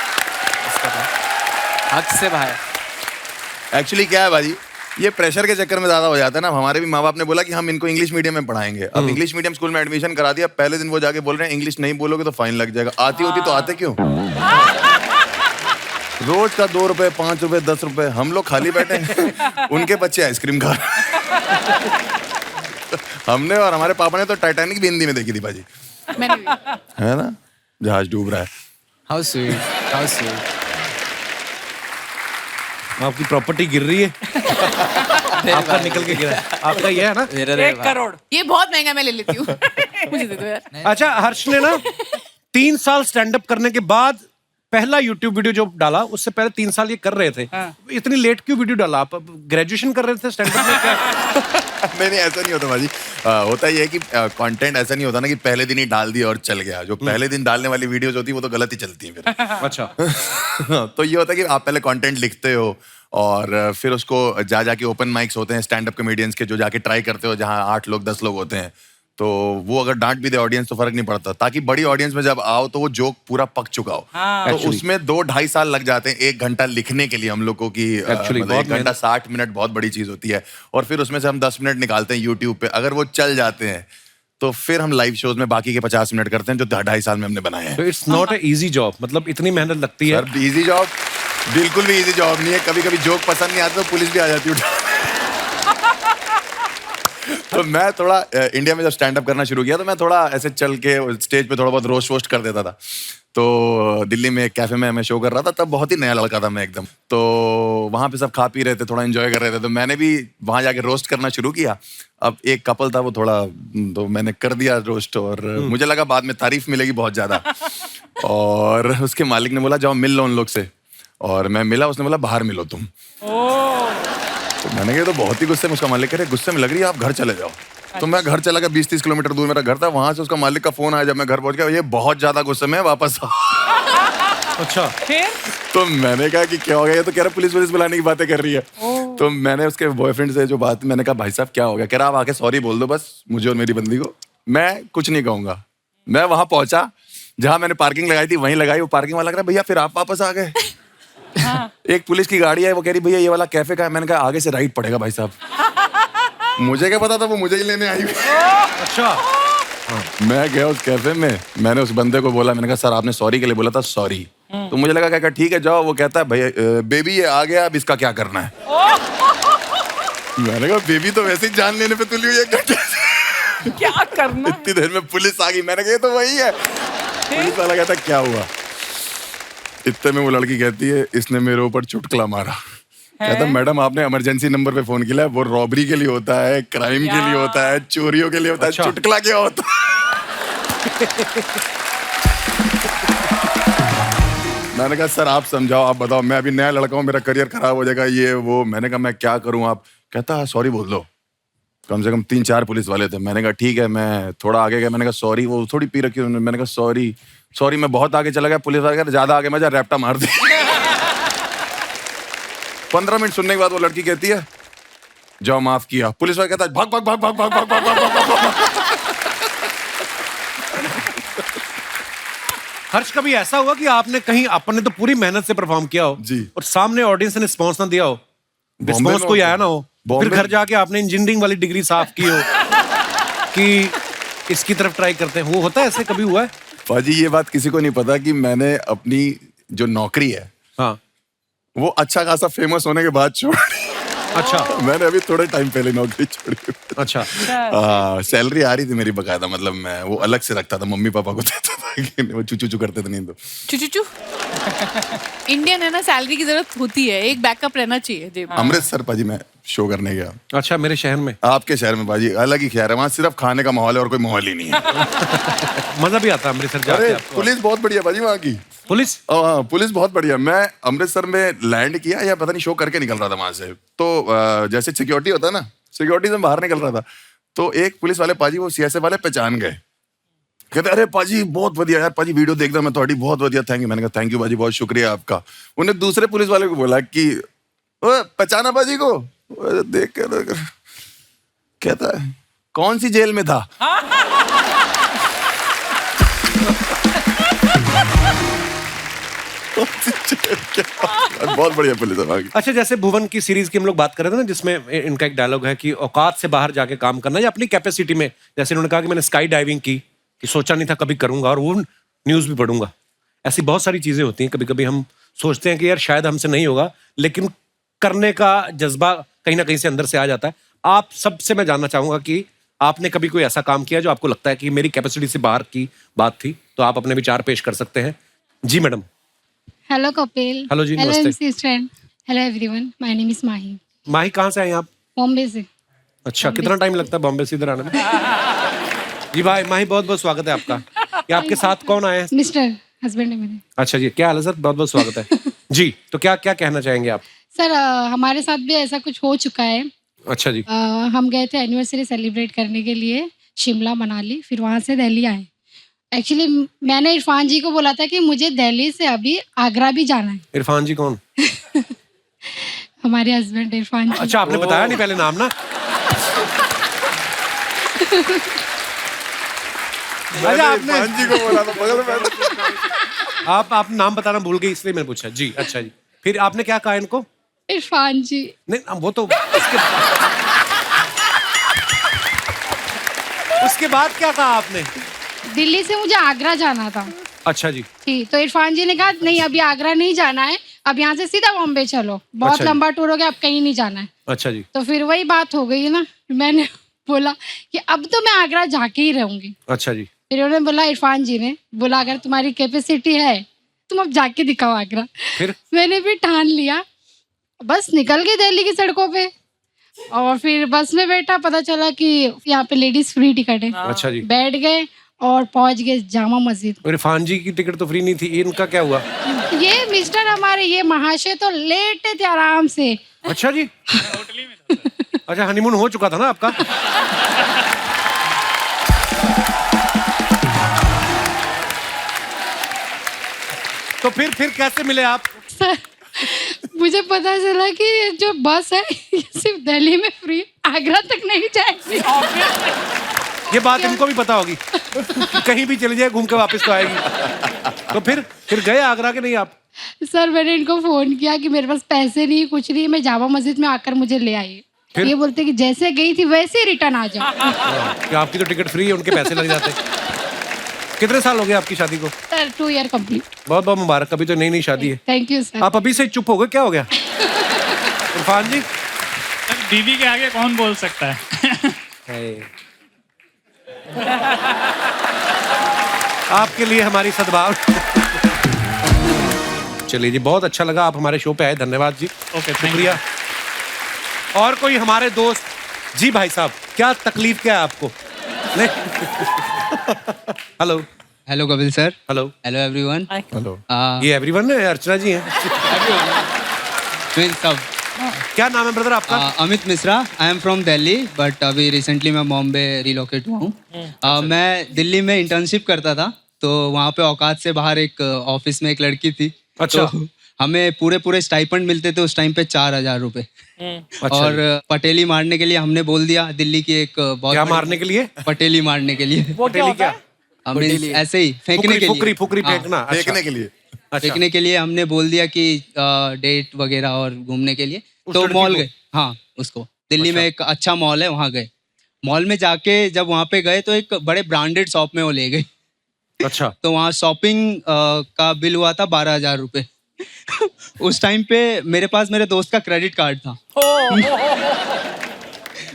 हक से भाई। एक्चुअली क्या है भाई, ये प्रेशर के चक्कर में ज्यादा हो जाता है ना। हमारे भी माँ बाप ने बोला कि हम इनको इंग्लिश मीडियम में पढ़ाएंगे, अब इंग्लिश मीडियम स्कूल में एडमिशन करा दिया, पहले दिन वो जाके बोल रहे हैं इंग्लिश नहीं बोलोगे तो फाइन लग जाएगा। आती होती तो आते क्यों? रोज का 2 रुपए 5 रुपए 10 रुपए, हम लोग खाली बैठे उनके बच्चे आइसक्रीम खा हमने और हमारे पापा ने तो टाइटैनिक भी हिंदी में देखी थी भाजी, है ना, जहाज डूब रहा है। How sweet, how sweet. आपकी प्रॉपर्टी गिर रही है। आपका निकल के गिरा है। आपका ये है ना 1 करोड़। ये बहुत महंगा, मैं ले लेती हूँ। मुझे दे दो यार। अच्छा, हर्ष ने ना 3 साल स्टैंड अप करने के बाद पहला यूट्यूब वीडियो जो डाला, उससे पहले 3 साल ये कर रहे थे। इतनी लेट क्यों वीडियो डाला? आप ग्रेजुएशन कर रहे थे स्टैंड अप में क्या? नहीं ऐसा नहीं होता भाजी, होता ये है कि कंटेंट ऐसा नहीं होता ना कि पहले दिन ही डाल दिया और चल गया। जो पहले दिन डालने वाली वीडियोस होती है वो तो गलत ही चलती है फिर। अच्छा। तो ये होता है कि आप पहले कंटेंट लिखते हो और फिर उसको जाके ओपन माइक्स होते हैं स्टैंड अप कॉमेडियंस के, जो जाके ट्राई करते हो, जहाँ 8 लोग 10 लोग होते हैं, तो वो अगर डांट भी दे ऑडियंस तो फर्क नहीं पड़ता, ताकि बड़ी ऑडियंस में जब आओ तो वो जोक पूरा पक चुका हो। तो उसमें 2-2.5 साल लग जाते हैं 1 घंटा लिखने के लिए हम लोग को, कि मतलब 1 घंटा 60 मिनट बहुत बड़ी चीज होती है, और फिर उसमें से हम 10 मिनट निकालते हैं यूट्यूब पे। अगर वो चल जाते हैं तो फिर हम लाइव शोज में बाकी के 50 मिनट करते हैं जो 2.5 साल में हमने बनाए हैं। तो it's not a easy job, मतलब इतनी मेहनत लगती है। सर इजी जॉब बिल्कुल भी इजी जॉब नहीं है। कभी कभी जोक पसंद नहीं आता तो पुलिस भी आ जाती है। तो मैं थोड़ा इंडिया में जब स्टैंड अप करना शुरू किया तो मैं थोड़ा ऐसे चल के स्टेज पे थोड़ा बहुत रोस्ट वोस्ट कर देता था। तो दिल्ली में एक कैफे में मैं शो कर रहा था, तब बहुत ही नया लड़का था मैं एकदम। तो वहाँ पे सब खा पी रहे थे, थोड़ा एंजॉय कर रहे थे, तो मैंने भी वहाँ जाके रोस्ट करना शुरू किया। अब एक कपल था, वो थोड़ा तो मैंने कर दिया रोस्ट, और मुझे लगा बाद में तारीफ मिलेगी बहुत ज्यादा। और उसके मालिक ने बोला जाओ मिल लो उन लोग से, और मैं मिला, उसने बोला बाहर मिलो तुम। तो मैंने कहा तो बहुत ही गुस्से में, उसका मालिक कह रहे गुस्से में लग रही है, आप घर चले जाओ। तो मैं घर चला गया, 20-30 किलोमीटर दूर मेरा घर था। वहां से उसका मालिक का फोन आया जब मैं घर पहुंच गया, ये बहुत ज्यादा गुस्से में वापस आ। अच्छा, तो मैंने कहा कि क्या हो गया, ये तो कह रहा पुलिस बुलाने की बातें कर रही है। तो मैंने उसके बॉयफ्रेंड से जो बात, मैंने कहा भाई साहब क्या हो गया, कह रहा आप आके सॉरी बोल दो बस मुझे और मेरी बंदी को, मैं कुछ नहीं कहूंगा। मैं वहां पहुंचा जहां मैंने पार्किंग लगाई थी, वहीं लगाई। वो पार्किंग वाला कह रहा भैया फिर आप वापस आ गए। एक पुलिस की गाड़ी है, वो कह रही भैया ये वाला कैफे का है। मैंने कहा आगे से राइट पड़ेगा भाई साहब। मुझे क्या पता था वो मुझे ही लेने आई हुई। अच्छा। मैं गया उस कैफे में, मैंने उस बंदे को बोला, मैंने कहा सर आपने सॉरी के लिए बोला था, सॉरी। तो मुझे लगा क्या ठीक है जाओ। वो कहता है भैया बेबी ये आ गया, अब इसका क्या करना है। मैंने कहा बेबी तो वैसे ही जान लेने पे तुली हुई है, क्या करना। इतनी देर में पुलिस आ गई। मैंने कहा ये तो वही है। पुलिस वाला कहता क्या हुआ। इतने में वो लड़की कहती है इसने मेरे ऊपर चुटकुला मारा। कहता मैडम आपने इमरजेंसी नंबर पे फोन किया है, वो रॉबरी के लिए होता है, क्राइम के लिए होता है, चोरियों के लिए होता है, चुटकुला क्या होता है। मैंने कहा सर आप समझाओ, आप बताओ, मैं अभी नया लड़का हूँ, मेरा करियर खराब हो जाएगा ये वो। मैंने कहा मैं क्या करूँ। आप कहता सॉरी बोल दो। कम से कम 3-4 पुलिस वाले थे। मैंने कहा ठीक है। मैं थोड़ा आगे गया, मैंने कहा सॉरी। वो थोड़ी पी रखी उन्होंने। मैंने कहा सॉरी। मैं बहुत आगे चला गया। पुलिस वाले ज्यादा आगे मजा रैप्टा मार दी। 15 मिनट सुनने के बाद वो लड़की कहती है जाओ माफ किया। पुलिस वाला कहता है भाग भाग भाग भाग भाग भाग भाग भाग। हर्ष कभी ऐसा हुआ कि आपने कहीं अपने तो पूरी मेहनत से परफॉर्म किया हो जी, और सामने ऑडियंस ने रिस्पॉन्स ना दिया हो, रिस्पॉन्स कोई आया ना हो, फिर घर जाके आपने इंजीनियरिंग वाली डिग्री साफ की हो कि इसकी तरफ ट्राई करते हैं, वो होता है ऐसे कभी हुआ है? पाजी ये बात किसी को नहीं पता कि मैंने अपनी जो नौकरी है, हाँ, वो अच्छा खासा फेमस होने के बाद छोड़। अच्छा। मैंने अभी थोड़े टाइम पहले नौकरी छोड़ी। अच्छा। सैलरी आ रही थी मेरी बकायदा, मतलब मैं वो अलग से रखता था, मम्मी पापा को देता था कि वो चू करते थे नहीं तो चू इंडियन है ना, सैलरी की जरूरत होती है, एक बैकअप रहना चाहिए जेब में। अमृतसर पाजी मैं शो करने गया। अच्छा, मेरे शहर में? आपके शहर में पाजी अलग ही खैर है, वहाँ सिर्फ खाने का माहौल है और कोई माहौल ही नहीं है। मजा भी आता है अमृतसर जाके आपको? पुलिस बहुत बढ़िया पाजी वहाँ की। पुलिस? हाँ, पुलिस बहुत बढ़िया। मैं अमृतसर में लैंड किया या पता नहीं शो करके निकल रहा था वहां से, तो जैसे सिक्योरिटी होता है ना, सिक्योरिटी से बाहर निकल रहा था, तो एक पुलिस वाले पाजी वो सीएसएफ वाले पहचान गए। कहते अरे पाजी बहुत बढ़िया यार, पाजी वीडियो देखता मैं थोड़ी, बहुत बढ़िया, थैंक यू। मैंने कहा थैंक यू पाजी, बहुत शुक्रिया आपका। उन्हें दूसरे पुलिस वाले को बोला कि पहचाना पाजी को? देख कर कहता है कौन सी जेल में था? बहुत बढ़िया पुलिस है। अच्छा, जैसे भुवन की सीरीज की हम लोग बात कर रहे थे ना, जिसमें इनका एक डायलॉग है कि औकात से बाहर जाके काम करना या अपनी कैपेसिटी में, जैसे इन्होंने कहा कि मैंने स्काई डाइविंग की, कि सोचा नहीं था कभी करूंगा और वो न्यूज़ भी पढ़ूंगा। ऐसी बहुत सारी चीजें होती हैं, कभी कभी हम सोचते हैं कि यार शायद हमसे नहीं होगा, लेकिन करने का जज्बा कहीं ना कहीं से अंदर से आ जाता है। आप सबसे मैं जानना चाहूंगा कि आपने कभी कोई ऐसा काम किया जो आपको लगता है कि मेरी कैपेसिटी से बाहर की बात थी, तो आप अपने विचार पेश कर सकते हैं। जी मैडम। हेलो कपिल। हेलो जी, हेलो नमस्ते। MC Stan. Hello everyone, my name is Mahi. Mahi कहाँ से आई आप? बॉम्बे से। अच्छा, कितना टाइम लगता है बॉम्बे से इधर आने में? जी भाई, माही बहुत बहुत स्वागत है आपका। ये आपके साथ कौन आए हैं? मिस्टर हस्बैंड है मेरे। अच्छा जी, क्या हाल है सर? बहुत बहुत स्वागत है। जी, तो क्या क्या कहना चाहेंगे आप? सर हमारे साथ भी ऐसा कुछ हो चुका है। अच्छा जी। हम गए थे एनिवर्सरी सेलिब्रेट करने के लिए शिमला मनाली, फिर वहाँ से दिल्ली आए। एक्चुअली मैंने इरफान जी को बोला था कि मुझे दिल्ली से अभी आगरा भी जाना है। इरफान जी कौन? हमारे हस्बैंड इरफान जी। अच्छा, आपने बताया नहीं पहले नाम ना? अच्छा, आपने जी को बोला था बगल में। आप नाम बताना भूल गई इसलिए मैंने पूछा। जी, अच्छा जी। फिर आपने क्या कहा इनको? इरफान जी। नहीं, वो तो उसके बाद क्या कहा आपने? दिल्ली से मुझे आगरा जाना था। अच्छा जी। ठीक, तो इरफान जी ने कहा नहीं अभी आगरा नहीं जाना है, अब यहाँ से सीधा बॉम्बे चलो, बहुत अच्छा जी। लंबा टूर हो गया, अब कहीं नहीं जाना है। अच्छा जी। तो फिर वही बात हो गई ना, मैंने बोला कि अब तो मैं आगरा जाके ही रहूंगी। अच्छा जी। फिर उन्होंने बोला, इरफान जी ने बोला अगर तुम्हारी कैपेसिटी है तुम अब जाके दिखाओ आगरा। फिर मैंने भी ठान लिया, बस निकल गई दिल्ली की सड़कों पे, और फिर बस में बैठा, पता चला कि यहाँ पे लेडीज फ्री टिकट है। अच्छा जी। बैठ गए और पहुंच गए जामा मस्जिद। इरफान जी की टिकट तो फ्री नहीं थी, इनका क्या हुआ? ये मिस्टर हमारे ये महाशय तो लेटे थे आराम से। अच्छा जी। अच्छा, हनीमून हो चुका था ना आपका? तो फिर कैसे मिले आप? सर, मुझे पता चला कि जो बस है ये सिर्फ दिल्ली में फ्री, आगरा तक नहीं जाएगी। ये बात इनको भी पता होगी कि कहीं भी चले जाए घूम के वापस तो आएगी। तो फिर गए आगरा के नहीं आप? सर मैंने इनको फोन किया कि मेरे पास पैसे नहीं, कुछ नहीं, मैं जामा मस्जिद में आकर मुझे ले आई। ये बोलते कि जैसे गई थी वैसे ही रिटर्न आ जाओ। कि आपकी तो टिकट फ्री है, उनके पैसे लग जाते। कितने साल हो गए आपकी शादी को? Sir 2 year complete. बहुत बहुत मुबारक, अभी तो नई शादी है। Thank you sir. आप अभी से चुप हो गए, क्या हो गया? इरफान जी, बीवी के आगे कौन बोल सकता है? आपके लिए हमारी सद्भावना। चलिए जी, बहुत अच्छा लगा आप हमारे शो पे आए, धन्यवाद जी। ओके, शुक्रिया। और कोई हमारे दोस्त? जी भाई साहब, क्या तकलीफ क्या है आपको? Hello. Hello Kapil sir. Hello. Hello everyone. Hello. ये एवरीवन है, अर्चना जी हैं। सब। क्या नाम है ब्रदर आपका? अमित मिश्रा। आई एम फ्रॉम दिल्ली बट अभी रिसेंटली मैं बॉम्बे रिलोकेट हुआ हूँ। मैं दिल्ली में इंटर्नशिप करता था, तो वहाँ पे औकात से बाहर एक ऑफिस में एक लड़की थी। अच्छा। तो हमें पूरे स्टाइपेंड मिलते थे उस टाइम पे 4000 रुपए। अच्छा। और पटेली मारने के लिए हमने बोल दिया, दिल्ली की एक बहुत क्या बड़ी- मारने के लिए? पटेली मारने के लिए। वो क्या होता है? Means ऐसे ही फेंकने के लिए। फुकरी हाँ, फेंकना। अच्छा। फेंकने के लिए। फेंकने के लिए हमने बोल दिया कि डेट वगैरह और घूमने के लिए। उस तो लड़की मॉल को? गए। हाँ, उसको दिल्ली में एक अच्छा मॉल है, वहाँ गए। मॉल में जाके जब वहाँ पे गए तो एक बड़े ब्रांडेड शॉप में वो ले गई। अच्छा। तो वहाँ शॉपिंग का बिल हुआ था 12,000 रुपए। उस टाइम पे मेरे पास मेरे दोस्त का क्रेडिट कार्ड था।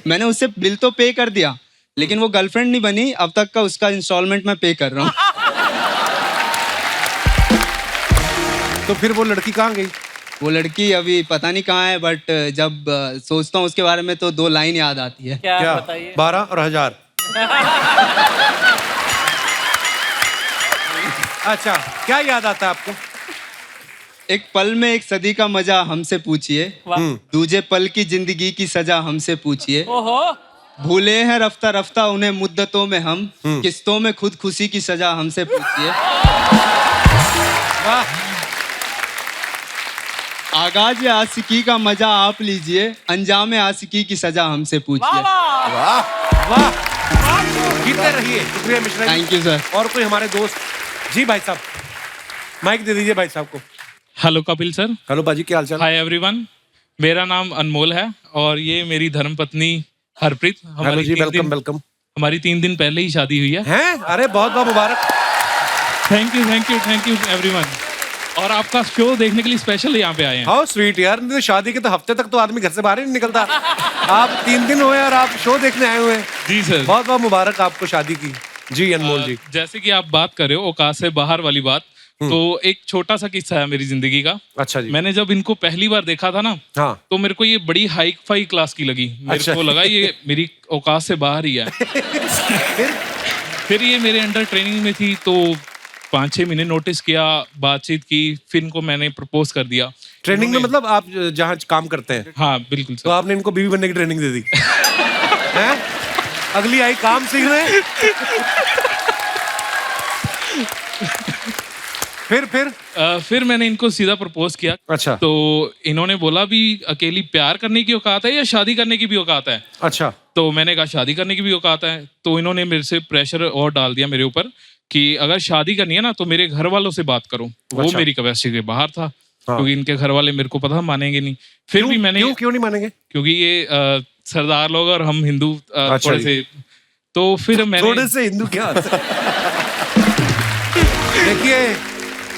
मैंने उससे बिल तो पे कर दिया, लेकिन वो गर्लफ्रेंड नहीं बनी, अब तक का उसका इंस्टॉलमेंट मैं पे कर रहा हूँ। तो फिर वो लड़की कहाँ गई? वो लड़की अभी पता नहीं कहाँ है, बट जब सोचता हूँ उसके बारे में तो 2 लाइन याद आती है। क्या? 12 और 1000। अच्छा, क्या याद आता है आपको? एक पल में एक सदी का मजा हमसे पूछिए, दूजे पल की जिंदगी की सजा हमसे पूछिए। भूले हैं रफ्ता रफ्ता उन्हें मुद्दतों में हम, किस्तों में खुद खुशी की सजा हमसे पूछिए। आगाज आशिकी का मजा आप लीजिए, अंजाम आशिकी की सजा हमसे पूछिए। वाह, जीते रहिए। शुक्रिया Mishra ji. Thank you sir. और कोई हमारे दोस्त? जी भाई साहब, माइक दे दीजिए भाई साहब को। Hello Kapil sir. हेलो बाजी, क्या हाल चाल? हाय एवरीवन, मेरा नाम अनमोल है और ये मेरी धर्मपत्नी हरप्रीत। हेलो जी, वेलकम वेलकम। हमारी 3 दिन पहले ही शादी हुई है। हैं? अरे बहुत बहुत मुबारक। Thank you everyone. और आपका शो देखने के लिए स्पेशल यहाँ पे आए हैं। हाउ स्वीट यार, नहीं तो शादी के तो हफ्ते तक तो आदमी घर से बाहर ही नहीं निकलता। आप 3 दिन हुए और आप शो देखने आए हुए हैं। जी सर। बहुत बहुत मुबारक आपको शादी की। जी अनमोल जी। जैसे कि आप बात कर रहे हो औकात से बाहर वाली बात, तो एक छोटा सा किस्सा है मेरी जिंदगी का। अच्छा जी। मैंने जब इनको पहली बार देखा था ना, हाँ, तो मेरे को ये बड़ी हाई फाई क्लास की लगी। मेरे को लगा ये मेरी औकात से बाहर ही है। फिर ये मेरे अंडर ट्रेनिंग में थी, तो 5-6 महीने नोटिस किया, बातचीत की, फिर इनको मैंने प्रपोज कर दिया। ट्रेनिंग में मतलब आप जहाँ काम करते हैं? हाँ बिल्कुल सर। तो आपने इनको बीवी बनने की ट्रेनिंग दे दी? हैं? अगली आई काम सीखने। फिर मैंने इनको सीधा प्रपोज किया। अच्छा। तो इन्होंने बोला भी अकेली प्यार करने की औकात है या शादी करने की भी औकात है? अच्छा। तो मैंने कहा शादी करने की भी औकात है। तो इन्होंने मेरे से प्रेशर और डाल दिया मेरे ऊपर कि अगर शादी करनी है ना तो मेरे घर वालों से बात करो। वो अच्छा। मेरी कैपेसिटी के बाहर था। क्योंकि इनके घर वाले मेरे को पता मानेंगे नहीं। फिर भी मैंने क्यों नहीं मानेंगे? क्योंकि ये सरदार लोग और हम हिंदू अच्छा थोड़े से तो फिर मैंने थोड़े से हिंदू क्या देखिए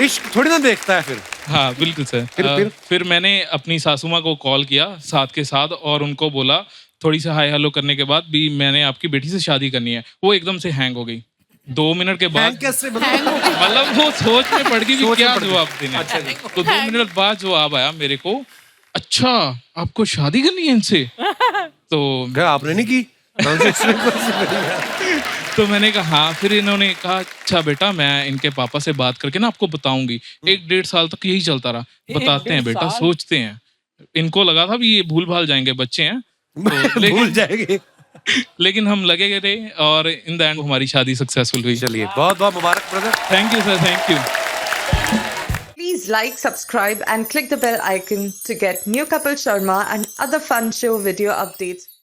इश्क थोड़ी ना देखता है फिर। हाँ बिल्कुल सर। फिर मैंने अपनी सासू माँ को कॉल किया साथ के साथ और उनको बोला, थोड़ी सी हाय हेलो करने के बाद भी मैंने आपकी बेटी से शादी करनी है। वो एकदम से हैंग हो गई 2 मिनट के बाद। कैसे मतलब वो सोच में पड़ गई कि क्या जवाब देना है। तो 2 मिनट बाद जवाब आया मेरे को, अच्छा आपको शादी करनी है इनसे? तो आपने नहीं की? तो मैंने कहा हाँ। फिर इन्होंने कहा अच्छा बेटा मैं इनके पापा से बात करके ना आपको बताऊंगी। 1-1.5 साल तक यही चलता रहा, बताते हैं बेटा, सोचते हैं। इनको लगा था भी ये भूल भाल जाएंगे, बच्चे हैं तो भूल जाएंगे। लेकिन हम लगे थे और इन द एंड हमारी शादी सक्सेसफुल हुई। चलिए बहुत बहुत मुबारक brother. Thank you sir, thank you. Please like, subscribe and click the bell icon to get new Kapil Sharma and other fun show video updates.